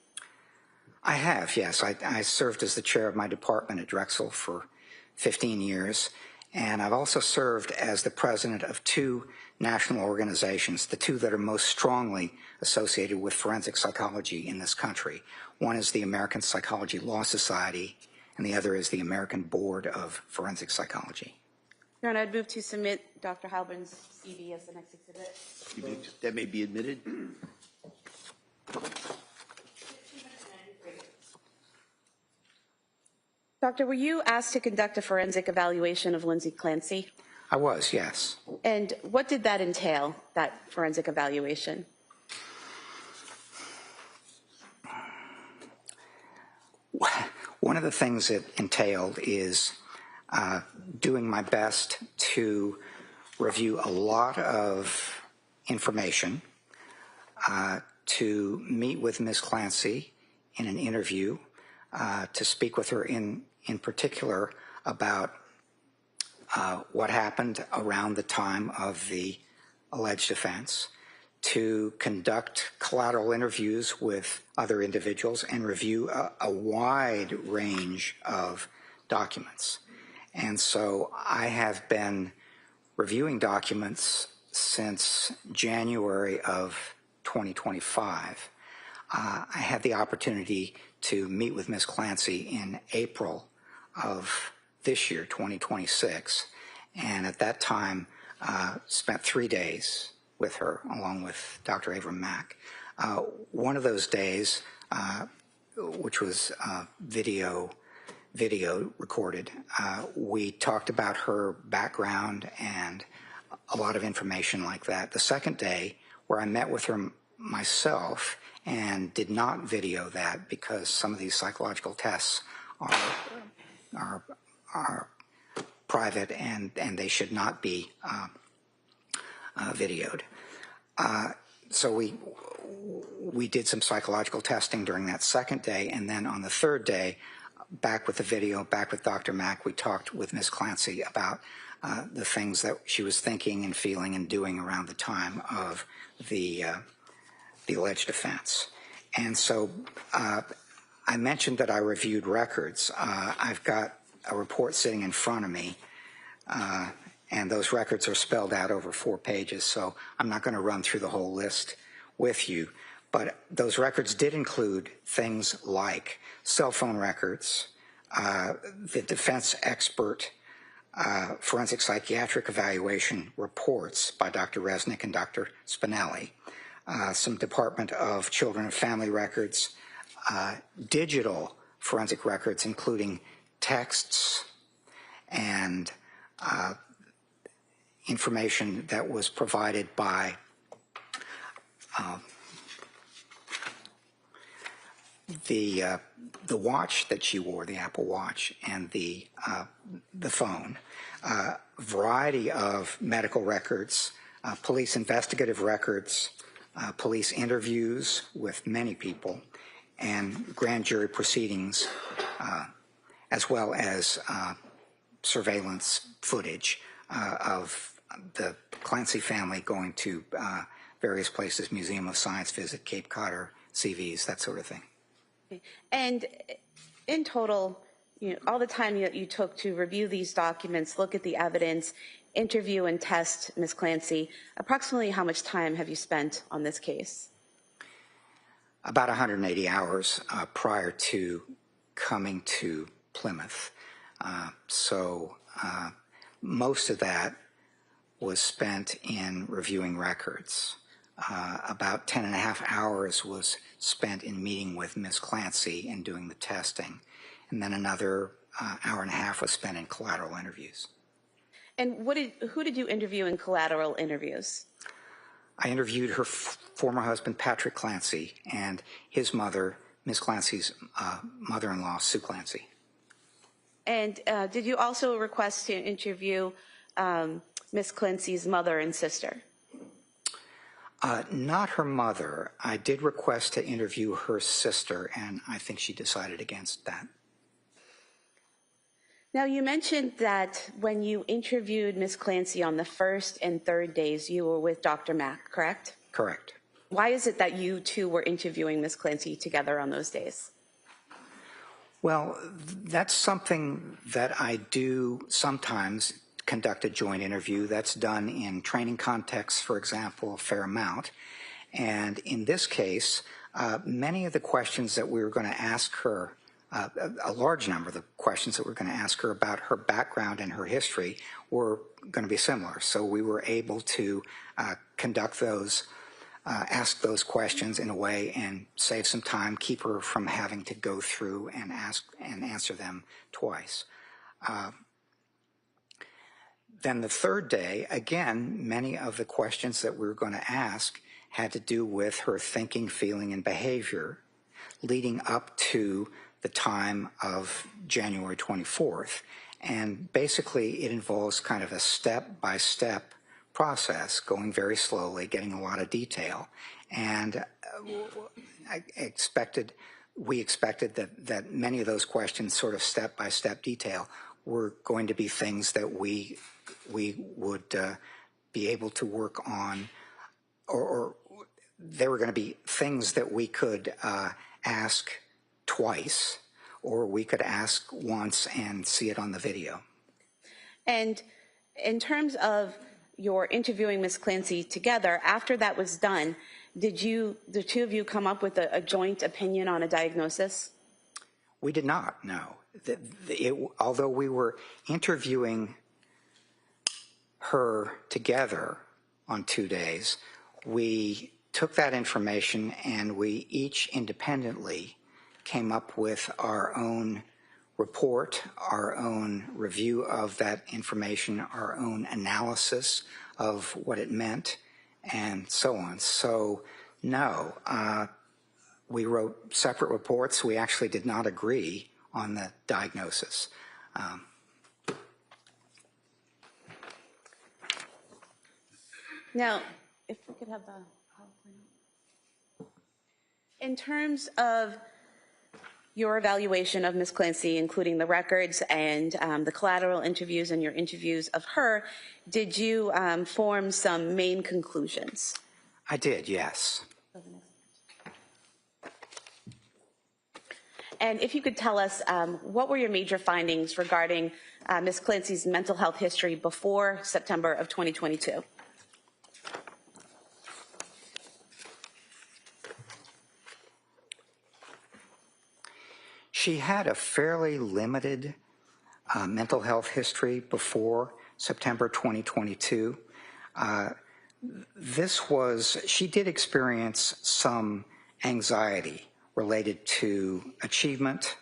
I have, yes. I served as the chair of my department at Drexel for 15 years, and I've also served as the president of two national organizations, the two that are most strongly associated with forensic psychology in this country. One is the American Psychology Law Society, and the other is the American Board of Forensic Psychology. Your Honor, I'd move to submit Dr. Halbern's CV as the next exhibit. That may be admitted. Doctor, were you asked to conduct a forensic evaluation of Lindsay Clancy? I was, yes. And what did that entail, that forensic evaluation? One of the things it entailed is doing my best to review a lot of information, to meet with Ms. Clancy in an interview, to speak with her in particular about what happened around the time of the alleged offense, to conduct collateral interviews with other individuals and review a wide range of documents. And so I have been reviewing documents since January of 2025. I had the opportunity to meet with Ms. Clancy in April of this year, 2026, and at that time spent 3 days with her along with Dr. Abram Mack. One of those days, which was video recorded, we talked about her background and a lot of information like that. The second day, where I met with her myself and did not video that because some of these psychological tests are private and they should not be videoed. So we did some psychological testing during that second day, and then on the third day, back with the video, back with Dr. Mack, we talked with Ms. Clancy about the things that she was thinking and feeling and doing around the time of the alleged offense. And so I mentioned that I reviewed records. I've got a report sitting in front of me, and those records are spelled out over 4 pages, so I'm not going to run through the whole list with you. But those records did include things like cell phone records, the defense expert forensic psychiatric evaluation reports by Dr. Resnick and Dr. Spinelli, some Department of Children and Family records, digital forensic records including texts and information that was provided by the watch that she wore, the Apple Watch, and the phone, variety of medical records, police investigative records, police interviews with many people, and grand jury proceedings, as well as surveillance footage of the Clancy family going to various places, Museum of Science visit, Cape Cod, CVs, that sort of thing. And in total, all the time that you took to review these documents, look at the evidence, interview and test Ms. Clancy, approximately how much time have you spent on this case? About 180 hours prior to coming to Plymouth. So most of that was spent in reviewing records. About 10 and a half hours was spent in meeting with Ms. Clancy and doing the testing. And then another hour and a half was spent in collateral interviews. And who did you interview in collateral interviews? I interviewed her former husband, Patrick Clancy, and his mother, Ms. Clancy's mother-in-law, Sue Clancy. And did you also request to interview Ms. Clancy's mother and sister? Not her mother. I did request to interview her sister, and I think she decided against that. Now, you mentioned that when you interviewed Ms. Clancy on the first and third days, you were with Dr. Mack, correct? Correct. Why is it that you two were interviewing Ms. Clancy together on those days? Well, that's something that I do sometimes, conduct a joint interview. That's done in training contexts, for example, a fair amount. And in this case, many of the questions that we were going to ask her, a large number of the questions that we were going to ask her about her background and her history were going to be similar. So we were able to conduct those, ask those questions in a way and save some time, keep her from having to go through and ask and answer them twice. Then the third day, again, many of the questions that we were going to ask had to do with her thinking, feeling, and behavior leading up to the time of January 24th. And basically, it involves kind of a step-by-step process, going very slowly, getting a lot of detail. And we expected that many of those questions, sort of step-by-step detail, were going to be things that we would be able to work on, or they were going to be things that we could ask twice, or we could ask once and see it on the video. And in terms of your interviewing Ms. Clancy together, after that was done, did the two of you come up with a joint opinion on a diagnosis? We did not, no. Although we were interviewing her together on 2 days, we took that information and we each independently came up with our own report, our own review of that information, our own analysis of what it meant, and so on. So, no, we wrote separate reports. We actually did not agree on the diagnosis. Now, if we could have the PowerPoint. In terms of your evaluation of Ms. Clancy, including the records and the collateral interviews and your interviews of her, did you form some main conclusions? I did, yes. And if you could tell us, what were your major findings regarding Ms. Clancy's mental health history before September of 2022? She had a fairly limited mental health history before September 2022. She did experience some anxiety related to achievement,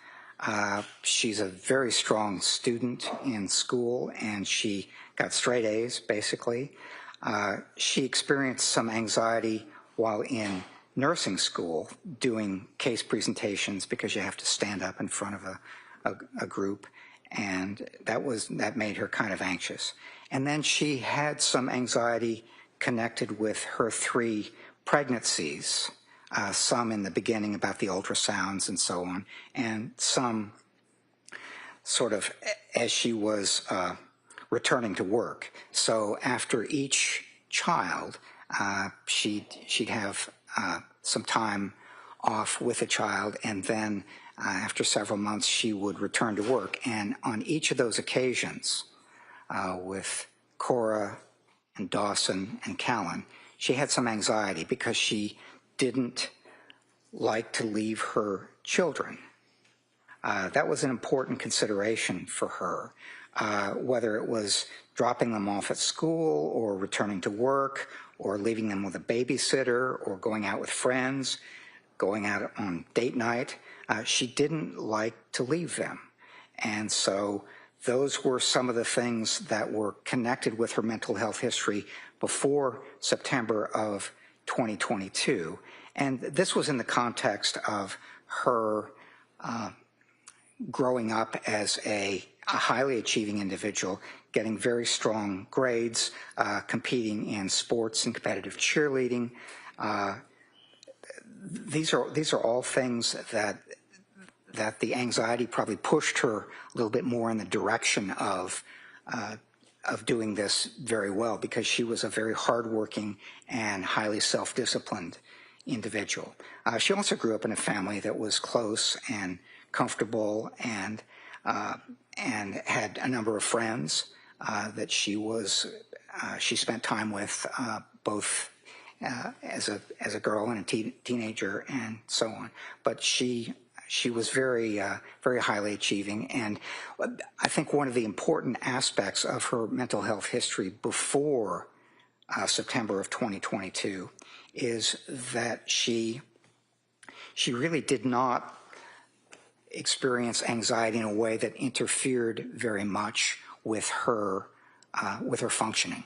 She's a very strong student in school, and she got straight A's, basically. She experienced some anxiety while in nursing school doing case presentations because you have to stand up in front of a group, and that made her kind of anxious. And then she had some anxiety connected with her 3 pregnancies, some in the beginning about the ultrasounds and so on, and some sort of as she was returning to work. So after each child, she'd have some time off with a child, and then after several months she would return to work. And on each of those occasions, with Cora and Dawson and Callan, she had some anxiety because she didn't like to leave her children. That was an important consideration for her, whether it was dropping them off at school or returning to work or leaving them with a babysitter or going out with friends, going out on date night. She didn't like to leave them. And so those were some of the things that were connected with her mental health history before September of 2022. And this was in the context of her growing up as a highly achieving individual, getting very strong grades, competing in sports and competitive cheerleading. These are all things that the anxiety probably pushed her a little bit more in the direction of doing this very well, because she was a very hardworking and highly self-disciplined individual. She also grew up in a family that was close and comfortable, and had a number of friends that she spent time with, both as a girl and a teenager and so on. But she was very highly achieving, and I think one of the important aspects of her mental health history before September of 2022 is that she really did not experience anxiety in a way that interfered very much with her functioning.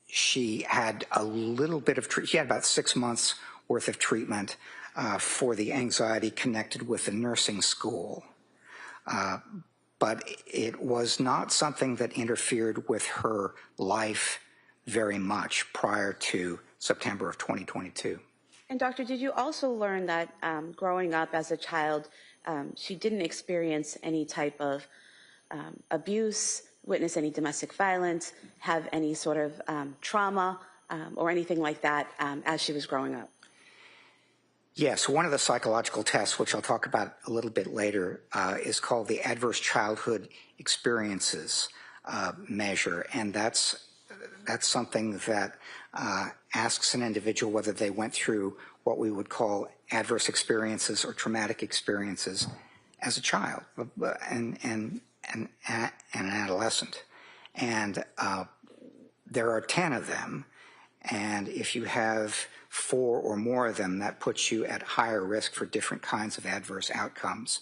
She had a little bit of she had about 6 months worth of treatment for the anxiety connected with the nursing school, but it was not something that interfered with her life very much prior to September of 2022. And doctor, did you also learn that growing up as a child, she didn't experience any type of abuse, witness any domestic violence, have any sort of trauma or anything like that as she was growing up? Yes, one of the psychological tests, which I'll talk about a little bit later, is called the Adverse Childhood Experiences measure, and that's something that asks an individual whether they went through what we would call adverse experiences or traumatic experiences as a child and an adolescent. And there are 10 of them, and if you have 4 or more of them, that puts you at higher risk for different kinds of adverse outcomes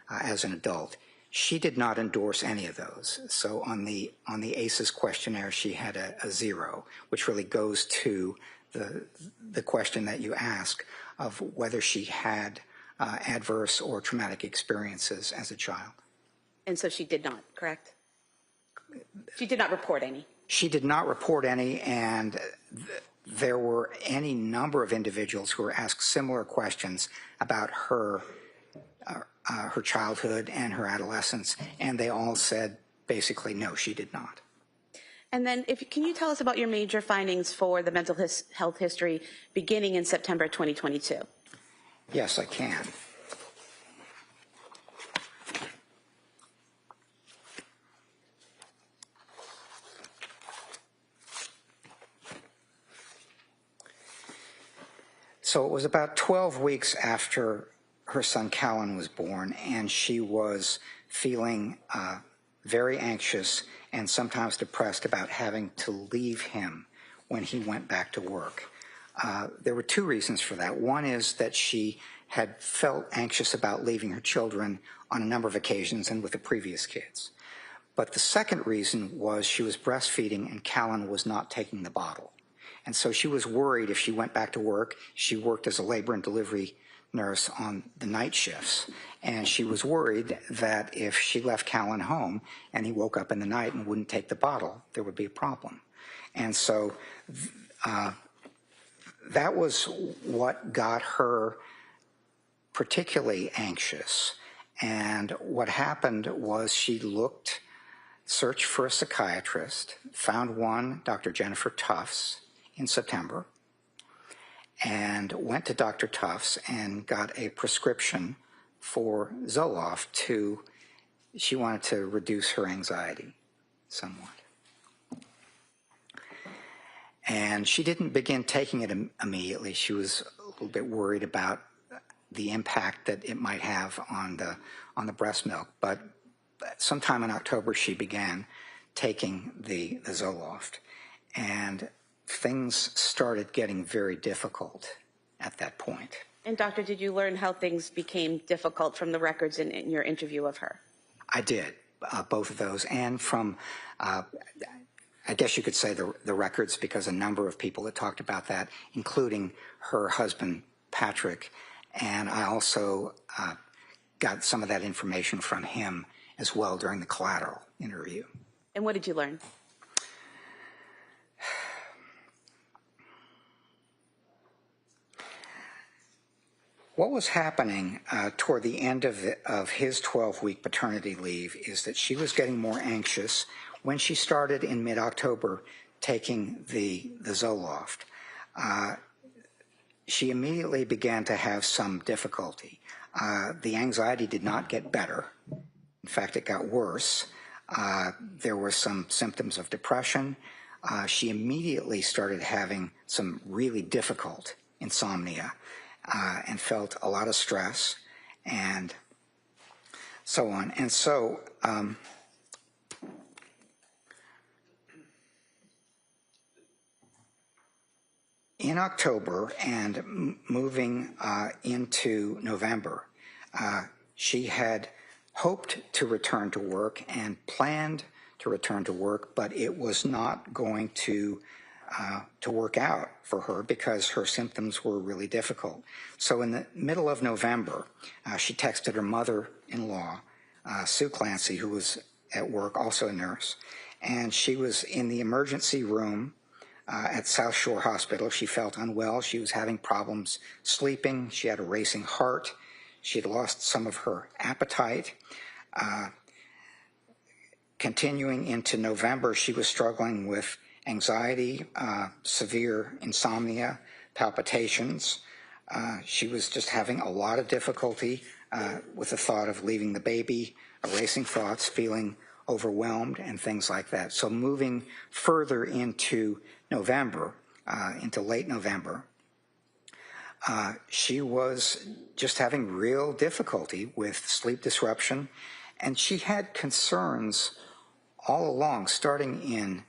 as an adult. She did not endorse any of those. So on the ACEs questionnaire, she had a 0, which really goes to the question that you ask of whether she had adverse or traumatic experiences as a child. And so she did not, correct? She did not report any. She did not report any, and there were any number of individuals who were asked similar questions about her childhood and her adolescence, and they all said basically no, she did not. And then can you tell us about your major findings for the mental health history beginning in September 2022? Yes, I can. So it was about 12 weeks after her son Callan was born, and she was feeling very anxious and sometimes depressed about having to leave him when he went back to work. There were 2 reasons for that. One is that she had felt anxious about leaving her children on a number of occasions and with the previous kids. But the second reason was she was breastfeeding and Callan was not taking the bottle. And so she was worried if she went back to work. She worked as a labor and delivery nurse on the night shifts. And she was worried that if she left Callan home and he woke up in the night and wouldn't take the bottle, there would be a problem. And so that was what got her particularly anxious. And what happened was she searched for a psychiatrist, found one, Dr. Jennifer Tufts, in September, and went to Dr. Tufts and got a prescription for Zoloft she wanted to reduce her anxiety somewhat. And she didn't begin taking it immediately. She was a little bit worried about the impact that it might have on the breast milk. But sometime in October, she began taking the Zoloft. And things started getting very difficult at that point. And doctor, did you learn how things became difficult from the records in your interview of her? I did, both of those, and from, I guess you could say the records, because a number of people had talked about that, including her husband, Patrick, and I also got some of that information from him as well during the collateral interview. And what did you learn? What was happening toward the end of his 12-week paternity leave is that she was getting more anxious when she started in mid-October taking the Zoloft. She immediately began to have some difficulty. The anxiety did not get better. In fact, it got worse. There were some symptoms of depression. She immediately started having some really difficult insomnia. And felt a lot of stress and so on. And so in October and moving into November, she had hoped to return to work and planned to return to work, but it was not going to work out for her because her symptoms were really difficult. So in the middle of November, she texted her mother-in-law, Sue Clancy, who was at work, also a nurse, and she was in the emergency room at South Shore Hospital. She felt unwell. She was having problems sleeping. She had a racing heart. She had lost some of her appetite. Continuing into November, she was struggling with anxiety, severe insomnia, palpitations. She was just having a lot of difficulty with the thought of leaving the baby, racing thoughts, feeling overwhelmed, and things like that. So moving further into November, into late November, she was just having real difficulty with sleep disruption, and she had concerns all along, starting in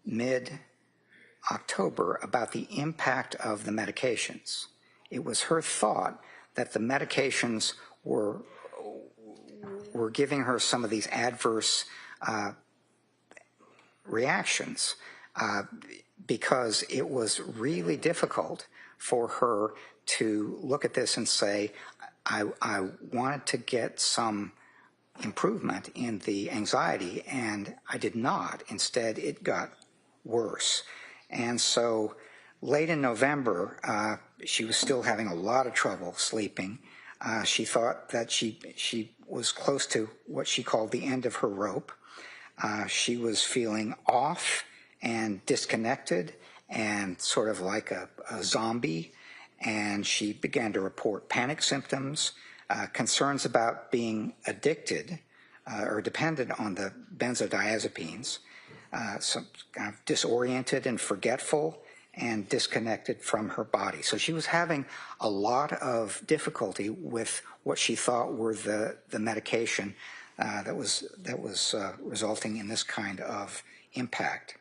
mid-October, about the impact of the medications. It was her thought that the medications were giving her some of these adverse reactions because it was really difficult for her to look at this and say, I wanted to get some improvement in the anxiety, and I did not. Instead, it got worse. And so late in November, she was still having a lot of trouble sleeping. She thought that she was close to what she called the end of her rope. She was feeling off and disconnected and sort of like a zombie, and she began to report panic symptoms, concerns about being addicted or dependent on the benzodiazepines, some kind of disoriented and forgetful and disconnected from her body. So she was having a lot of difficulty with what she thought were the medication that was resulting in this kind of impact.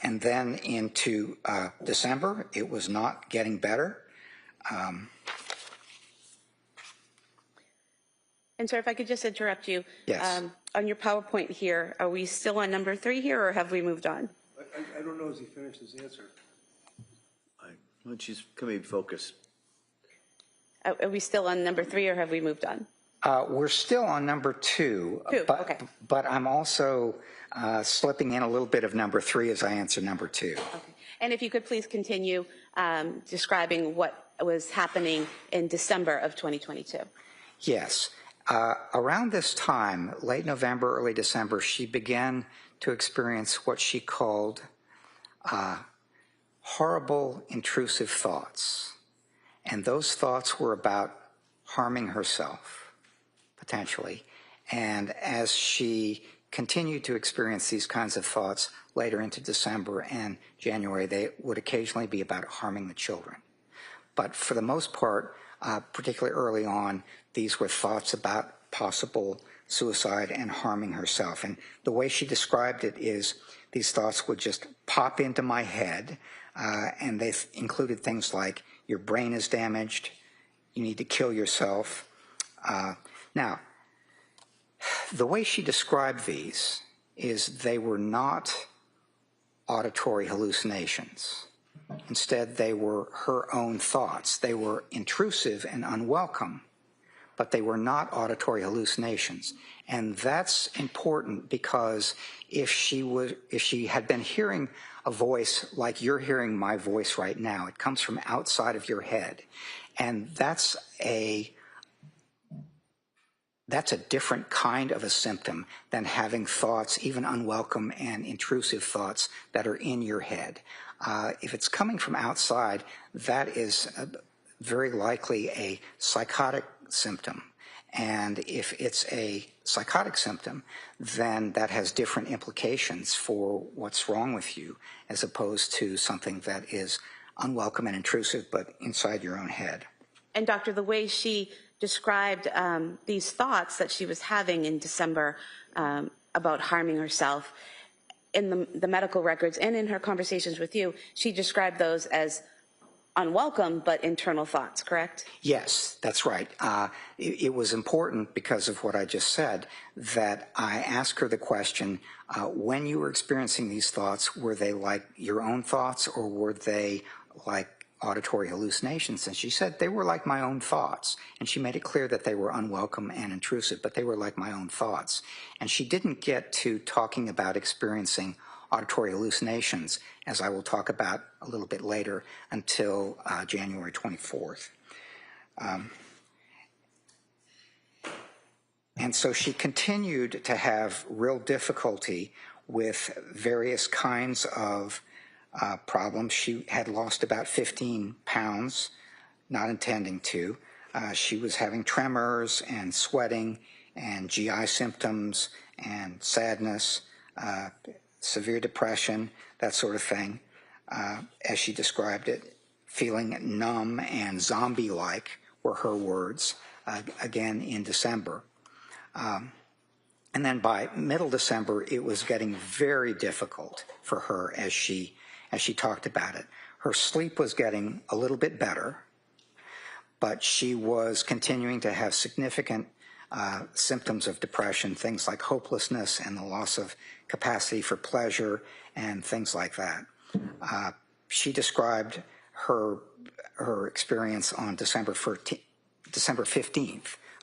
And then into December, it was not getting better. And sir, if I could just interrupt you. Yes. On your PowerPoint here, are we still on number 3 here, or have we moved on? I don't know as he finished his answer. Why don't you come in focus? Are we still on number 3, or have we moved on? We're still on number 2, okay. but I'm also slipping in a little bit of number 3 as I answer number 2. Okay. And if you could please continue describing what was happening in December of 2022. Yes. Around this time, late November, early December, she began to experience what she called horrible, intrusive thoughts. And those thoughts were about harming herself, potentially. And as she continued to experience these kinds of thoughts later into December and January, they would occasionally be about harming the children. But for the most part, particularly early on, these were thoughts about possible suicide and harming herself. And the way she described it is these thoughts would just pop into my head, and they included things like, your brain is damaged, you need to kill yourself. Now, the way she described these is they were not auditory hallucinations. Instead, they were her own thoughts. They were intrusive and unwelcome, but they were not auditory hallucinations. And that's important because if she had been hearing a voice like you're hearing my voice right now, it comes from outside of your head. And that's a different kind of a symptom than having thoughts, even unwelcome and intrusive thoughts that are in your head. If it's coming from outside, that is very likely a psychotic symptom. And if it's a psychotic symptom, then that has different implications for what's wrong with you, as opposed to something that is unwelcome and intrusive, but inside your own head. And doctor, the way she described these thoughts that she was having in December about harming herself, in the medical records and in her conversations with you, she described those as unwelcome but internal thoughts, correct? Yes, that's right. It was important because of what I just said that I asked her the question, when you were experiencing these thoughts, were they like your own thoughts or were they like auditory hallucinations? And she said they were like my own thoughts. And she made it clear that they were unwelcome and intrusive, but they were like my own thoughts. And she didn't get to talking about experiencing auditory hallucinations, as I will talk about a little bit later, until January 24th. And so she continued to have real difficulty with various kinds of problems. She had lost about 15 pounds, not intending to. She was having tremors and sweating and GI symptoms and sadness, severe depression, that sort of thing, as she described it. Feeling numb and zombie-like were her words, again in December. And then by middle December, it was getting very difficult for her as she talked about it. Her sleep was getting a little bit better, but she was continuing to have significant symptoms of depression, things like hopelessness and the loss of capacity for pleasure and things like that. She described her experience on December 15th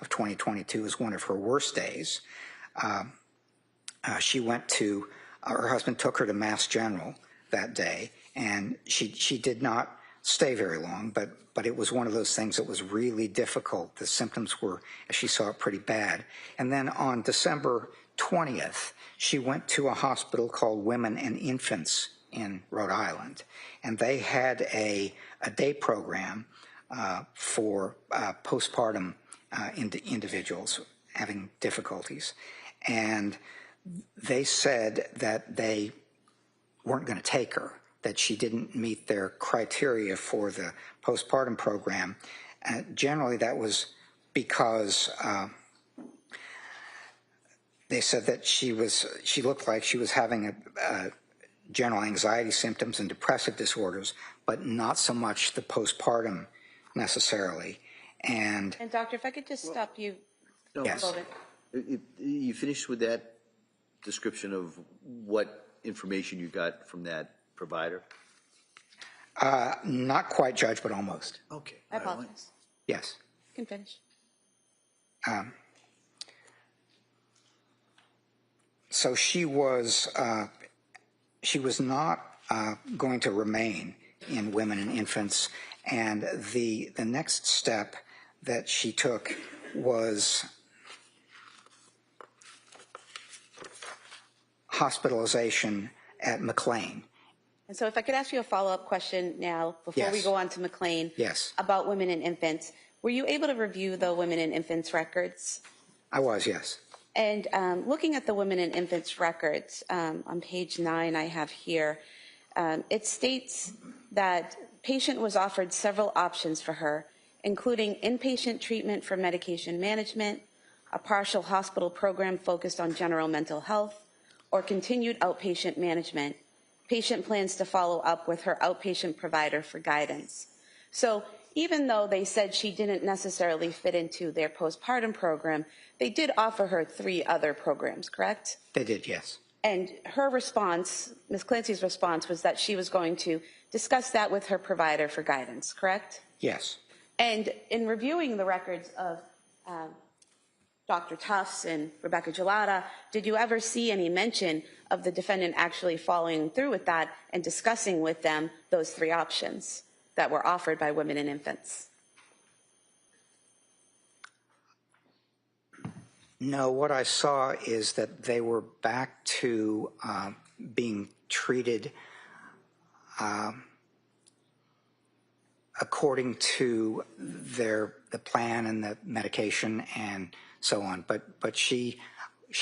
of 2022 as one of her worst days. She went to, her husband took her to Mass General that day, and she did not stay very long, but it was one of those things that was really difficult. The symptoms were, as she saw it, pretty bad. And then on December 20th, she went to a hospital called Women and Infants in Rhode Island, and they had a day program for postpartum individuals having difficulties. And they said that they weren't going to take her, that she didn't meet their criteria for the postpartum program. Generally, that was because they said that she looked like she was having general anxiety symptoms and depressive disorders, but not so much the postpartum necessarily. And Doctor, if I could just stop you No, Yes. a moment. You finished with that description of what information you got from that provider? not quite, Judge, but almost. Okay. I apologize. Yes. You can finish. So she was not going to remain in women and infants, and the next step that she took was hospitalization at McLean. And so if I could ask you a follow-up question now, before we Yes. go on to McLean, Yes. about women and infants. Were you able to review the women and infants records? I was, yes. And looking at the women and infants records, on page 9 I have here, it states that patient was offered several options for her, including inpatient treatment for medication management, a partial hospital program focused on general mental health, or continued outpatient management. Patient plans to follow up with her outpatient provider for guidance. So even though they said she didn't necessarily fit into their postpartum program, they did offer her 3 other programs, correct? They did, yes. And her response, Ms. Clancy's response, was that she was going to discuss that with her provider for guidance, correct? Yes. And in reviewing the records of Dr. Tufts and Rebecca Gelada, did you ever see any mention of the defendant actually following through with that and discussing with them those 3 options that were offered by women and infants? No, what I saw is that they were back to being treated according to the plan and the medication and so on. But she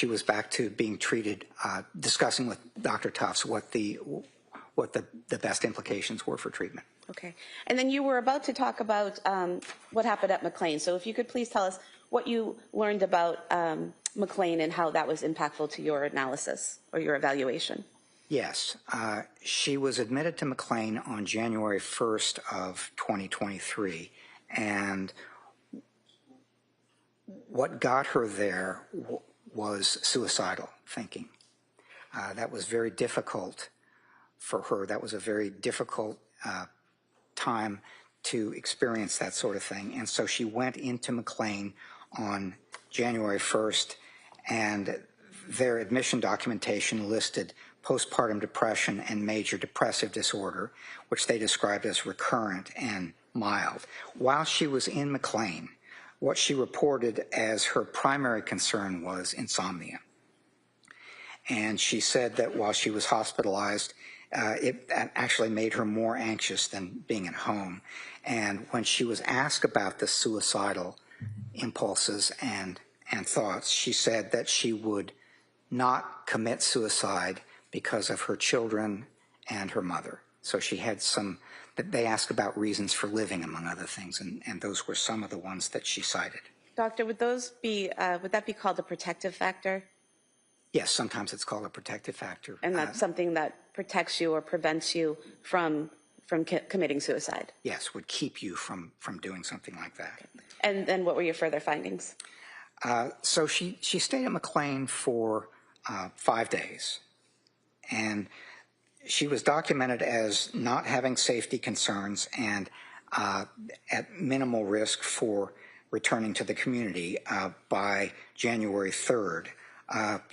was back to being treated, discussing with Dr. Tufts what the best implications were for treatment. Okay. And then you were about to talk about what happened at McLean. So if you could please tell us what you learned about McLean and how that was impactful to your analysis or your evaluation. Yes. She was admitted to McLean on January 1st of 2023. And what got her there was suicidal thinking. That was very difficult for her. That was a very difficult time to experience that sort of thing. And so she went into McLean on January 1st, and their admission documentation listed postpartum depression and major depressive disorder, which they described as recurrent and mild. While she was in McLean, what she reported as her primary concern was insomnia. And she said that while she was hospitalized, it actually made her more anxious than being at home. And when she was asked about the suicidal impulses and thoughts, she said that she would not commit suicide because of her children and her mother. So she had they asked about reasons for living, among other things, and those were some of the ones that she cited. Doctor, would that be called a protective factor? Yes, sometimes it's called a protective factor. And that's something that protects you or prevents you from committing suicide? Yes, would keep you from doing something like that. And then what were your further findings? So she stayed at McLean for 5 days, and she was documented as not having safety concerns and at minimal risk for returning to the community by January 3rd.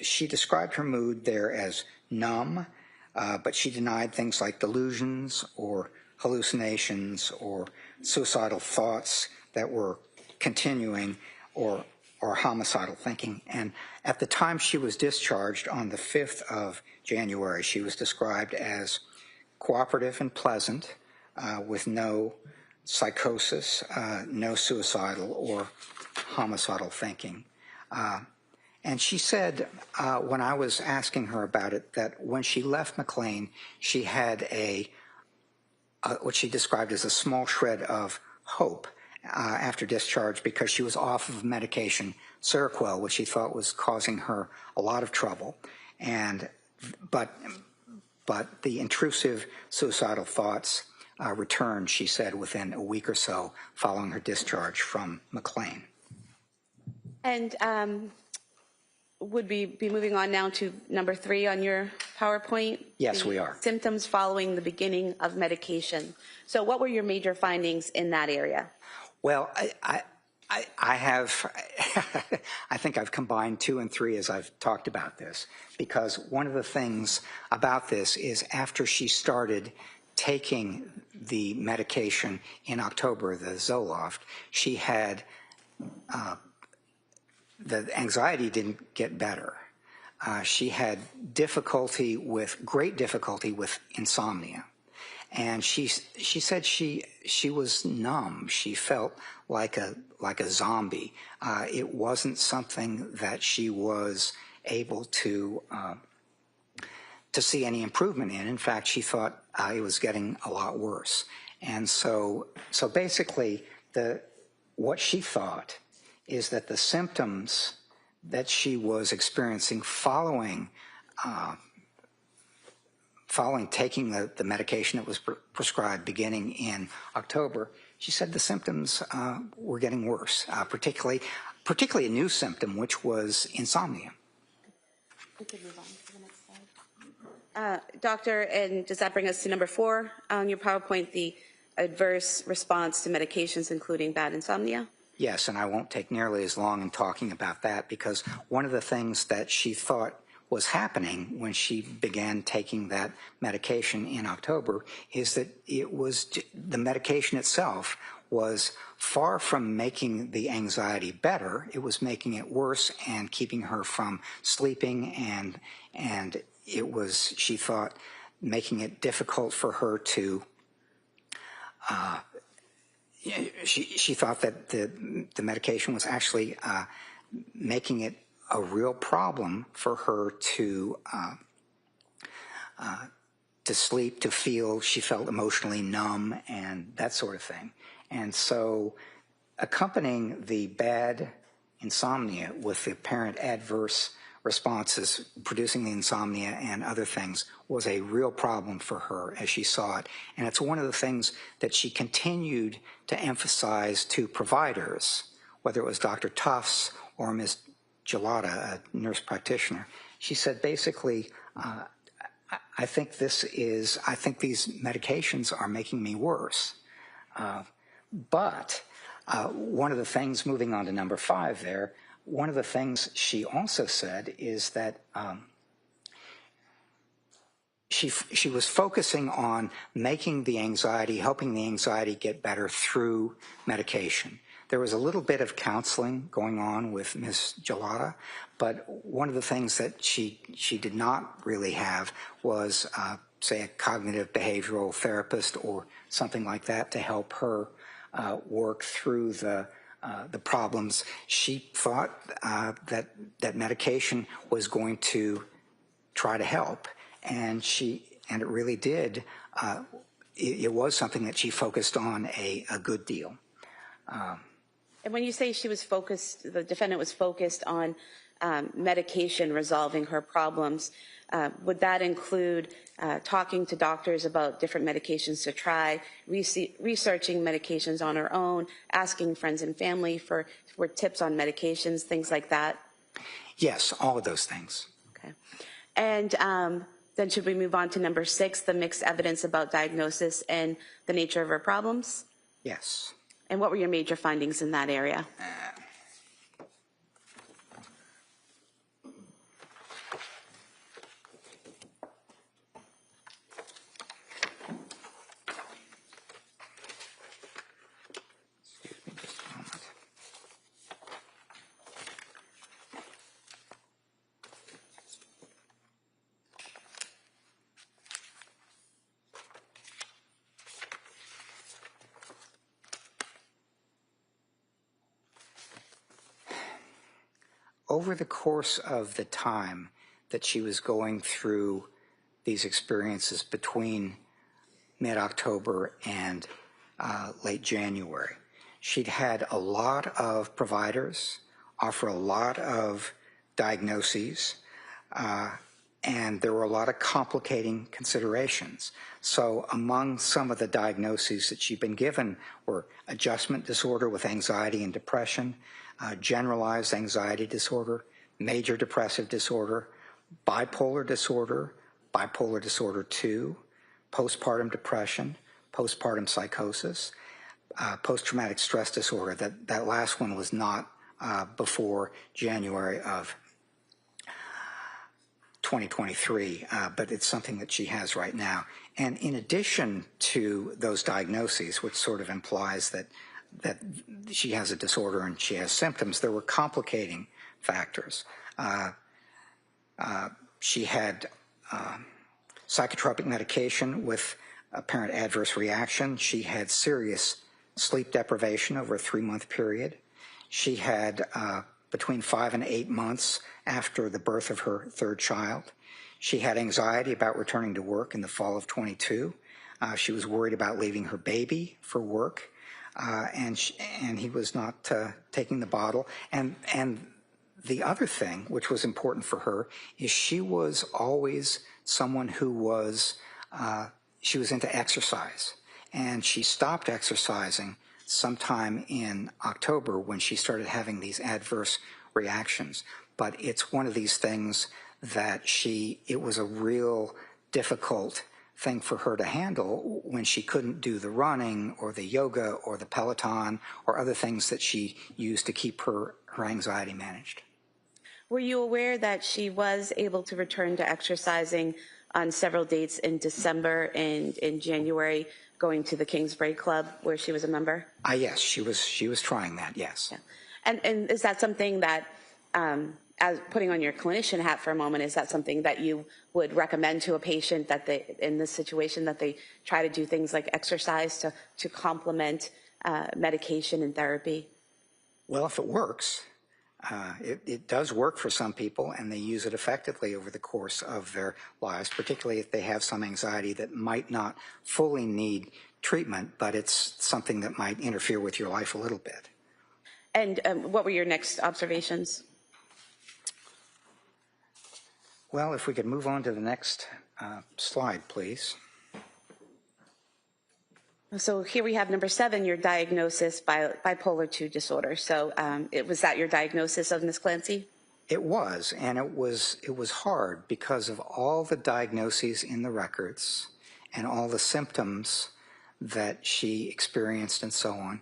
She described her mood there as numb, but she denied things like delusions or hallucinations or suicidal thoughts that were continuing or homicidal thinking. And at the time she was discharged on the 5th of January, she was described as cooperative and pleasant, with no psychosis, no suicidal or homicidal thinking. And she said, when I was asking her about it, that when she left McLean, she had what she described as a small shred of hope after discharge, because she was off of medication, Seroquel, which she thought was causing her a lot of trouble. But the intrusive suicidal thoughts returned, she said, within a week or so following her discharge from McLean. And would we be moving on now to number 3 on your PowerPoint? Yes, we are. Symptoms following the beginning of medication. So what were your major findings in that area? Well, I have, I think I've combined 2 and 3 as I've talked about this, because one of the things about this is after she started taking the medication in October, the Zoloft, she had, the anxiety didn't get better. She had great difficulty with insomnia. And she said she was numb. She felt like a zombie. It wasn't something that she was able to see any improvement in. In fact, she thought it was getting a lot worse. And so basically, what she thought is that the symptoms that she was experiencing following taking the medication that was prescribed beginning in October, she said the symptoms were getting worse, particularly a new symptom, which was insomnia. We could move on to the next slide. Doctor, and does that bring us to number 4 on your PowerPoint, the adverse response to medications, including bad insomnia? Yes, and I won't take nearly as long in talking about that, because one of the things that she thought was happening when she began taking that medication in October is that the medication itself was far from making the anxiety better. It was making it worse and keeping her from sleeping, and it was, she thought, making it difficult for her to she thought that the medication was actually making it a real problem for her to sleep, to feel. She felt emotionally numb and that sort of thing. And so accompanying the bad insomnia with the apparent adverse responses, producing the insomnia and other things, was a real problem for her as she saw it. And it's one of the things that she continued to emphasize to providers, whether it was Dr. Tufts or Ms. Gelada, a nurse practitioner. She said, basically, I think these medications are making me worse. But one of the things, moving on to number 5 there, one of the things she also said is that she was focusing on making the anxiety, helping the anxiety get better through medication. There was a little bit of counseling going on with Ms. Gelada, but one of the things that she did not really have was, say, a cognitive behavioral therapist or something like that to help her work through the problems. She thought that medication was going to try to help, and it really did. It was something that she focused on a good deal. And when you say she was focused, the defendant was focused on medication resolving her problems, would that include talking to doctors about different medications to try, researching medications on her own, asking friends and family for tips on medications, things like that? Yes, all of those things. Okay. And then should we move on to number 6, the mixed evidence about diagnosis and the nature of her problems? Yes. And what were your major findings in that area? Over the course of the time that she was going through these experiences between mid-October and late January, she'd had a lot of providers offer a lot of diagnoses. and there were a lot of complicating considerations. So among some of the diagnoses that she'd been given were adjustment disorder with anxiety and depression, generalized anxiety disorder, major depressive disorder, bipolar disorder 2, postpartum depression, postpartum psychosis, post-traumatic stress disorder. That last one was not before January of 2023, but it's something that she has right now. And in addition to those diagnoses, which sort of implies that she has a disorder and she has symptoms, there were complicating factors. She had psychotropic medication with apparent adverse reaction. She had serious sleep deprivation over a 3-month period. She had between 5 and 8 months after the birth of her third child. She had anxiety about returning to work in the fall of 22. She was worried about leaving her baby for work, and he was not taking the bottle. And the other thing, which was important for her, is she was always someone who was, she was into exercise. And she stopped exercising sometime in October when she started having these adverse reactions. But it's one of these things that it was a real difficult thing for her to handle when she couldn't do the running or the yoga or the Peloton or other things that she used to keep her anxiety managed. Were you aware that she was able to return to exercising on several dates in December and in January, going to the Kingsbury Club where she was a member? Yes, she was trying that, yes. Yeah. And is that something that, as putting on your clinician hat for a moment, is that something that you would recommend to a patient that they, in this situation, that they try to do things like exercise to complement medication and therapy? Well, if it works, it does work for some people, and they use it effectively over the course of their lives, particularly if they have some anxiety that might not fully need treatment, but it's something that might interfere with your life a little bit. And what were your next observations? Well, if we could move on to the next slide, please. So here we have number 7, your diagnosis, bipolar 2 disorder. So was that your diagnosis of Ms. Clancy? It was, and it was hard because of all the diagnoses in the records and all the symptoms that she experienced and so on.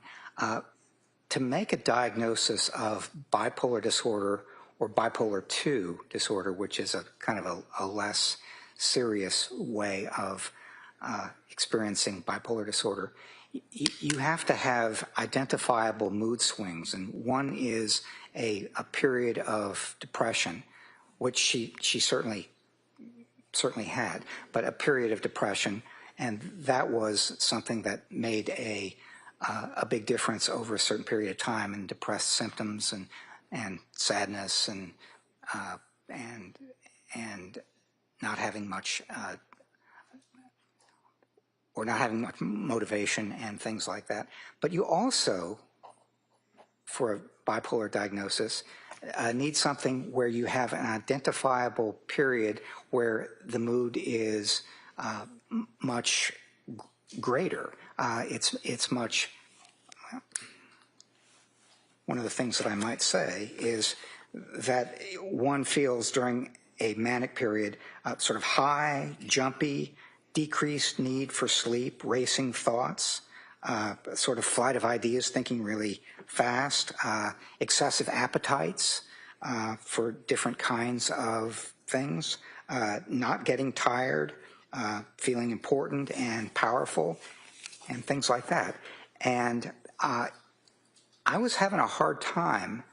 To make a diagnosis of bipolar disorder or bipolar 2 disorder, which is a kind of a less serious way of experiencing bipolar disorder, you have to have identifiable mood swings, and one is a period of depression, which she certainly had, but a period of depression, and that was something that made a big difference over a certain period of time in depressed symptoms and sadness and not having much or not having much motivation and things like that. But you also, for a bipolar diagnosis, need something where you have an identifiable period where the mood is much greater. It's much. One of the things that I might say is that one feels during a manic period sort of high, jumpy, decreased need for sleep, racing thoughts, sort of flight of ideas, thinking really fast, excessive appetites for different kinds of things, not getting tired, feeling important and powerful, and things like that. And I was having a hard time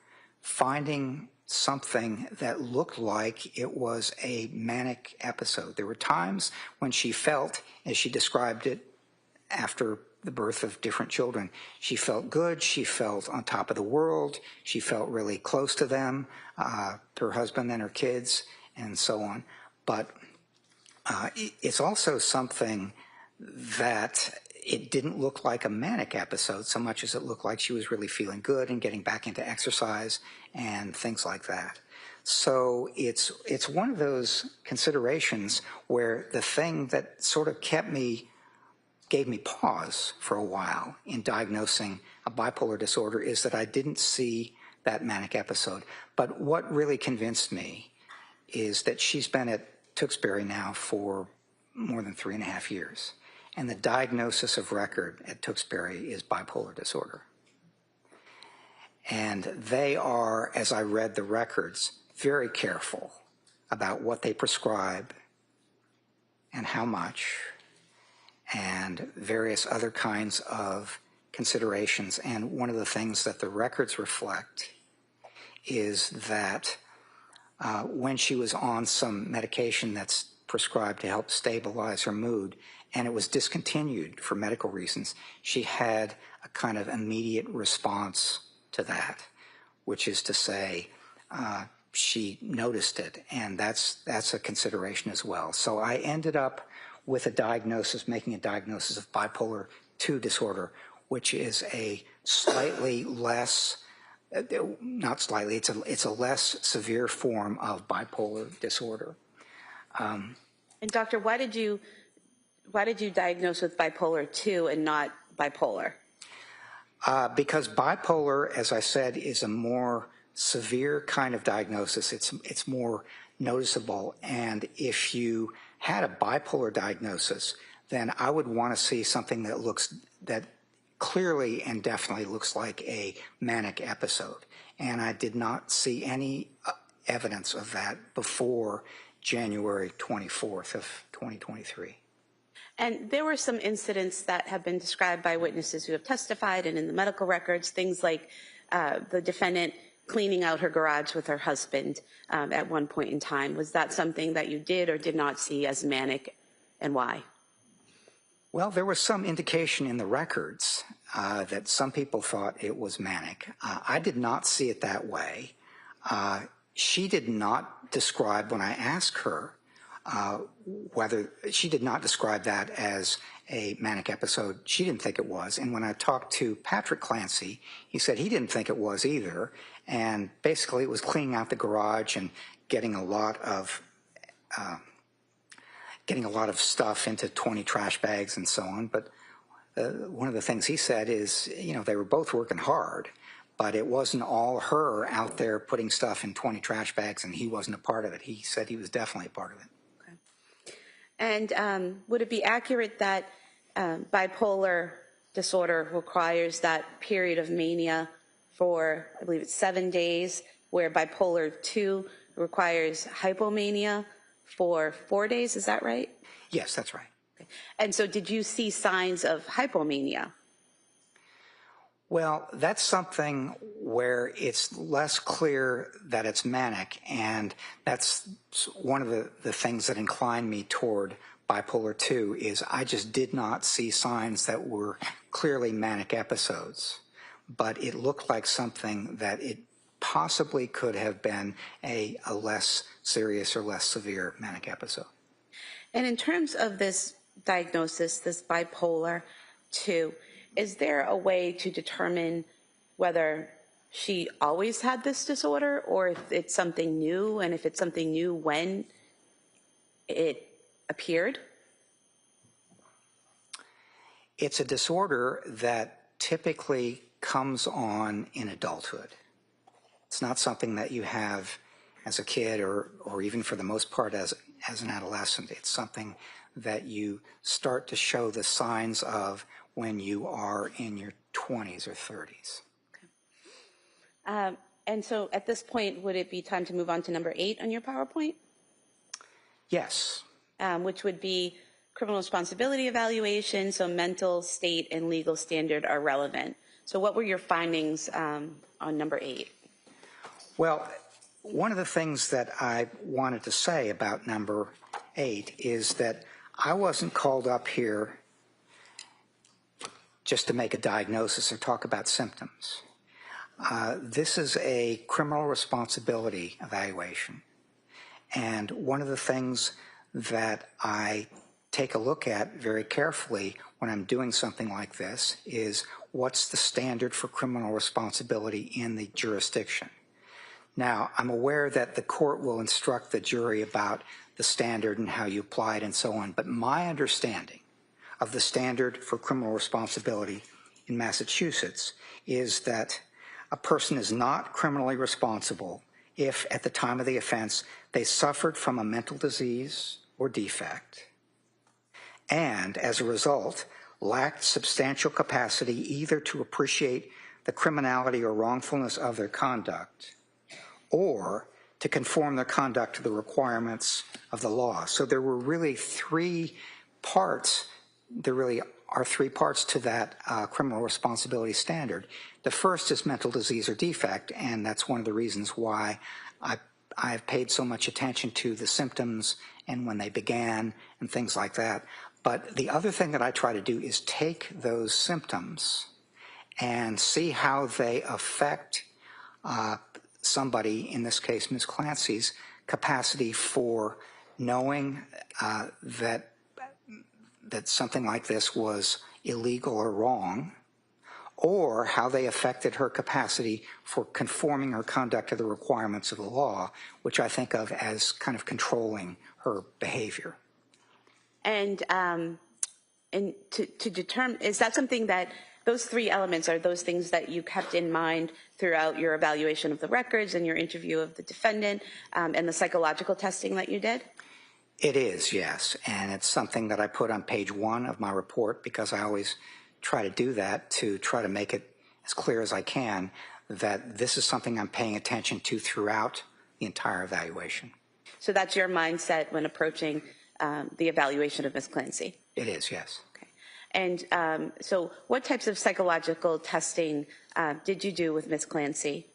finding something that looked like it was a manic episode. There were times when she felt, as she described it after the birth of different children, she felt good, she felt on top of the world, she felt really close to them, her husband and her kids, and so on. But it's also something that it didn't look like a manic episode so much as it looked like she was really feeling good and getting back into exercise and things like that. So it's one of those considerations where the thing that sort of gave me pause for a while in diagnosing a bipolar disorder is that I didn't see that manic episode. But what really convinced me is that she's been at Tewksbury now for more than 3.5 years. And the diagnosis of record at Tewksbury is bipolar disorder. And they are, as I read the records, very careful about what they prescribe and how much, and various other kinds of considerations. And one of the things that the records reflect is that when she was on some medication that's prescribed to help stabilize her mood, and it was discontinued for medical reasons, she had a kind of immediate response to that, which is to say, she noticed it, and that's a consideration as well. So I ended up with making a diagnosis of bipolar II disorder, which is a slightly less, not slightly, it's a less severe form of bipolar disorder. And doctor, why did you diagnose with bipolar II and not bipolar? Because bipolar, as I said, is a more severe kind of diagnosis. It's more noticeable. And if you had a bipolar diagnosis, then I would want to see something that clearly and definitely looks like a manic episode. And I did not see any evidence of that before January 24th of 2023. And there were some incidents that have been described by witnesses who have testified and in the medical records, things like the defendant cleaning out her garage with her husband at one point in time. Was that something that you did or did not see as manic, and why? Well, there was some indication in the records that some people thought it was manic. I did not see it that way. She did not describe, when I asked her, whether she did not describe that as a manic episode. She didn't think it was. And when I talked to Patrick Clancy, he said he didn't think it was either. And basically it was cleaning out the garage and getting a lot of stuff into 20 trash bags and so on. But one of the things he said is, they were both working hard, but it wasn't all her out there putting stuff in 20 trash bags, and he wasn't a part of it. He said he was definitely a part of it. And would it be accurate that bipolar disorder requires that period of mania for, I believe it's 7 days, where bipolar II requires hypomania for 4 days? Is that right? Yes, that's right. Okay. And so did you see signs of hypomania? Well, that's something where it's less clear that it's manic, and that's one of the things that inclined me toward bipolar II is I just did not see signs that were clearly manic episodes, but it looked like something that it possibly could have been a less serious or less severe manic episode. And in terms of this diagnosis, this bipolar II, is there a way to determine whether she always had this disorder or if it's something new, and if it's something new, when it appeared? It's a disorder that typically comes on in adulthood. It's not something that you have as a kid or even for the most part as an adolescent. It's something that you start to show the signs of when you are in your 20s or 30s. Okay. And so at this point, would it be time to move on to number 8 on your PowerPoint? Yes. Which would be criminal responsibility evaluation, so mental state and legal standard are relevant. So what were your findings on number 8? Well, one of the things that I wanted to say about number 8 is that I wasn't called up here just to make a diagnosis or talk about symptoms. This is a criminal responsibility evaluation. And one of the things that I take a look at very carefully when I'm doing something like this is what's the standard for criminal responsibility in the jurisdiction. Now, I'm aware that the court will instruct the jury about the standard and how you apply it and so on, but my understanding of the standard for criminal responsibility in Massachusetts is that a person is not criminally responsible if, at the time of the offense, they suffered from a mental disease or defect and, as a result, lacked substantial capacity either to appreciate the criminality or wrongfulness of their conduct or to conform their conduct to the requirements of the law. So there were really three parts. There really are three parts to that criminal responsibility standard. The first is mental disease or defect, and that's one of the reasons why I've paid so much attention to the symptoms and when they began and things like that. But the other thing that I try to do is take those symptoms and see how they affect somebody, in this case Ms. Clancy's, capacity for knowing that something like this was illegal or wrong, or how they affected her capacity for conforming her conduct to the requirements of the law, which I think of as kind of controlling her behavior. And to determine, is that something that those three elements are those things that you kept in mind throughout your evaluation of the records and your interview of the defendant and the psychological testing that you did? It is, yes, and it's something that I put on page 1 of my report because I always try to do that to try to make it as clear as I can that this is something I'm paying attention to throughout the entire evaluation. So that's your mindset when approaching the evaluation of Ms. Clancy? It is, yes. Okay. And so what types of psychological testing did you do with Ms. Clancy?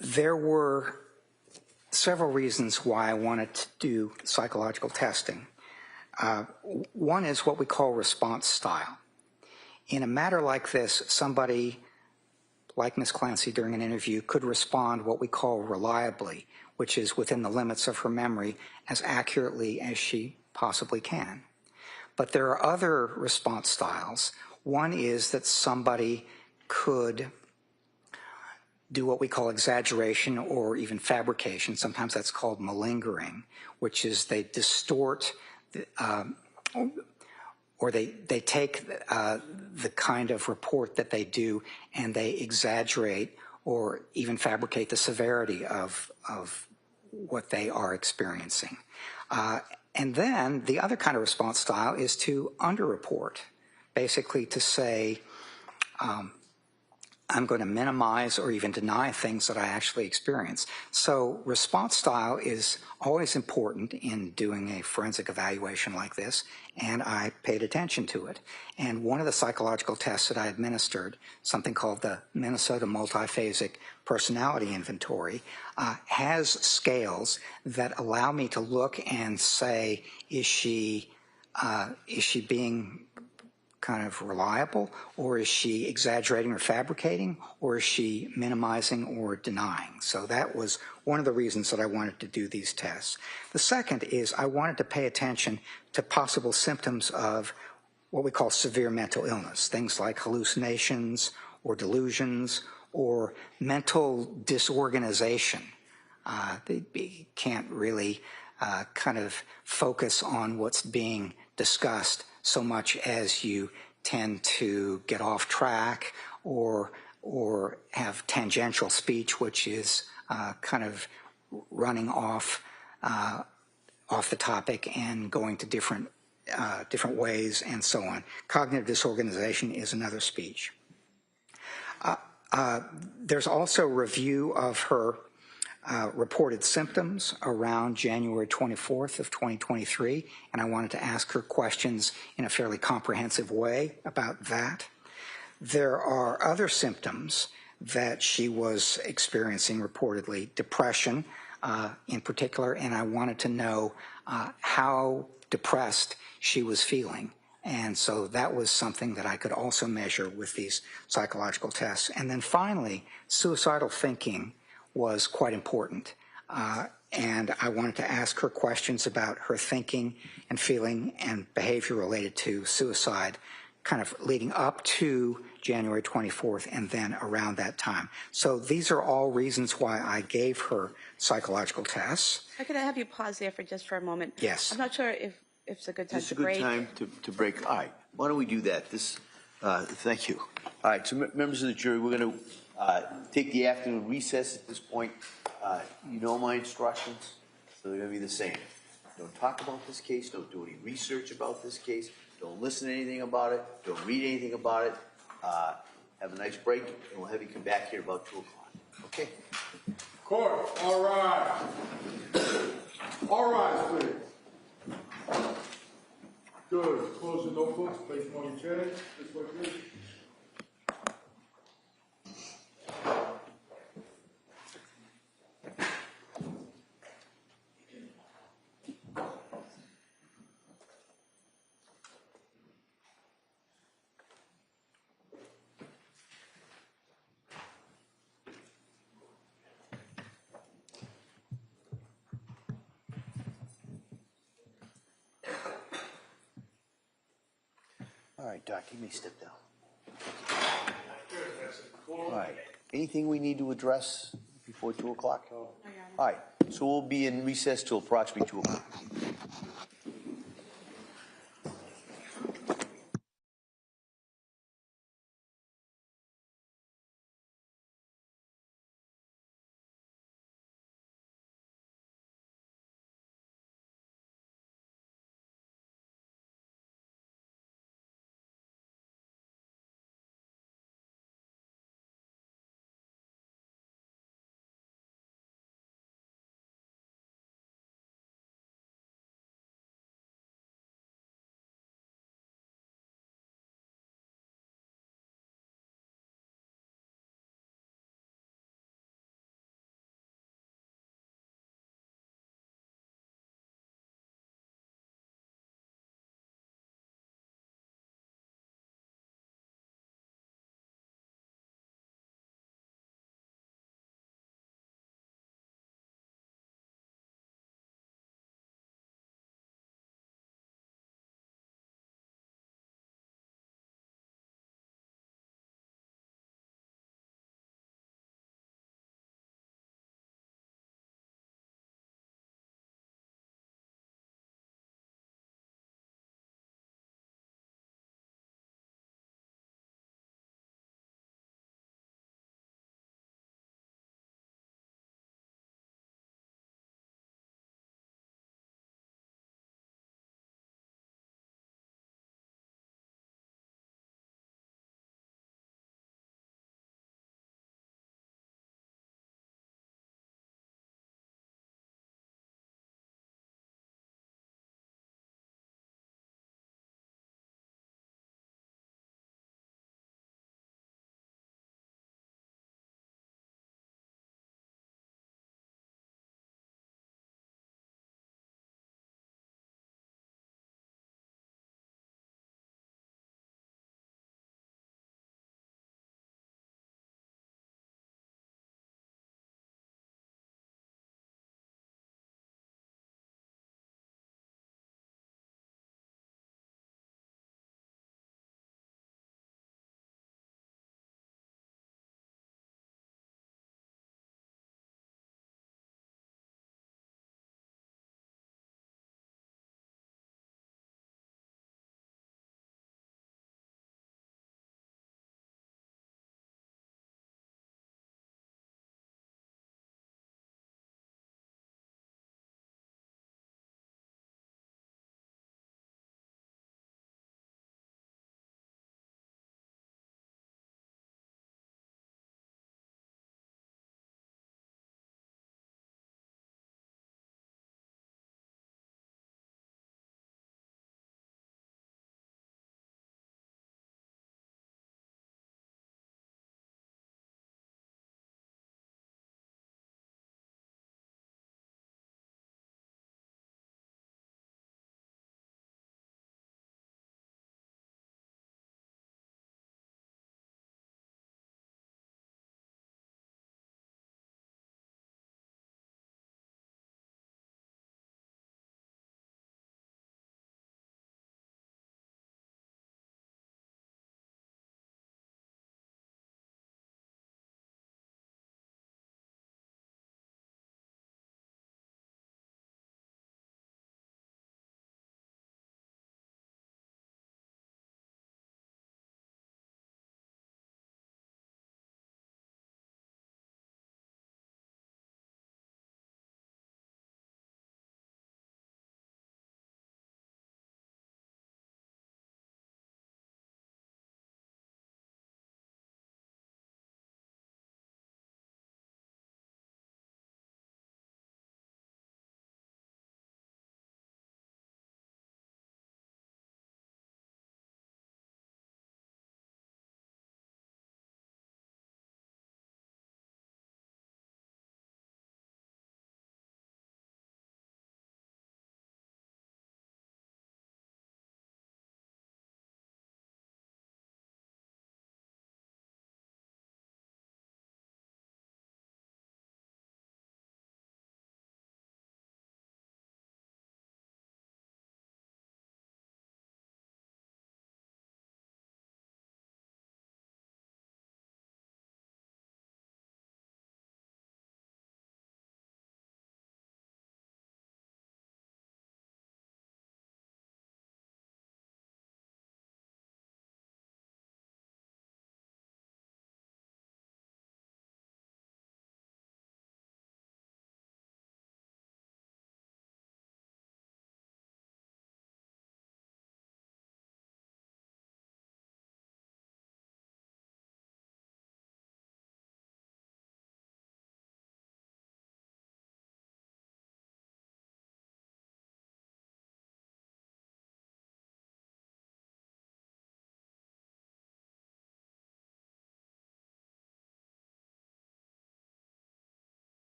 There were several reasons why I wanted to do psychological testing. One is what we call response style. In a matter like this, somebody like Ms. Clancy during an interview could respond what we call reliably, which is within the limits of her memory, as accurately as she possibly can. But there are other response styles. One is that somebody could do what we call exaggeration or even fabrication. Sometimes that's called malingering, which is they distort or they take the kind of report that they do and they exaggerate or even fabricate the severity of what they are experiencing. And then the other kind of response style is to underreport, basically to say, I'm going to minimize or even deny things that I actually experience. So response style is always important in doing a forensic evaluation like this, and I paid attention to it. And one of the psychological tests that I administered, something called the Minnesota Multiphasic Personality Inventory, has scales that allow me to look and say, is she being kind of reliable, or is she exaggerating or fabricating, or is she minimizing or denying? So that was one of the reasons that I wanted to do these tests. The second is I wanted to pay attention to possible symptoms of what we call severe mental illness, things like hallucinations or delusions or mental disorganization. They can't really kind of focus on what's being discussed so much as you tend to get off track or have tangential speech, which is kind of running off the topic and going to different ways and so on. Cognitive disorganization is another speech. There's also review of her reported symptoms around January 24th of 2023, and I wanted to ask her questions in a fairly comprehensive way about that. There are other symptoms that she was experiencing reportedly, depression in particular, and I wanted to know how depressed she was feeling. And so that was something that I could also measure with these psychological tests. And then finally, suicidal thinking was quite important. and I wanted to ask her questions about her thinking and feeling and behavior related to suicide, kind of leading up to January 24th and then around that time. So these are all reasons why I gave her psychological tests. Could I have you pause there for just for a moment? Yes. I'm not sure if it's a good time This is to a good break. time to break. All right, why don't we do that? Thank you. All right, so members of the jury, we're going to take the afternoon recess at this point. You know my instructions, so they're going to be the same. Don't talk about this case. Don't do any research about this case. Don't listen to anything about it. Don't read anything about it. Have a nice break, and we'll have you come back here about 2 o'clock. Okay? Court, all rise. All rise, please. Good. Close your notebooks, place them on your chair. This way, please. All right, Doc, you may step down. All right. Anything we need to address before 2 o'clock? All right. So we'll be in recess till approximately 2 o'clock.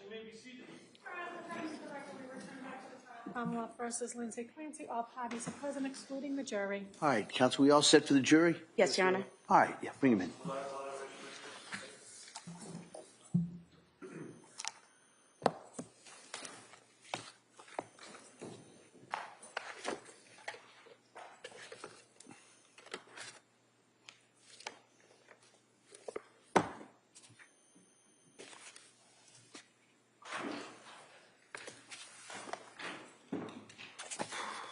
You may be seated. Commonwealth versus Lindsay Clancy. All parties are present, excluding the jury. All right, counsel, we all set for the jury? Yes, Your Honor. All right, yeah, bring him in.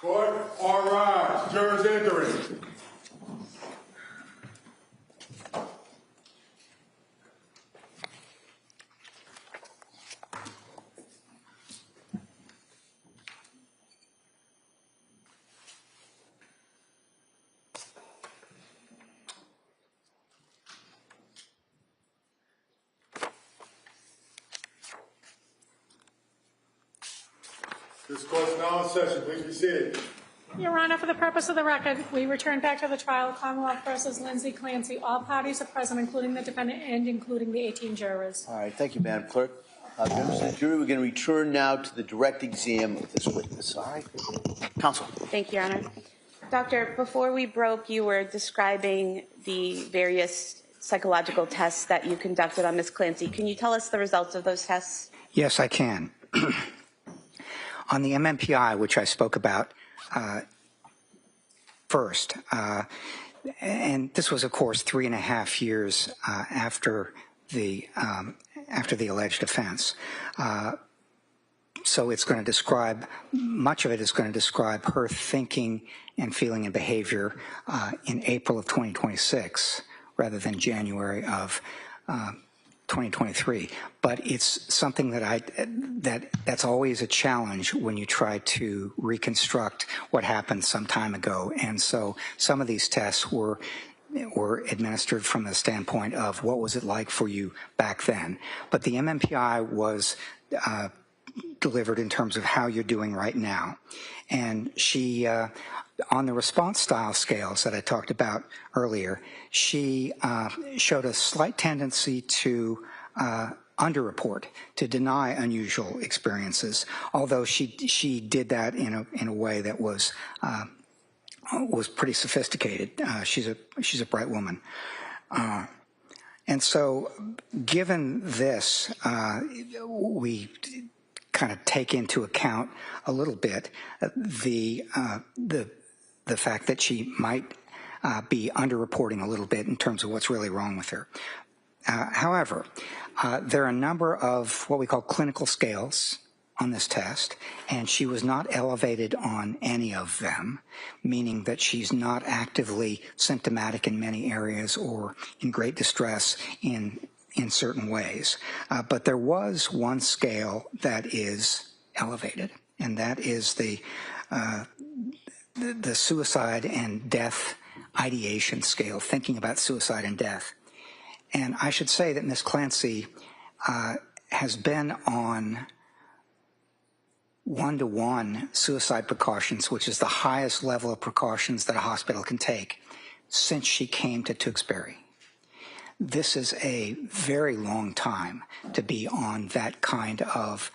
Court, all rise. Jurors entering. This court is now in session. Please be seated. Your Honor, for the purpose of the record, we return back to the trial, Commonwealth versus Lindsay Clancy. All parties are present, including the defendant and including the 18 jurors. All right, thank you, Madam Clerk. Members of the jury, we're going to return now to the direct exam of this witness. All right? Counsel. Thank you, Your Honor. Doctor, before we broke, you were describing the various psychological tests that you conducted on Ms. Clancy. Can you tell us the results of those tests? Yes, I can. On the MMPI, which I spoke about first, and this was, of course, 3.5 years after the alleged offense. So it's going to describe, much of it is going to describe her thinking and feeling and behavior in April of 2026 rather than January of 2023. But it's something that's always a challenge when you try to reconstruct what happened some time ago. And so some of these tests were administered from the standpoint of what was it like for you back then. But the MMPI was delivered in terms of how you're doing right now. And she, on the response style scales that I talked about earlier, she showed a slight tendency to underreport, to deny unusual experiences, although she did that in a way that was pretty sophisticated. She's a bright woman. And so given this, we kind of take into account a little bit the fact that she might be underreporting a little bit in terms of what's really wrong with her. However, there are a number of what we call clinical scales on this test, and she was not elevated on any of them, meaning that she's not actively symptomatic in many areas or in great distress in certain ways. But there was one scale that is elevated, and that is the suicide and death ideation scale, thinking about suicide and death. And I should say that Ms. Clancy has been on 1-to-1 suicide precautions, which is the highest level of precautions that a hospital can take, since she came to Tewksbury. This is a very long time to be on that kind of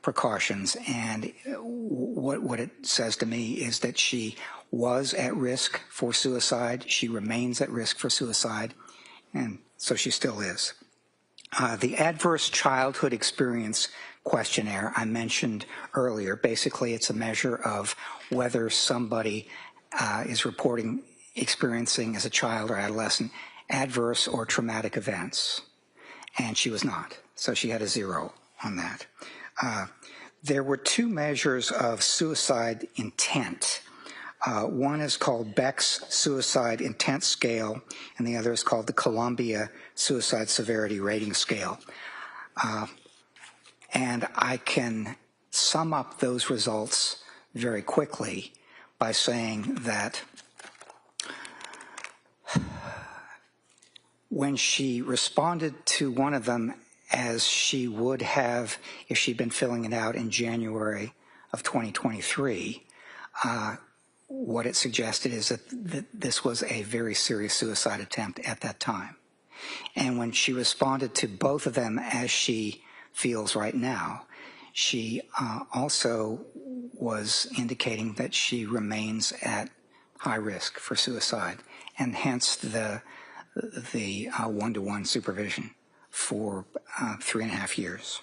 precautions, and what it says to me is that she was at risk for suicide, she remains at risk for suicide, and so she still is. The Adverse Childhood Experience Questionnaire I mentioned earlier, basically it's a measure of whether somebody is reporting experiencing as a child or adolescent adverse or traumatic events, and she was not, so she had a 0 on that. There were 2 measures of suicide intent. One is called Beck's Suicide Intent Scale, and the other is called the Columbia Suicide Severity Rating Scale. And I can sum up those results very quickly by saying that when she responded to one of them as she would have if she'd been filling it out in January of 2023, what it suggested is that this was a very serious suicide attempt at that time. And when she responded to both of them as she feels right now. She also was indicating that she remains at high risk for suicide, and hence the one-to-one supervision for 3.5 years.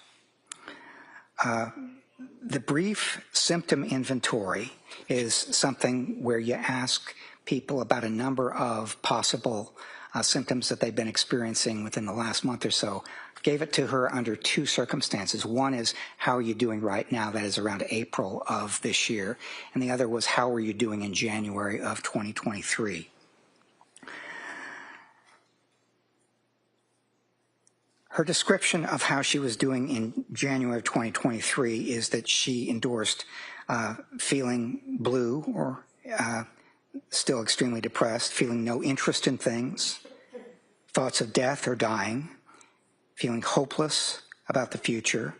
The brief symptom inventory is something where you ask people about a number of possible symptoms that they've been experiencing within the last month or so. Gave it to her under two circumstances. One is, how are you doing right now? That is around April of this year. And the other was, how are you doing in January of 2023? Her description of how she was doing in January of 2023 is that she endorsed feeling blue or still extremely depressed, feeling no interest in things, thoughts of death or dying, feeling hopeless about the future,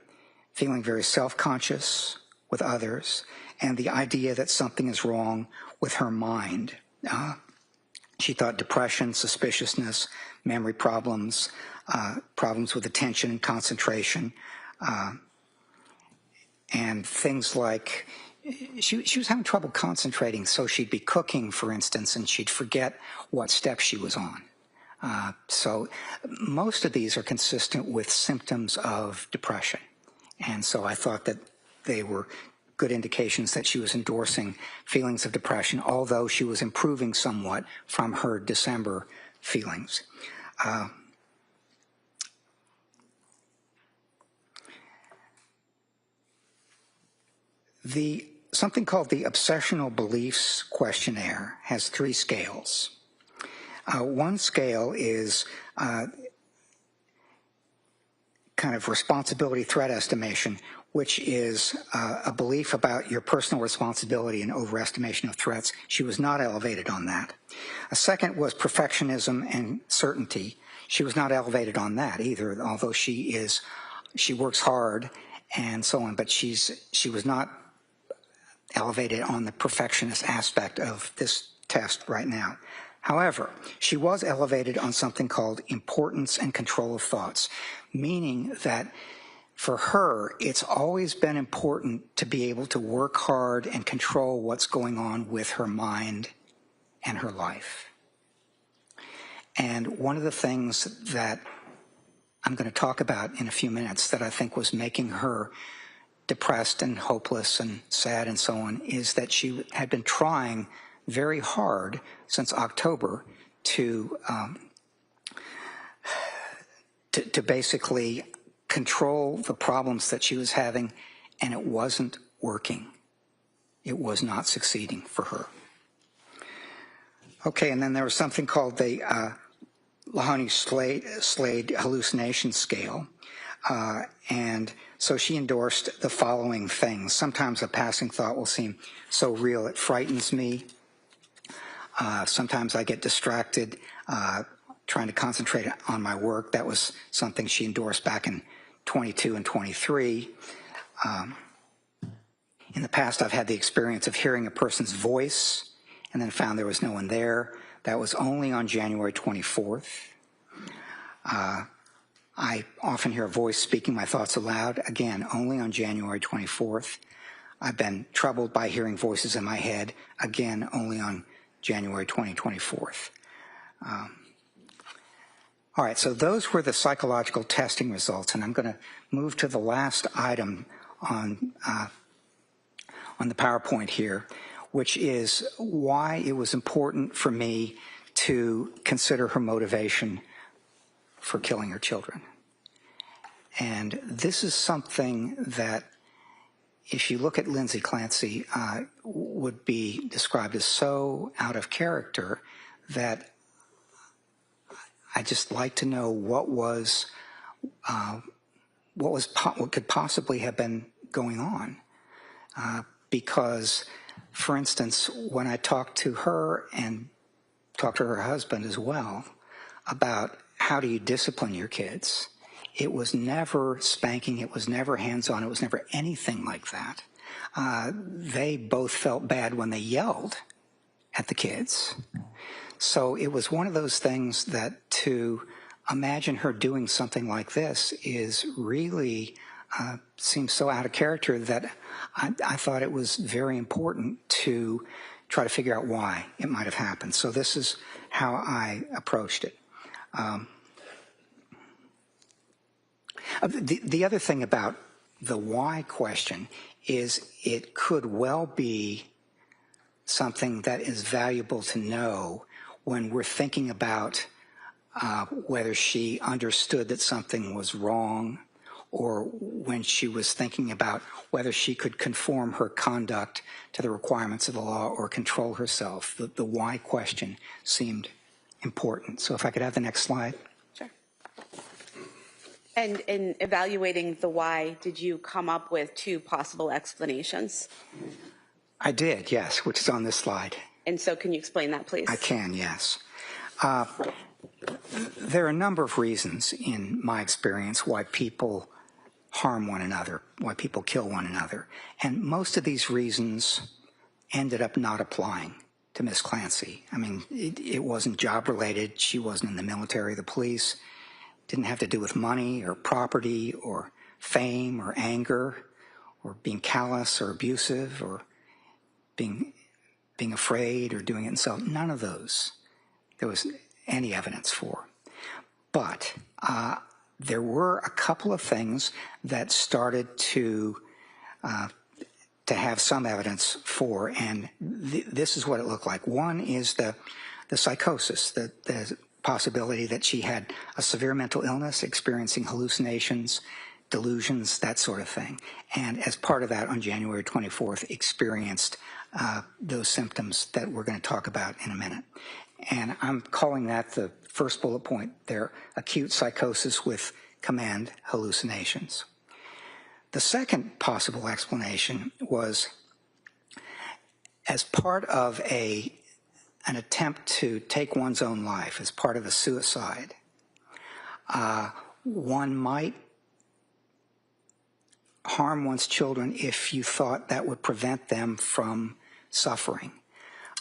feeling very self-conscious with others, and the idea that something is wrong with her mind. She thought depression, suspiciousness, memory problems, problems with attention and concentration, and things like she was having trouble concentrating, so she'd be cooking, for instance, and she'd forget what step she was on. So most of these are consistent with symptoms of depression, and so I thought that they were good indications that she was endorsing feelings of depression, although she was improving somewhat from her December feelings. Something called the Obsessional Beliefs Questionnaire has 3 scales. One scale is kind of responsibility threat estimation, which is a belief about your personal responsibility and overestimation of threats. She was not elevated on that. A second was perfectionism and certainty. She was not elevated on that either, although she works hard and so on, but she was not elevated on the perfectionist aspect of this test right now. However, she was elevated on something called importance and control of thoughts, meaning that for her, it's always been important to be able to work hard and control what's going on with her mind and her life. And one of the things that I'm going to talk about in a few minutes that I think was making her depressed and hopeless and sad and so on is that she had been trying very hard since October to basically control the problems that she was having, and it wasn't working. It was not succeeding for her. Okay, and then there was something called the Mahoney-Slade hallucination scale, and so she endorsed the following things. Sometimes a passing thought will seem so real it frightens me. Sometimes I get distracted trying to concentrate on my work. That was something she endorsed back in 22 and 23. In the past, I've had the experience of hearing a person's voice and then found there was no one there. That was only on January 24th. I often hear a voice speaking my thoughts aloud, again, only on January 24th. I've been troubled by hearing voices in my head, again, only on January 24th. All right, so those were the psychological testing results, and I'm going to move to the last item on the PowerPoint here, which is why it was important for me to consider her motivation for killing her children. And this is something that, if you look at Lindsay Clancy, would be described as so out of character that I just like to know what could possibly have been going on. Because, for instance, when I talked to her and talked to her husband as well about how do you discipline your kids, it was never spanking, it was never hands-on, it was never anything like that. They both felt bad when they yelled at the kids. So it was one of those things that to imagine her doing something like this is really seems so out of character that I thought it was very important to try to figure out why it might have happened. So this is how I approached it. The other thing about the why question is it could well be something that is valuable to know when we're thinking about whether she understood that something was wrong, or when she was thinking about whether she could conform her conduct to the requirements of the law or control herself. The why question seemed important. So if I could have the next slide. Sure. And in evaluating the why, did you come up with 2 possible explanations? I did, yes, which is on this slide. And so can you explain that, please? I can, yes. There are a number of reasons in my experience why people harm one another, why people kill one another. And most of these reasons ended up not applying to Miss Clancy. I mean, it wasn't job-related. She wasn't in the military or the police. Didn't have to do with money or property or fame or anger or being callous or abusive or being afraid or doing it himself. None of those there was any evidence for. But there were a couple of things that started to have some evidence for, and this is what it looked like. One is the psychosis, the possibility that she had a severe mental illness, experiencing hallucinations, delusions, that sort of thing. And as part of that, on January 24th, experienced those symptoms that we're going to talk about in a minute. And I'm calling that the first bullet point there, acute psychosis with command hallucinations. The second possible explanation was as part of an attempt to take one's own life, as part of a suicide, one might harm one's children if you thought that would prevent them from suffering.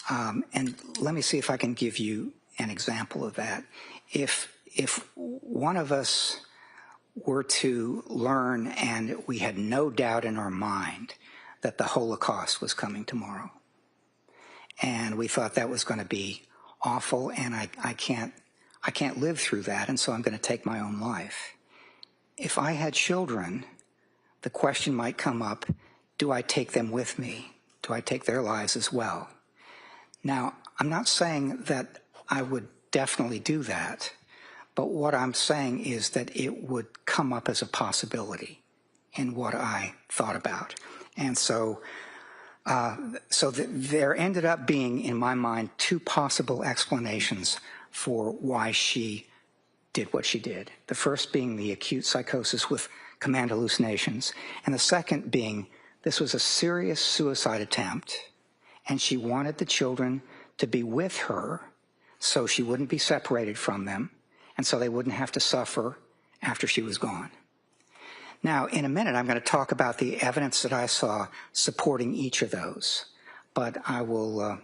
And let me see if I can give you an example of that. If one of us were to learn, and we had no doubt in our mind that the Holocaust was coming tomorrow, and we thought that was going to be awful, and I can't live through that, and so I'm going to take my own life. If I had children, the question might come up, do I take them with me? Do I take their lives as well? Now, I'm not saying that I would definitely do that, but what I'm saying is that it would come up as a possibility in what I thought about. And so there ended up being, in my mind, 2 possible explanations for why she did what she did. The first being the acute psychosis with command hallucinations, and the second being this was a serious suicide attempt, and she wanted the children to be with her so she wouldn't be separated from them, and so they wouldn't have to suffer after she was gone. Now, in a minute, I'm going to talk about the evidence that I saw supporting each of those, but I will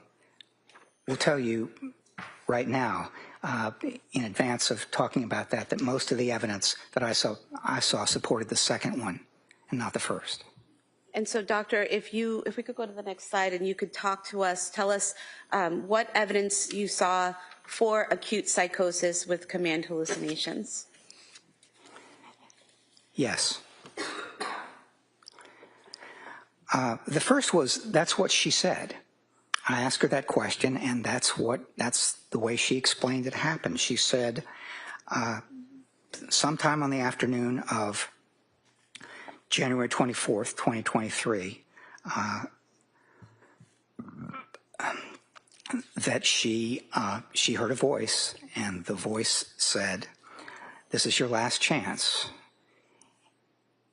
tell you right now, in advance of talking about that most of the evidence that I saw supported the second one and not the first. And so, Doctor, if we could go to the next slide and you could talk to us, tell us what evidence you saw for acute psychosis with command hallucinations. Yes. The first was, that's what she said. I asked her that question, and that's the way she explained it happened. She said, sometime on the afternoon of January 24th, 2023, that she heard a voice, and the voice said, "This is your last chance.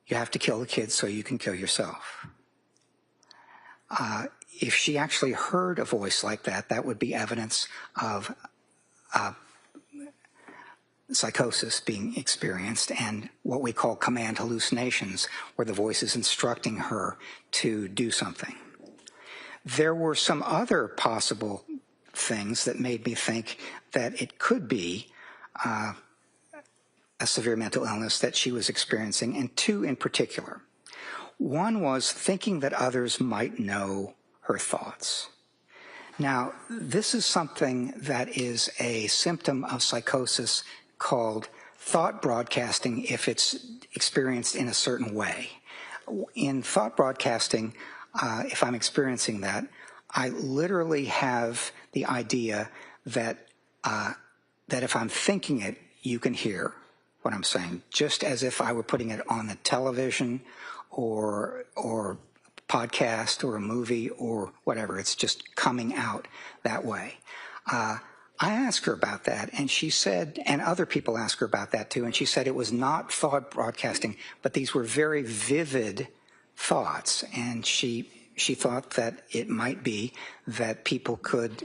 You have to kill the kids so you can kill yourself." If she actually heard a voice like that, that would be evidence of psychosis being experienced and what we call command hallucinations, where the voice is instructing her to do something. There were some other possible things that made me think that it could be a severe mental illness that she was experiencing, and two in particular. One was thinking that others might know her thoughts. Now, this is something that is a symptom of psychosis called thought broadcasting if it's experienced in a certain way. In thought broadcasting, if I'm experiencing that, I literally have the idea that if I'm thinking it, you can hear what I'm saying, just as if I were putting it on the television or podcast or a movie or whatever. It's just coming out that way. I asked her about that, and she said, and other people asked her about that too, and she said it was not thought broadcasting, but these were very vivid thoughts, and she thought that it might be that people could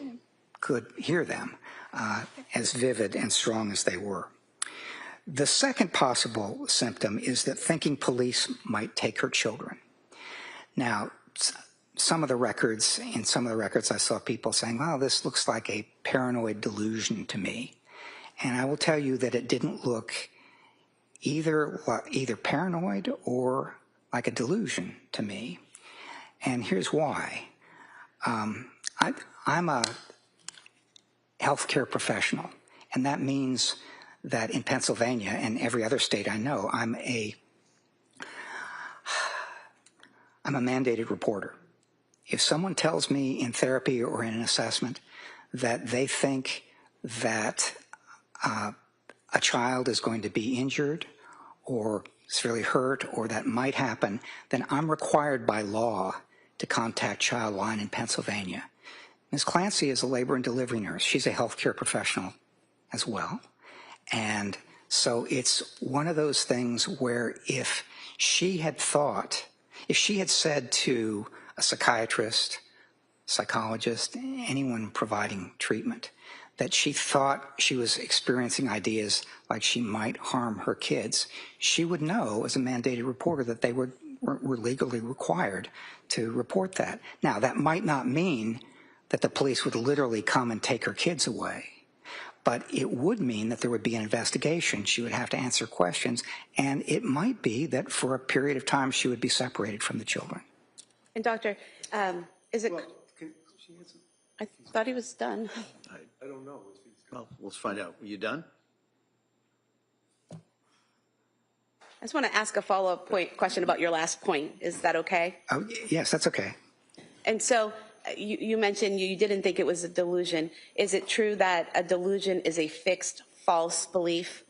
hear them as vivid and strong as they were. The second possible symptom is that thinking police might take her children. Now, in some of the records I saw people saying, well, this looks like a paranoid delusion to me. And I will tell you that it didn't look either paranoid or like a delusion to me. And here's why. I'm a healthcare professional, and that means that in Pennsylvania and every other state I know, I'm a mandated reporter. If someone tells me in therapy or in an assessment that they think that a child is going to be injured or severely hurt or that might happen, then I'm required by law to contact Childline in Pennsylvania. Ms. Clancy is a labor and delivery nurse. She's a healthcare professional as well. And so it's one of those things where if she had said to a psychiatrist, psychologist, anyone providing treatment, that she thought she was experiencing ideas like she might harm her kids, she would know as a mandated reporter that they were legally required to report that. Now, that might not mean that the police would literally come and take her kids away, but it would mean that there would be an investigation. She would have to answer questions, and it might be that for a period of time she would be separated from the children. And Doctor, is it? Well, can she answer? I thought he was done. I don't know. Well, let's find out. Are you done? I just want to ask a follow-up question about your last point. Is that okay? Oh, yes, that's okay. And so you mentioned you didn't think it was a delusion. Is it true that a delusion is a fixed false belief?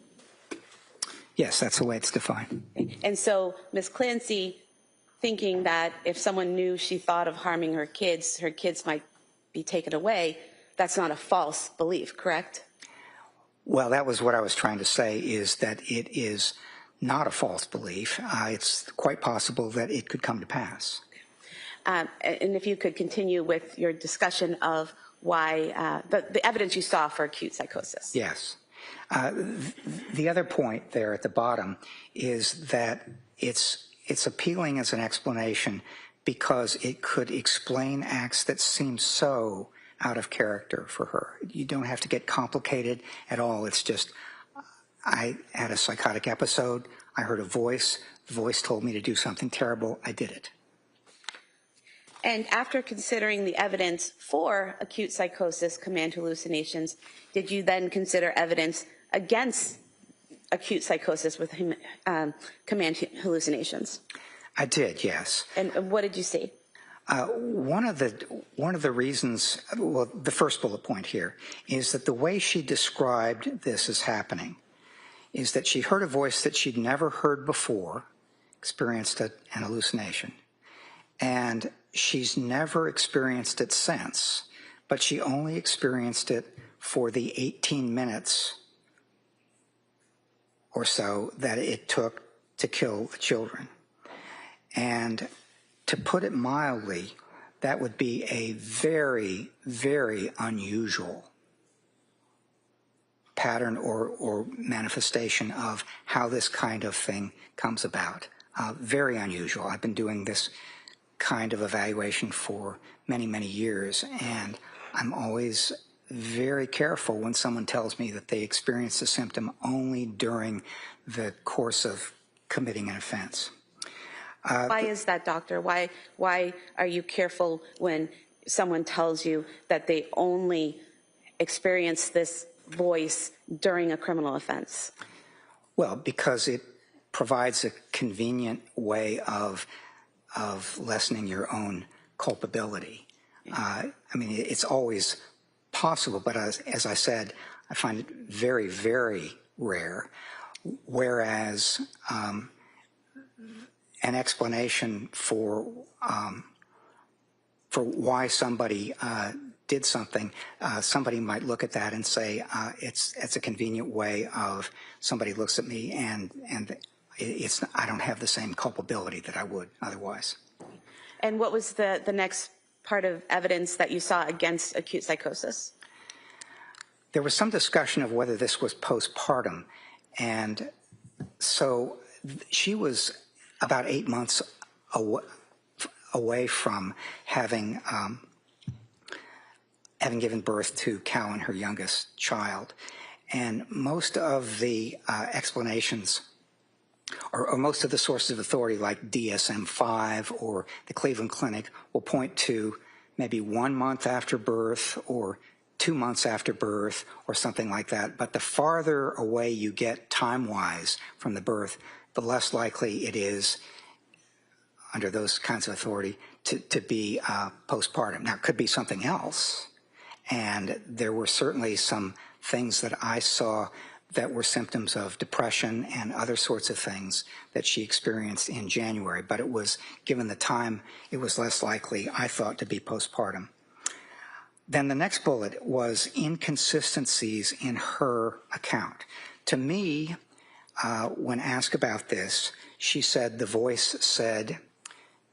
Yes, that's the way it's defined. And so Ms. Clancy thinking that if someone knew she thought of harming her kids might be taken away, that's not a false belief, correct? Well, that was what I was trying to say, is that it is not a false belief. It's quite possible that it could come to pass. And if you could continue with your discussion of why, the evidence you saw for acute psychosis. Yes. The other point there at the bottom is that it's appealing as an explanation because it could explain acts that seem so out of character for her. You don't have to get complicated at all. It's just, I had a psychotic episode. I heard a voice. The voice told me to do something terrible. I did it. And after considering the evidence for acute psychosis, command hallucinations, did you then consider evidence against acute psychosis with command hallucinations? I did, yes. And what did you see? One of the reasons, well, the first bullet point here is that the way she described this as happening is that she heard a voice that she'd never heard before, experienced an hallucination, and she's never experienced it since, but she only experienced it for the 18 minutes or so that it took to kill the children. And to put it mildly, that would be a very, very unusual pattern or manifestation of how this kind of thing comes about. Very unusual. I've been doing this kind of evaluation for many, many years, and I'm always very careful when someone tells me that they experienced a symptom only during the course of committing an offense. Why is that, doctor? Why are you careful when someone tells you that they only experience this voice during a criminal offense? Well, because it provides a convenient way of lessening your own culpability. I mean, it's always possible, but as I said, I find it very, very rare, whereas an explanation for why somebody did something, somebody might look at that and say, it's a convenient way of somebody looks at me and I don't have the same culpability that I would otherwise. And what was the next part of evidence that you saw against acute psychosis? There was some discussion of whether this was postpartum, and so she was about 8 months away from having given birth to Cowan, her youngest child, and most of the explanations or most of the sources of authority like DSM-5 or the Cleveland Clinic will point to maybe 1 month after birth or 2 months after birth or something like that. But the farther away you get time-wise from the birth, the less likely it is, under those kinds of authority, to be postpartum. Now, it could be something else. And there were certainly some things that I saw that were symptoms of depression and other sorts of things that she experienced in January. But it was, given the time, it was less likely, I thought, to be postpartum. Then the next bullet was inconsistencies in her account. To me, when asked about this, she said, the voice said,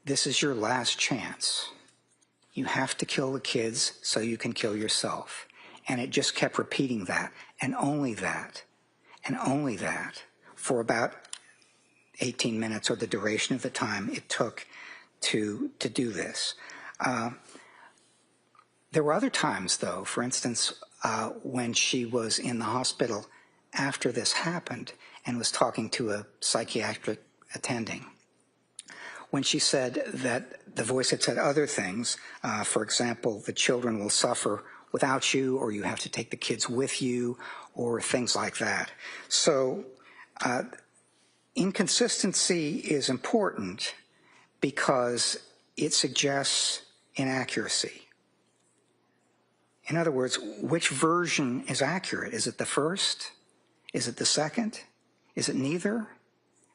"This is your last chance. You have to kill the kids so you can kill yourself." And it just kept repeating that, and only that, for about 18 minutes, or the duration of the time it took to do this. There were other times, though, for instance, when she was in the hospital after this happened and was talking to a psychiatric attending, when she said that the voice had said other things, for example, the children will suffer without you, or you have to take the kids with you, or things like that. So inconsistency is important because it suggests inaccuracy. In other words, which version is accurate? Is it the first? Is it the second? Is it neither?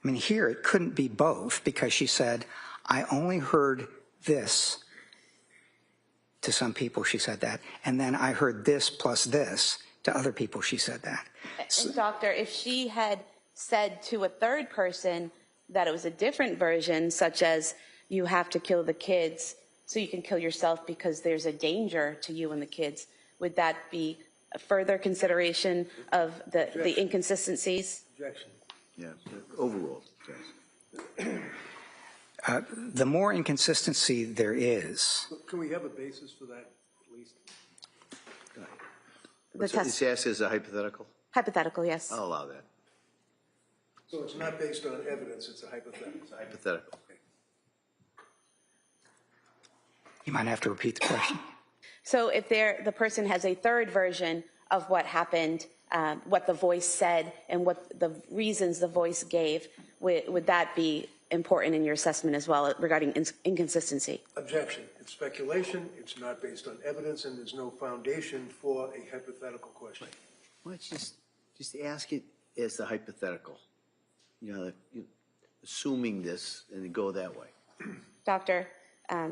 I mean, here it couldn't be both, because she said, I only heard this. To some people she said that, and then I heard this plus this. To other people she said that. So, doctor, if she had said to a third person that it was a different version, such as you have to kill the kids so you can kill yourself because there's a danger to you and the kids, would that be a further consideration of the inconsistencies? Objection. Yeah, overruled. Yes. The more inconsistency there is. Can we have a basis for that, at least? The test. This asked as a hypothetical? Hypothetical, yes. I'll allow that. So it's not based on evidence, it's a hypothetical. It's a hypothetical. You might have to repeat the question. So if the person has a third version of what happened, what the voice said, and what the reasons the voice gave, would that be important in your assessment as well regarding inconsistency? Objection. It's speculation, it's not based on evidence, and there's no foundation for a hypothetical question. Why don't you just ask it as the hypothetical? You know, assuming this, and go that way. Doctor, a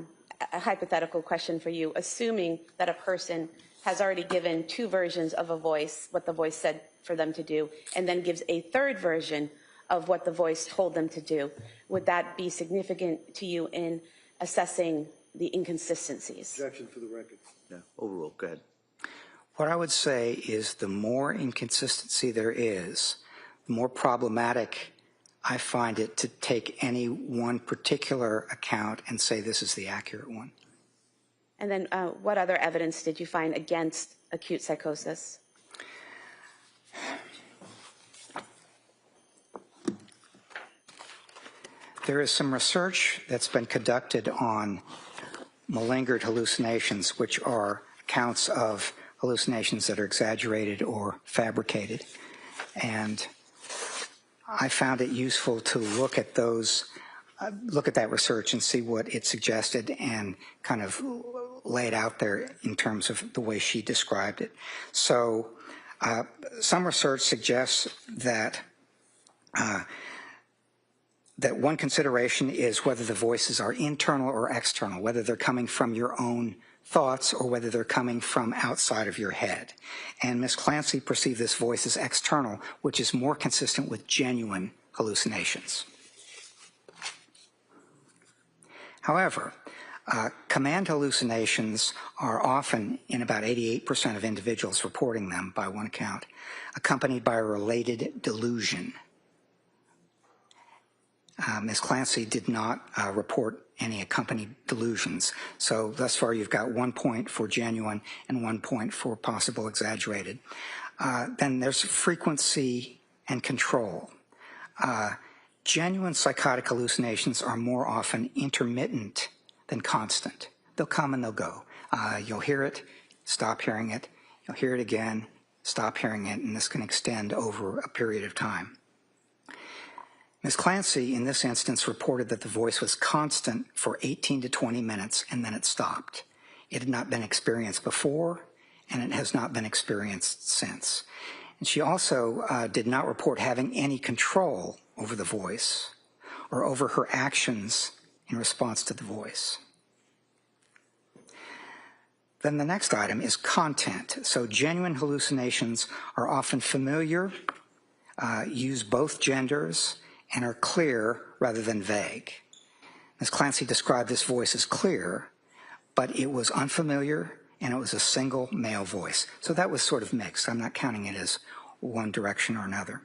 hypothetical question for you. Assuming that a person has already given two versions of a voice, what the voice said for them to do, and then gives a third version of what the voice told them to do, would that be significant to you in assessing the inconsistencies? Objection for the record. Yeah, overruled. Go ahead. What I would say is the more inconsistency there is, the more problematic I find it to take any one particular account and say this is the accurate one. And then what other evidence did you find against acute psychosis? There is some research that's been conducted on malingered hallucinations, which are accounts of hallucinations that are exaggerated or fabricated. And I found it useful to look at those, look at that research and see what it suggested and kind of lay it out there in terms of the way she described it. So some research suggests that that one consideration is whether the voices are internal or external, whether they're coming from your own thoughts or whether they're coming from outside of your head. And Ms. Clancy perceived this voice as external, which is more consistent with genuine hallucinations. However, command hallucinations are often, in about 88% of individuals reporting them by one account, accompanied by a related delusion. Ms. Clancy did not report any accompanied delusions. So thus far you've got 1 point for genuine and 1 point for possible exaggerated. Then there's frequency and control. Genuine psychotic hallucinations are more often intermittent than constant. They'll come and they'll go. You'll hear it, stop hearing it. You'll hear it again, stop hearing it, and this can extend over a period of time. Ms. Clancy, in this instance, reported that the voice was constant for 18 to 20 minutes, and then it stopped. It had not been experienced before, and it has not been experienced since. And she also did not report having any control over the voice or over her actions in response to the voice. Then the next item is content. So genuine hallucinations are often familiar, use both genders, and are clear rather than vague. Ms. Clancy described this voice as clear, but it was unfamiliar and it was a single male voice. So that was sort of mixed. I'm not counting it as one direction or another.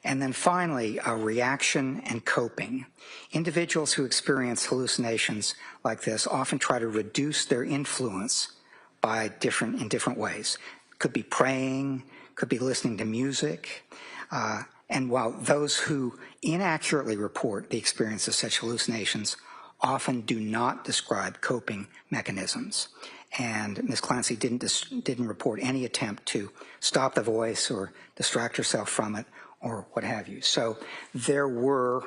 And then finally, reaction and coping. Individuals who experience hallucinations like this often try to reduce their influence by in different ways. Could be praying, could be listening to music, and while those who inaccurately report the experience of such hallucinations often do not describe coping mechanisms. And Ms. Clancy didn't report any attempt to stop the voice or distract herself from it or what have you. So there were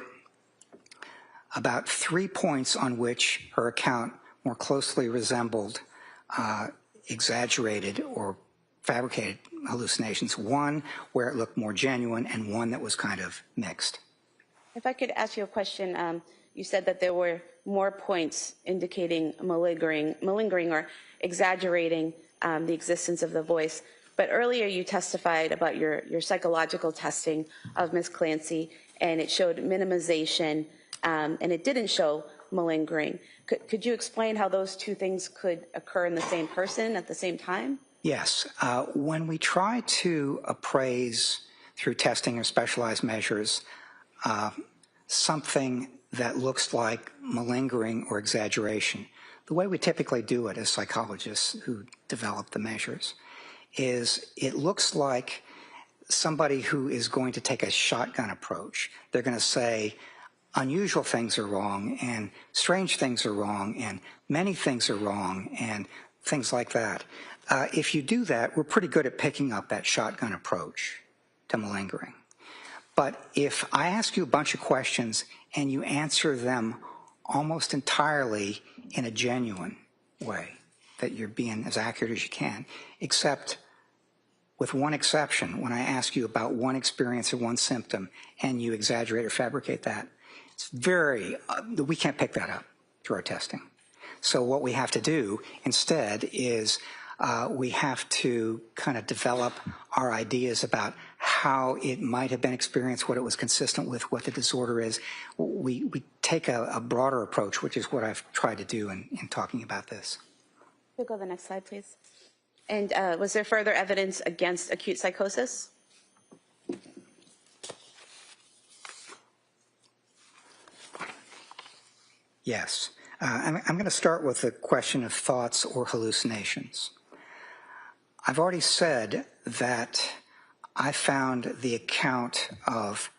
about 3 points on which her account more closely resembled exaggerated or fabricated hallucinations. One where it looked more genuine and one that was kind of mixed. If I could ask you a question, you said that there were more points indicating malingering or exaggerating the existence of the voice. But earlier you testified about your psychological testing of Ms. Clancy, and it showed minimization, and it didn't show malingering. Could you explain how those two things could occur in the same person at the same time? Yes. When we try to appraise through testing or specialized measures something that looks like malingering or exaggeration, the way we typically do it as psychologists who develop the measures is it looks like somebody who is going to take a shotgun approach. They're going to say unusual things are wrong and strange things are wrong and many things are wrong and things like that. If you do that, we're pretty good at picking up that shotgun approach to malingering. But if I ask you a bunch of questions and you answer them almost entirely in a genuine way, that you're being as accurate as you can, except with one exception, when I ask you about one experience or one symptom and you exaggerate or fabricate that, it's we can't pick that up through our testing. So what we have to do instead is we have to kind of develop our ideas about how it might have been experienced, what it was consistent with, what the disorder is. We take a broader approach, which is what I've tried to do in talking about this. We'll go to the next slide, please. And was there further evidence against acute psychosis? Yes. I'm going to start with the question of thoughts or hallucinations. I've already said that I found the account of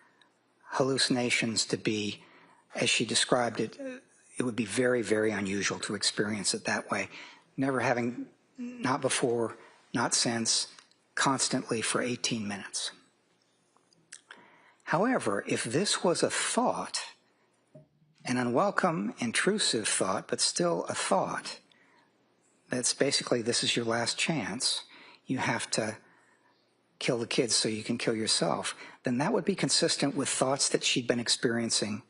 hallucinations to be, as she described it, it would be very, very unusual to experience it that way. Never having, not before, not since, constantly for 18 minutes. However, if this was a thought, an unwelcome, intrusive thought, but still a thought, that's basically, this is your last chance, you have to kill the kids so you can kill yourself, then that would be consistent with thoughts that she'd been experiencing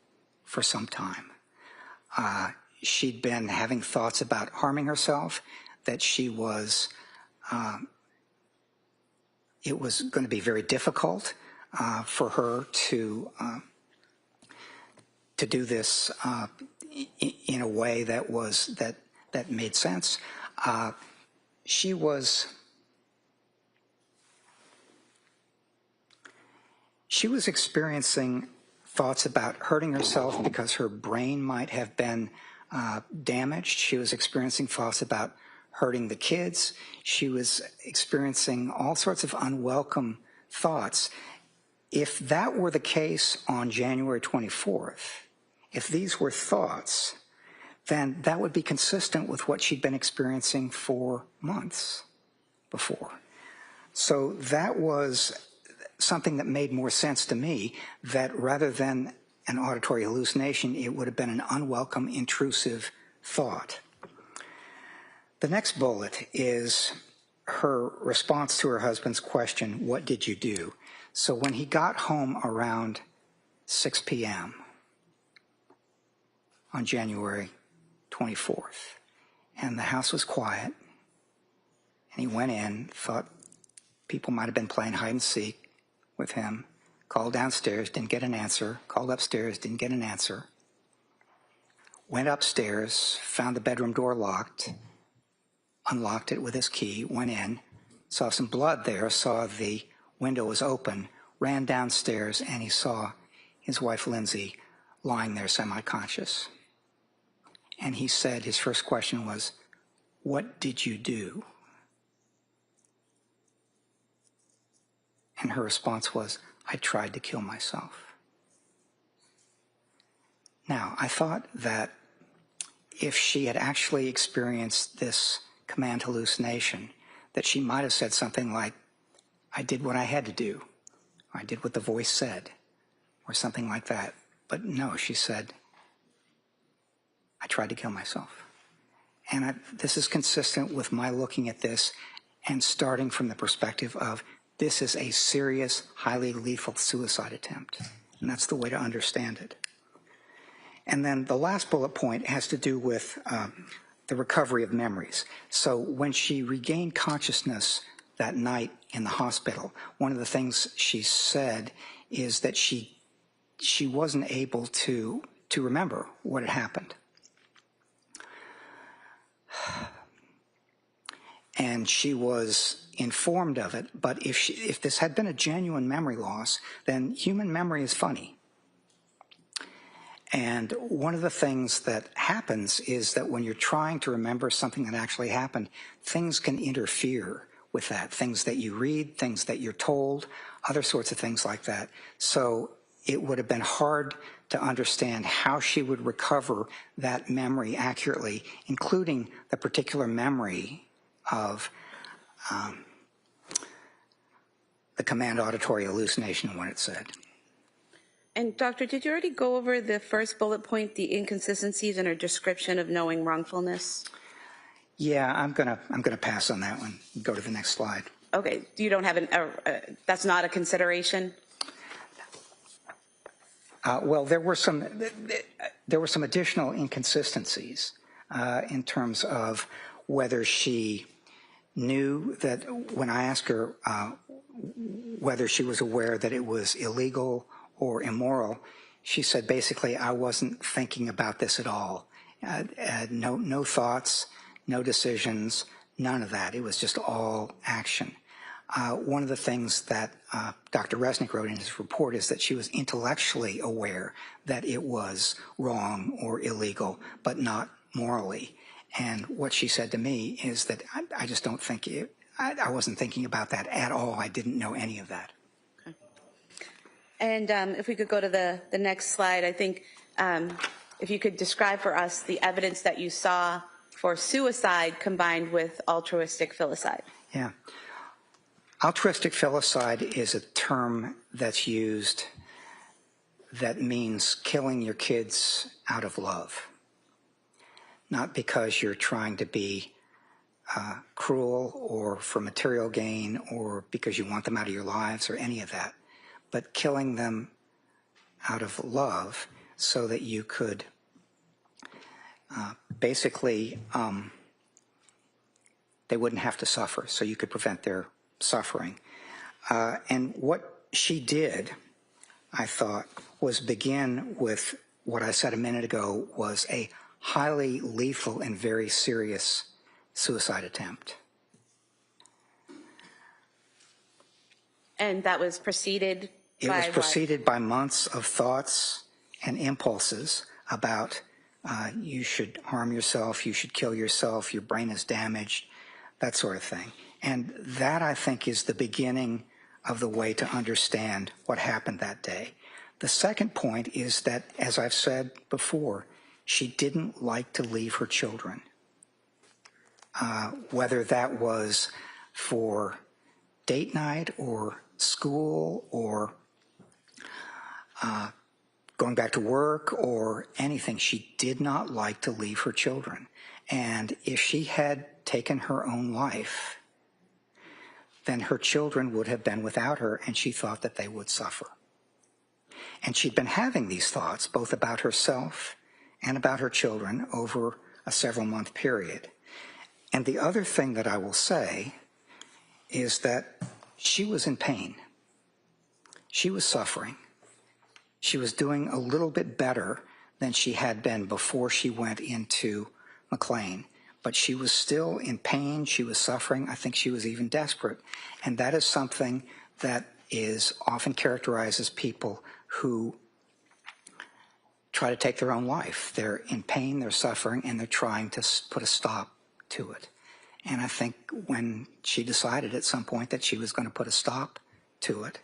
for some time. She'd been having thoughts about harming herself, that she was, it was going to be very difficult for her to do this in a way that was, that made sense. She was experiencing thoughts about hurting herself because her brain might have been damaged. She was experiencing thoughts about hurting the kids. She was experiencing all sorts of unwelcome thoughts. If that were the case on January 24th, if these were thoughts, then that would be consistent with what she'd been experiencing for months before. So that was something that made more sense to me, that rather than an auditory hallucination, it would have been an unwelcome, intrusive thought. The next bullet is her response to her husband's question, what did you do? So when he got home around 6 p.m. on January 24th, and the house was quiet, and he went in, thought people might have been playing hide and seek with him, called downstairs, didn't get an answer, called upstairs, didn't get an answer, went upstairs, found the bedroom door locked, unlocked it with his key, went in, saw some blood there, saw the window was open, ran downstairs, and he saw his wife Lindsay lying there semi-conscious. And he said, his first question was, what did you do? And her response was, I tried to kill myself. Now, I thought that if she had actually experienced this command hallucination, that she might have said something like, I did what I had to do, or I did what the voice said, or something like that. But no, she said, I tried to kill myself. And this is consistent with my looking at this and starting from the perspective of this is a serious, highly lethal suicide attempt. And that's the way to understand it. And then the last bullet point has to do with the recovery of memories. So when she regained consciousness that night in the hospital, one of the things she said is that she wasn't able to remember what had happened. And she was informed of it, but if this had been a genuine memory loss, then human memory is funny. And one of the things that happens is that when you're trying to remember something that actually happened, things can interfere with that. Things that you read, things that you're told, other sorts of things like that. So it would have been hard to understand how she would recover that memory accurately, including the particular memory of the command auditory hallucination and what it said. And doctor, did you already go over the first bullet point, the inconsistencies in her description of knowing wrongfulness? Yeah, I'm gonna pass on that one. Go to the next slide. Okay, you don't have that's not a consideration? Well, there were some additional inconsistencies in terms of whether she knew that when I asked her whether she was aware that it was illegal or immoral, she said basically, I wasn't thinking about this at all. No thoughts, no decisions, none of that. It was just all action. One of the things that Dr. Resnick wrote in his report is that she was intellectually aware that it was wrong or illegal, but not morally. And what she said to me is that I just don't think I wasn't thinking about that at all. I didn't know any of that. And if we could go to the next slide, I think if you could describe for us the evidence that you saw for suicide combined with altruistic filicide. Yeah. Altruistic filicide is a term that's used that means killing your kids out of love, not because you're trying to be cruel or for material gain or because you want them out of your lives or any of that, but killing them out of love so that you could basically, they wouldn't have to suffer, so you could prevent their suffering. And what she did, I thought, was begin with what I said a minute ago was a highly lethal and very serious suicide attempt. And that was preceded It by was what? preceded by months of thoughts and impulses about you should harm yourself, you should kill yourself, your brain is damaged, that sort of thing. And that, I think, is the beginning of the way to understand what happened that day. The second point is that, as I've said before, she didn't like to leave her children. Whether that was for date night or school or going back to work or anything, she did not like to leave her children. And if she had taken her own life, then her children would have been without her, and she thought that they would suffer. And she'd been having these thoughts both about herself and about her children over a several-month period. And the other thing that I will say is that she was in pain. She was suffering. She was doing a little bit better than she had been before she went into McLean. But she was still in pain. She was suffering. I think she was even desperate. And that is something that is often characterized as people who try to take their own life. They're in pain, they're suffering, and they're trying to put a stop to it. And I think when she decided at some point that she was going to put a stop to it,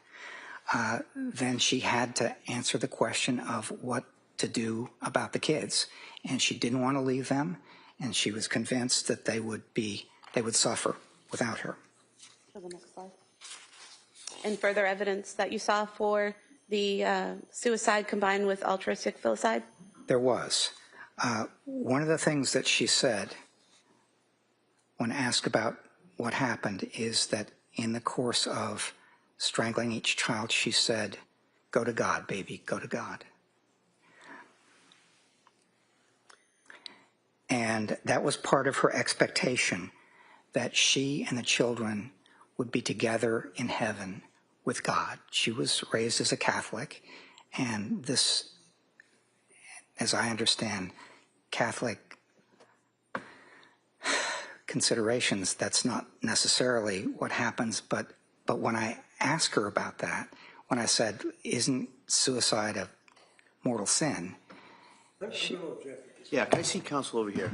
then she had to answer the question of what to do about the kids. And she didn't want to leave them, and she was convinced that they would suffer without her. For the next slide. And further evidence that you saw for the suicide combined with altruistic filicide? There was. One of the things that she said when asked about what happened is that in the course of strangling each child, she said, "Go to God, baby, go to God." And that was part of her expectation, that she and the children would be together in heaven with God. She was raised as a Catholic, and this, as I understand Catholic considerations, that's not necessarily what happens, but when I asked her about that, when I said, "Isn't suicide a mortal sin?" Yeah, can I see counsel over here?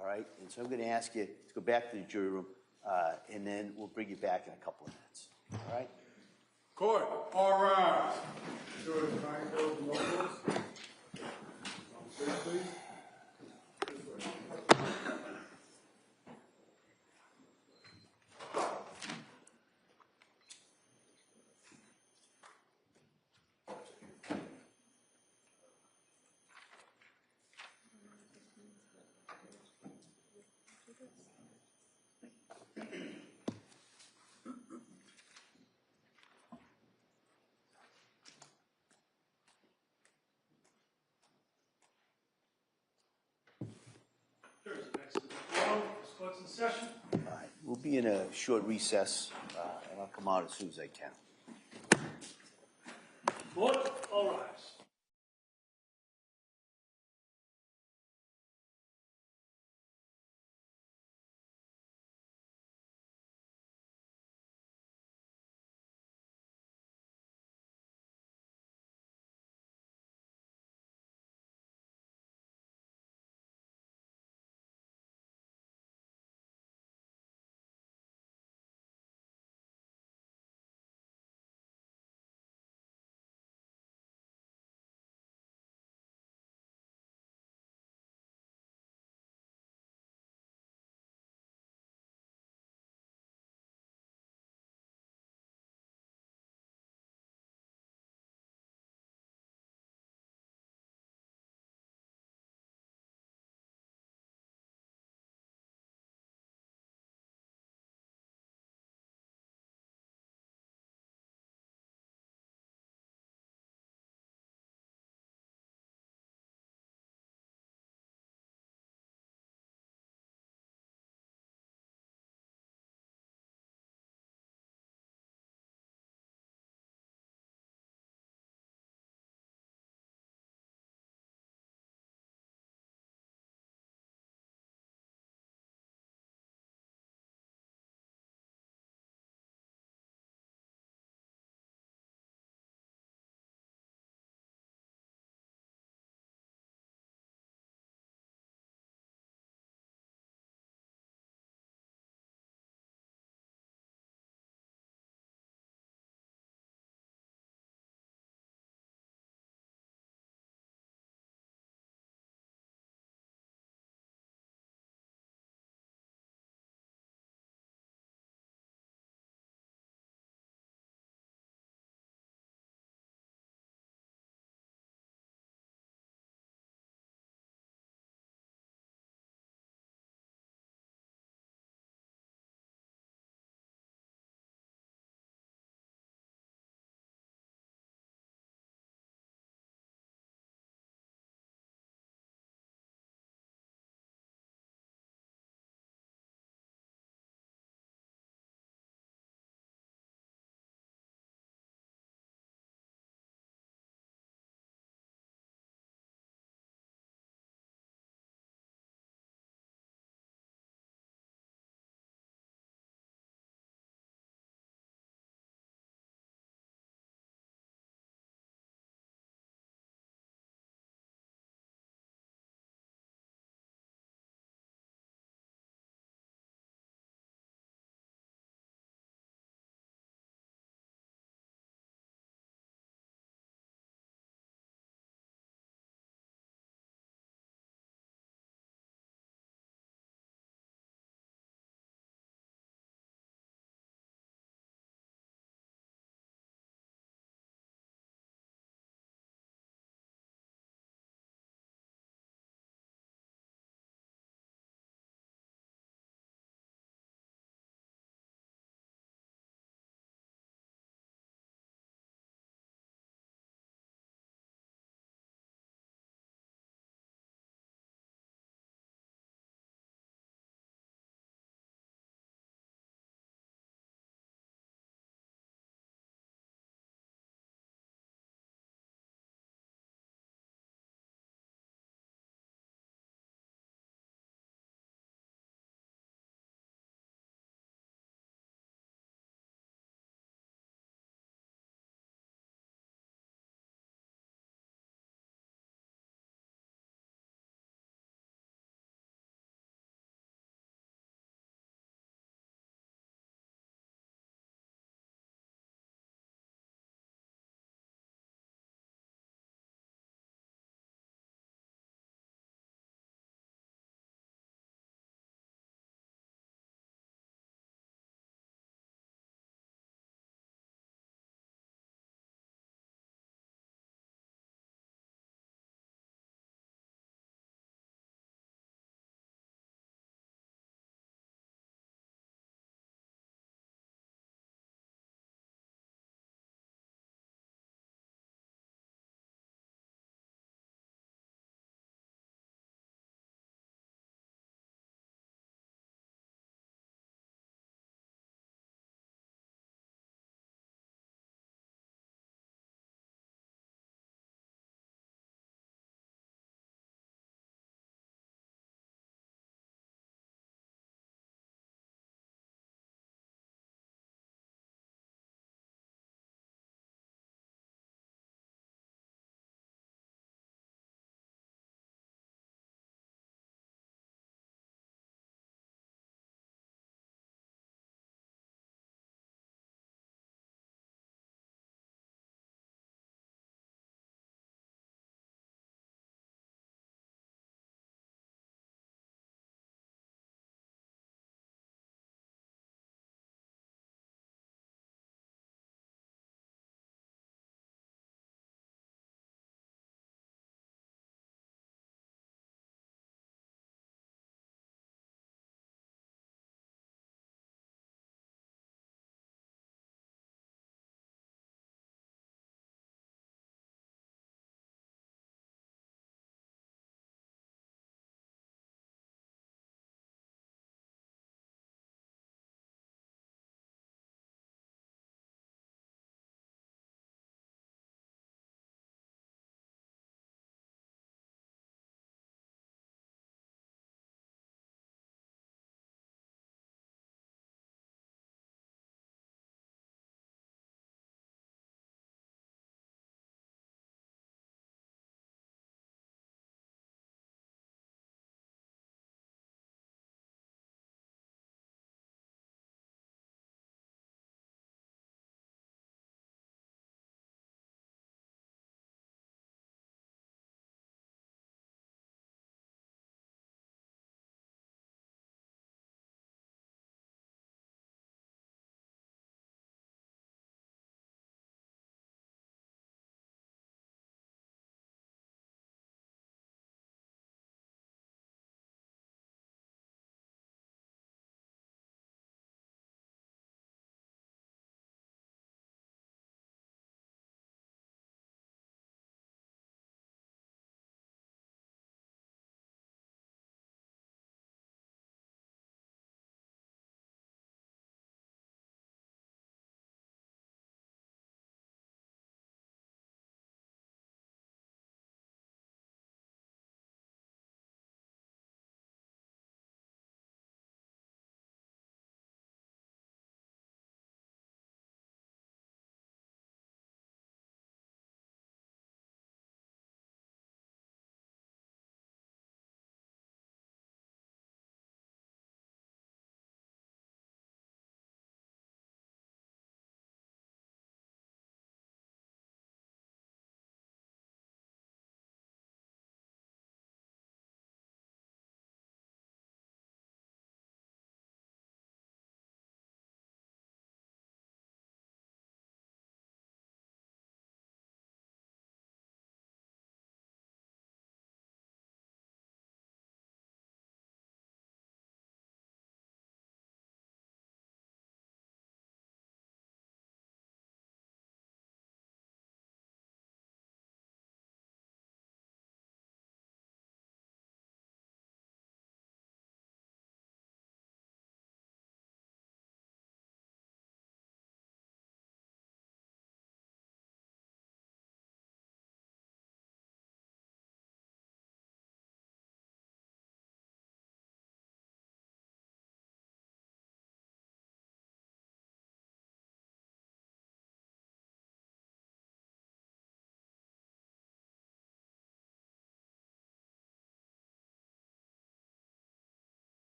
all right? And so I'm going to ask you to go back to the jury room, and then we'll bring you back in a couple of minutes, all right? Court, all rise. Jury, can I close the notebooks? Please. This way. This court's in session. All right, we'll be in a short recess, and I'll come out as soon as I can. Court, all rise.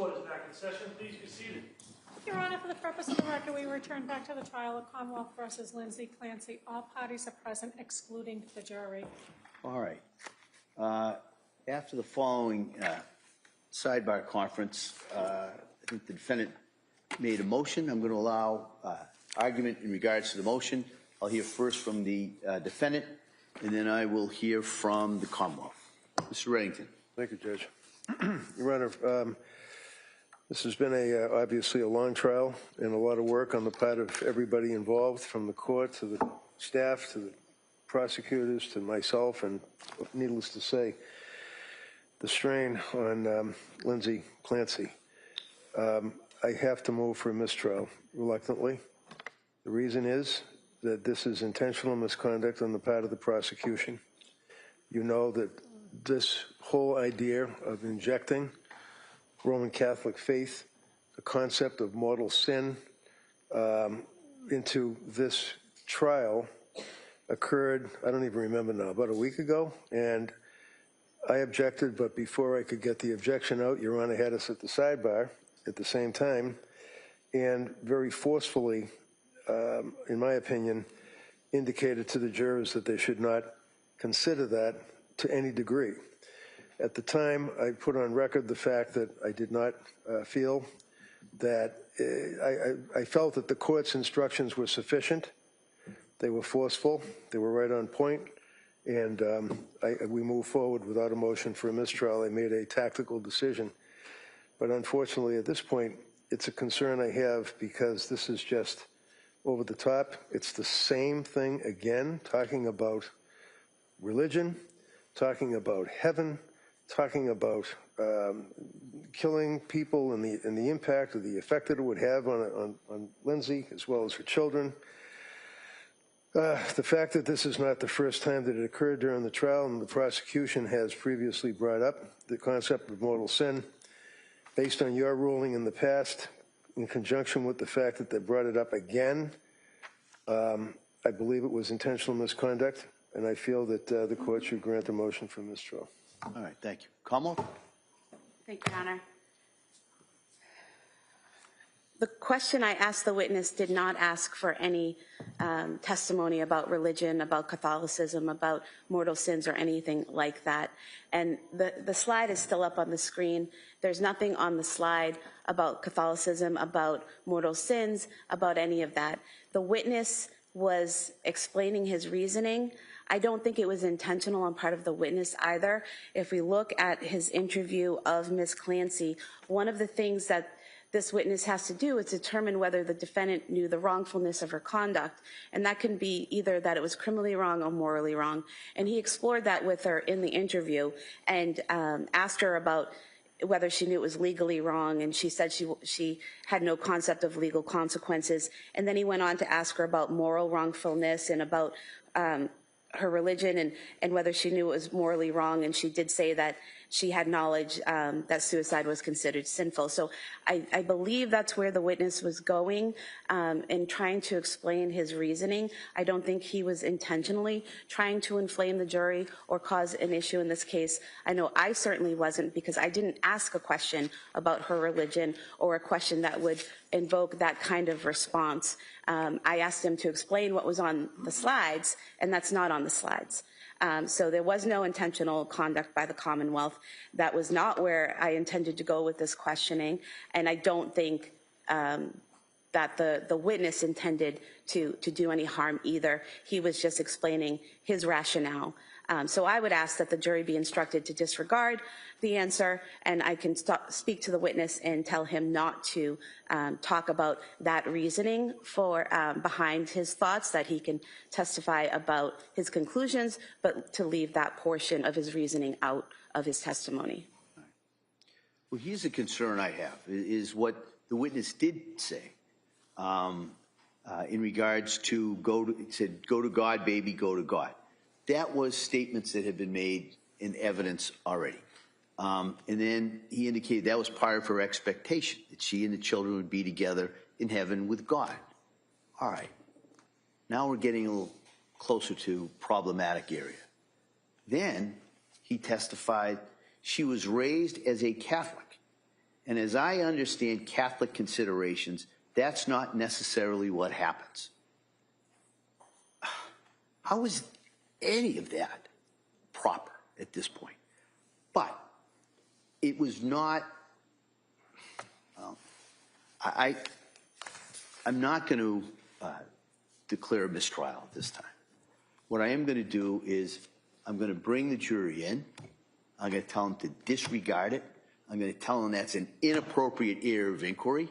court is back in session. Please be seated. Your Honor, for the purpose of the record, we return back to the trial of Commonwealth versus Lindsay Clancy. All parties are present, excluding the jury. All right. After the following sidebar conference, I think the defendant made a motion. I'm going to allow argument in regards to the motion. I'll hear first from the defendant, and then I will hear from the Commonwealth. Mr. Reddington. Thank you, Judge. Your Honor, this has been obviously a long trial and a lot of work on the part of everybody involved, from the court to the staff to the prosecutors to myself, and needless to say, the strain on Lindsay Clancy. I have to move for a mistrial reluctantly. The reason is that this is intentional misconduct on the part of the prosecution. You know that this whole idea of injecting Roman Catholic faith, the concept of mortal sin, into this trial occurred, I don't even remember now, about a week ago, and I objected, but before I could get the objection out, Your Honor had us at the sidebar at the same time, and very forcefully, in my opinion, indicated to the jurors that they should not consider that to any degree. At the time, I put on record the fact that I did not feel that I felt that the court's instructions were sufficient. They were forceful. They were right on point. And we moved forward without a motion for a mistrial. I made a tactical decision. But unfortunately, at this point, it's a concern I have because this is just over the top. It's the same thing again, talking about religion, talking about heaven, talking about killing people and the impact or the effect that it would have on Lindsay as well as her children. The fact that this is not the first time that it occurred during the trial, and the prosecution has previously brought up the concept of mortal sin, based on your ruling in the past, in conjunction with the fact that they brought it up again, I believe it was intentional misconduct, and I feel that the court should grant a motion for mistrial. All right, thank you. Commonwealth? Thank you, Your Honor. The question I asked the witness did not ask for any testimony about religion, about Catholicism, about mortal sins, or anything like that. And the slide is still up on the screen. There's nothing on the slide about Catholicism, about mortal sins, about any of that. The witness was explaining his reasoning. I don't think it was intentional on part of the witness either. If we look at his interview of Ms. Clancy, one of the things that this witness has to do is determine whether the defendant knew the wrongfulness of her conduct. And that can be either that it was criminally wrong or morally wrong. And he explored that with her in the interview and asked her about whether she knew it was legally wrong, and she said she had no concept of legal consequences. And then he went on to ask her about moral wrongfulness and about her religion and whether she knew it was morally wrong, and she did say that she had knowledge that suicide was considered sinful. So I believe that's where the witness was going in trying to explain his reasoning. I don't think he was intentionally trying to inflame the jury or cause an issue in this case. I know I certainly wasn't, because I didn't ask a question about her religion or a question that would invoke that kind of response. I asked him to explain what was on the slides, and that's not on the slides. So there was no intentional conduct by the Commonwealth. That was not where I intended to go with this questioning, and I don't think that the witness intended to do any harm either. He was just explaining his rationale. So I would ask that the jury be instructed to disregard the answer, and I can speak to the witness and tell him not to talk about that reasoning for behind his thoughts, that he can testify about his conclusions, but to leave that portion of his reasoning out of his testimony. Well, here's a concern I have, is what the witness did say in regards to it said, go to God, baby, go to God. That was statements that had been made in evidence already. And then he indicated that was part of her expectation, that she and the children would be together in heaven with God. All right. Now we're getting a little closer to problematic area. Then he testified she was raised as a Catholic And as I understand Catholic considerations, that's not necessarily what happens. How is any of that proper at this point? But it was not, I'm not going to declare a mistrial at this time. What I am going to do is I'm going to bring the jury in. I'm going to tell them to disregard it. I'm going to tell them that's an inappropriate area of inquiry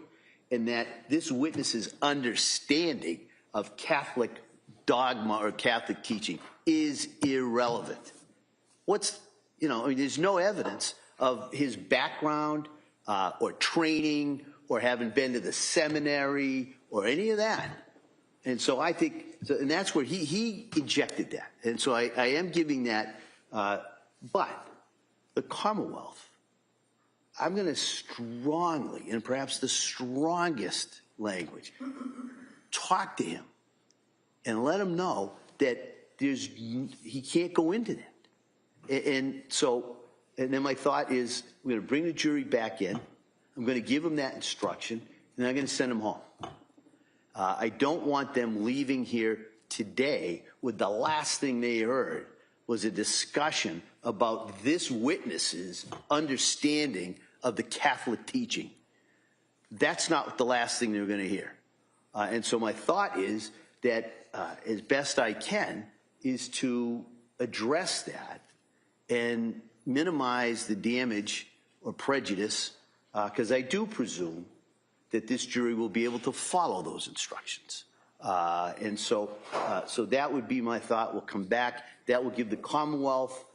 and that this witness's understanding of Catholic dogma or Catholic teaching is irrelevant. There's no evidence of his background or training or having been to the seminary or any of that. And so I think, and that's where he injected that. And so I am giving that, but the Commonwealth, I'm going to strongly, and perhaps the strongest language, talk to him and let him know that he can't go into that. And then my thought is, I'm going to bring the jury back in. I'm going to give them that instruction, and I'm going to send them home. I don't want them leaving here today with the last thing they heard was a discussion about this witness's understanding of the Catholic teaching. That's not the last thing they're going to hear. And so my thought is that as best I can is to address that and minimize the damage or prejudice, because I do presume that this jury will be able to follow those instructions. And so that would be my thought. We'll come back. That will give the Commonwealth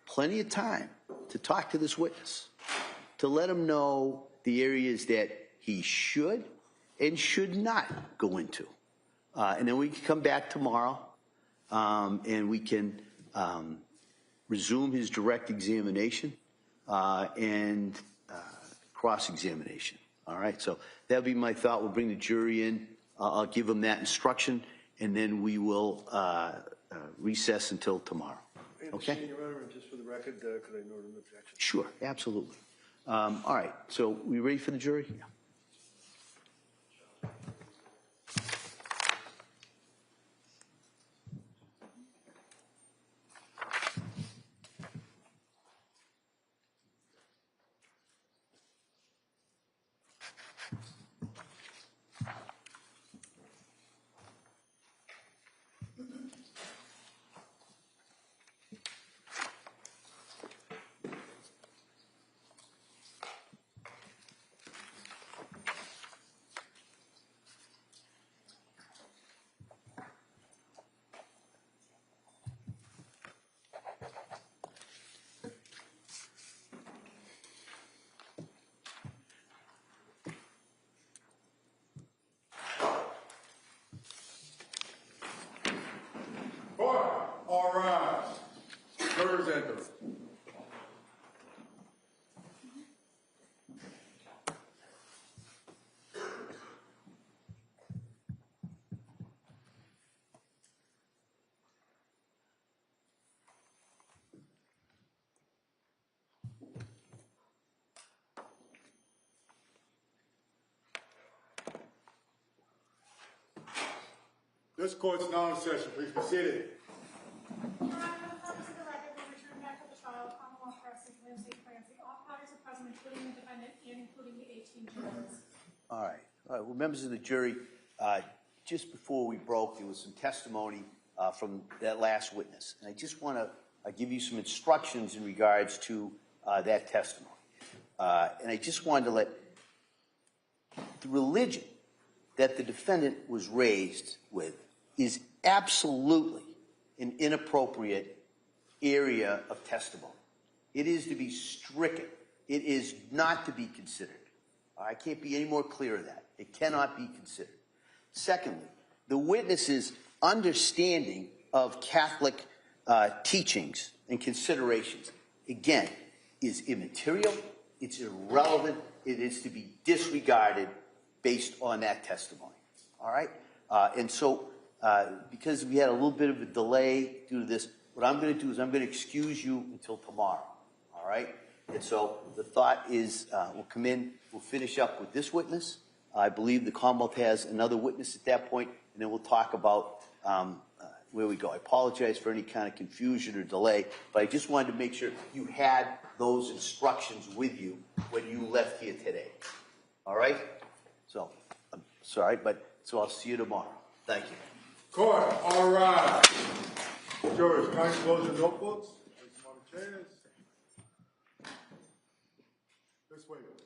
plenty of time to talk to this witness, to let him know the areas that he should and should not go into. And then we can come back tomorrow and we can resume his direct examination and cross-examination. All right, so that'll be my thought. We'll bring the jury in. I'll give them that instruction, and then we will recess until tomorrow. Okay? Your Honor, just for the record, could I note an objection? Sure, absolutely. All right, so we ready for the jury? Yeah. All rise. Jurors enter. This court's now in session. Please be seated. For the purpose of the record, we return back to the trial. Commonwealth versus Lindsay Clancy. All parties are present, including the defendant and including the 18 jurors. All right. Well, members of the jury, just before we broke, there was some testimony from that last witness. And I just want to give you some instructions in regards to that testimony. And I just wanted to let the religion that the defendant was raised with is absolutely an inappropriate area of testimony. It is to be stricken. It is not to be considered. I can't be any more clear of that. It cannot be considered. Secondly, the witness's understanding of Catholic teachings and considerations, again, is immaterial, it's irrelevant, it is to be disregarded based on that testimony. All right? And so, because we had a little bit of a delay due to this, what I'm going to do is I'm going to excuse you until tomorrow. All right? And so the thought is we'll come in, we'll finish up with this witness. I believe the Commonwealth has another witness at that point, and then we'll talk about where we go. I apologize for any kind of confusion or delay, but I just wanted to make sure you had those instructions with you when you left here today. All right? So, I'm sorry, so I'll see you tomorrow. Thank you. Court, all rise. Jurors, kindly close your notebooks. Place them on the chairs. This way, please.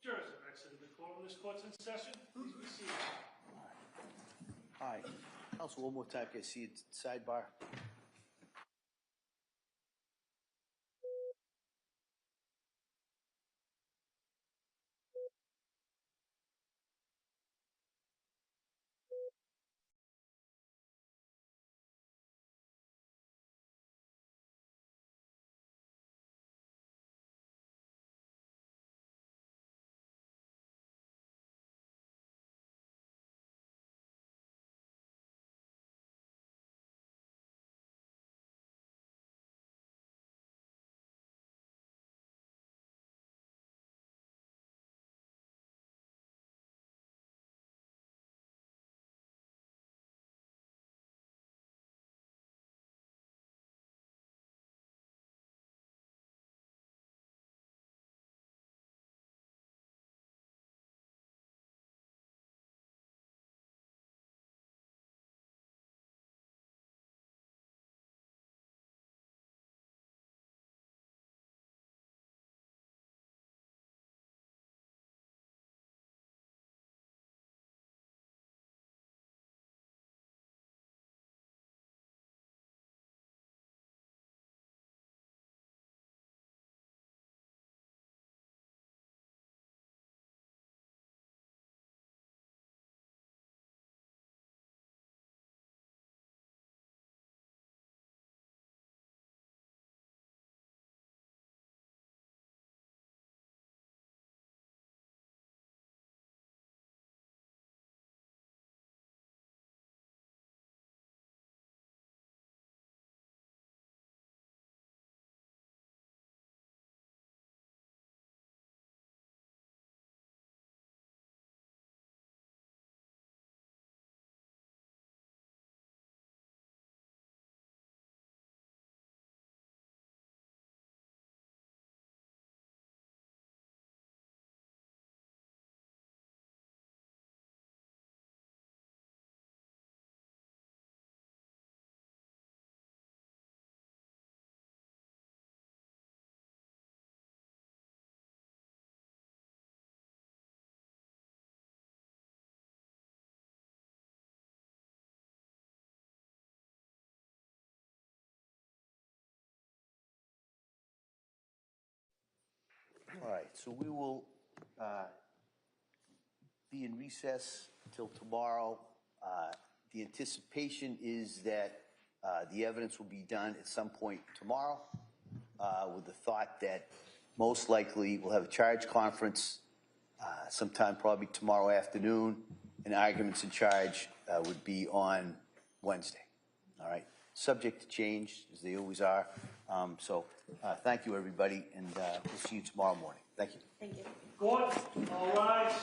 Jurors have exited the courtroom. This court's in session. Please be seated. All right. Counsel, one more time. Can I see it sidebar? All right, so we will be in recess until tomorrow. The anticipation is that the evidence will be done at some point tomorrow with the thought that most likely we'll have a charge conference sometime probably tomorrow afternoon, and arguments in charge would be on Wednesday. All right, subject to change as they always are. So thank you, everybody, and we'll see you tomorrow morning. Thank you. Thank you. Court, all rise.